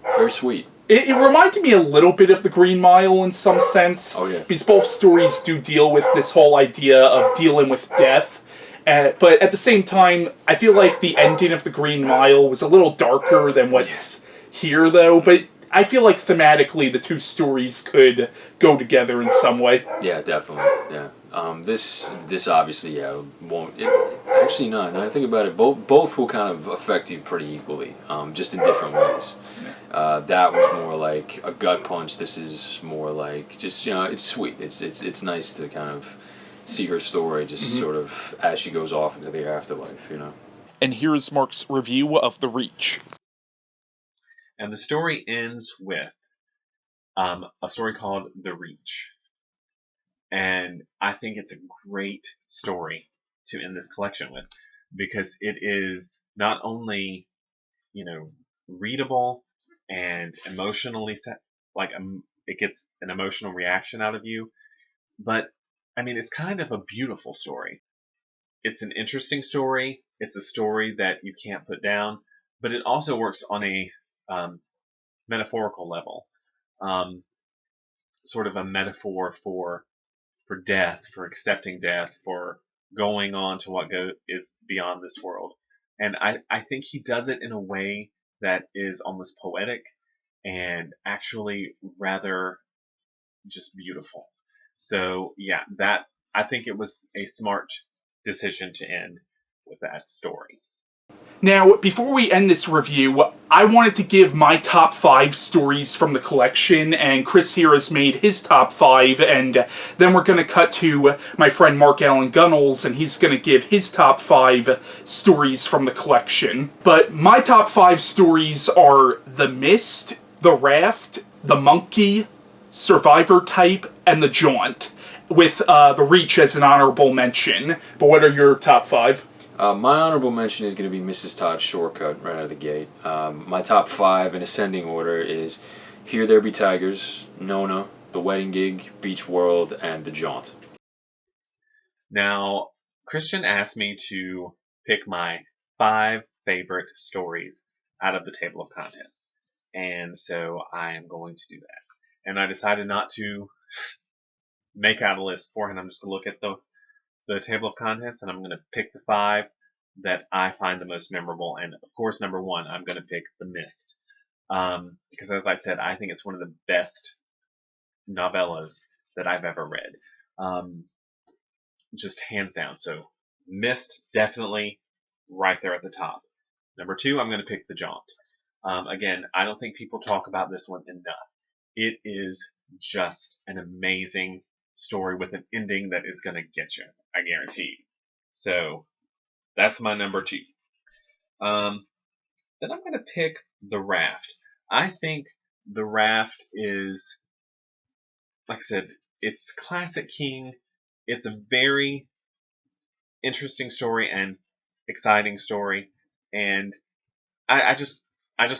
very sweet. It reminded me a little bit of The Green Mile in some sense. Oh yeah. Because both stories do deal with this whole idea of dealing with death. But at the same time, I feel like the ending of The Green Mile was a little darker than what's here, though. But I feel like thematically the two stories could go together in some way. Yeah, definitely. Yeah. This obviously won't. Actually, no. Now I think about it, both will kind of affect you pretty equally, just in different ways. That was more like a gut punch. This is more like just it's sweet. It's nice to kind of see her story just sort of as she goes off into the afterlife. And here's Mark's review of The Reach. And the story ends with a story called The Reach. And I think it's a great story to end this collection with, because it is not only, readable and emotionally it gets an emotional reaction out of you, but I mean, it's kind of a beautiful story. It's an interesting story. It's a story that you can't put down, but it also works on a metaphorical level, sort of a metaphor for death, for accepting death, for going on to what is beyond this world. And I think he does it in a way that is almost poetic and actually rather just beautiful. So yeah, I think it was a smart decision to end with that story. Now, before we end this review, I wanted to give my top 5 stories from the collection, and Chris here has made his top 5, and then we're going to cut to my friend Mark Allan Gunnells, and he's going to give his top 5 stories from the collection. But my top 5 stories are The Mist, The Raft, The Monkey, Survivor Type, and The Jaunt, with The Reach as an honorable mention. But what are your top 5? My honorable mention is going to be Mrs. Todd's Shortcut right out of the gate. My top 5 in ascending order is Here There Be Tygers, Nona, The Wedding Gig, Beach World, and The Jaunt. Now, Christian asked me to pick my 5 favorite stories out of the table of contents. And so I am going to do that. And I decided not to make out a list beforehand. I'm just going to look at the table of contents, and I'm going to pick the 5 that I find the most memorable. And of course, number 1, I'm going to pick The Mist. Because as I said, I think it's one of the best novellas that I've ever read. Just hands down. So Mist, definitely right there at the top. Number 2, I'm going to pick The Jaunt. Again, I don't think people talk about this one enough. It is just an amazing story with an ending that is going to get you, I guarantee. So that's my number 2. Then I'm going to pick The Raft. I think The Raft is, like I said, it's classic King. It's a very interesting story and exciting story, and I just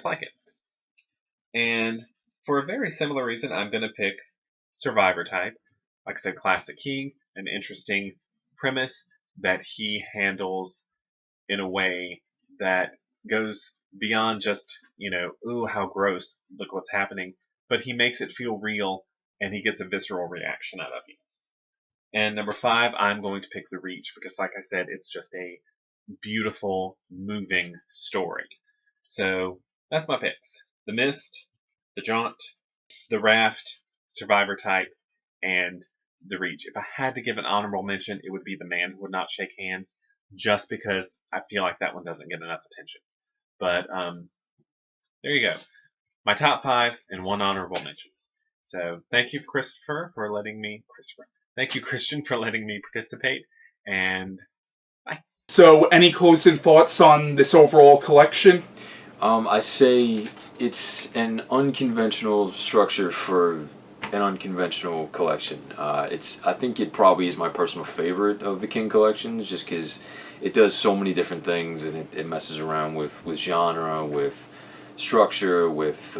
like it. And for a very similar reason, I'm going to pick Survivor Type. Like I said, classic King, an interesting premise that he handles in a way that goes beyond just, ooh, how gross, look what's happening, but he makes it feel real, and he gets a visceral reaction out of you. And number 5, I'm going to pick The Reach, because like I said, it's just a beautiful, moving story. So that's my picks. The Mist, The Jaunt, The Raft, Survivor Type, and The Reach. If I had to give an honorable mention, it would be The Man Who Would Not Shake Hands, just because I feel like that one doesn't get enough attention. But there you go. my top 5 and 1 honorable mention. So thank you, Thank you, Christian, for letting me participate, and bye. So, any closing thoughts on this overall collection? I say it's an unconventional structure for an unconventional collection. I think it probably is my personal favorite of the King collections, just because it does so many different things, and it messes around with genre, with structure, with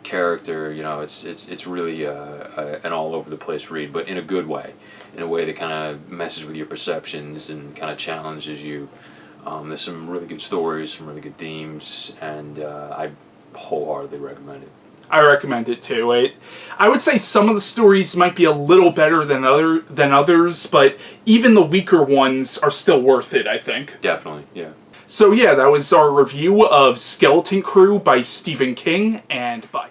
character. You know, it's really an all over the place read, but in a good way, in a way that kind of messes with your perceptions and kind of challenges you. There's some really good stories, some really good themes, and I wholeheartedly recommend it. I recommend it too. I would say some of the stories might be a little better than others, but even the weaker ones are still worth it, I think. Definitely, yeah. So yeah, that was our review of Skeleton Crew by Stephen King, and bye.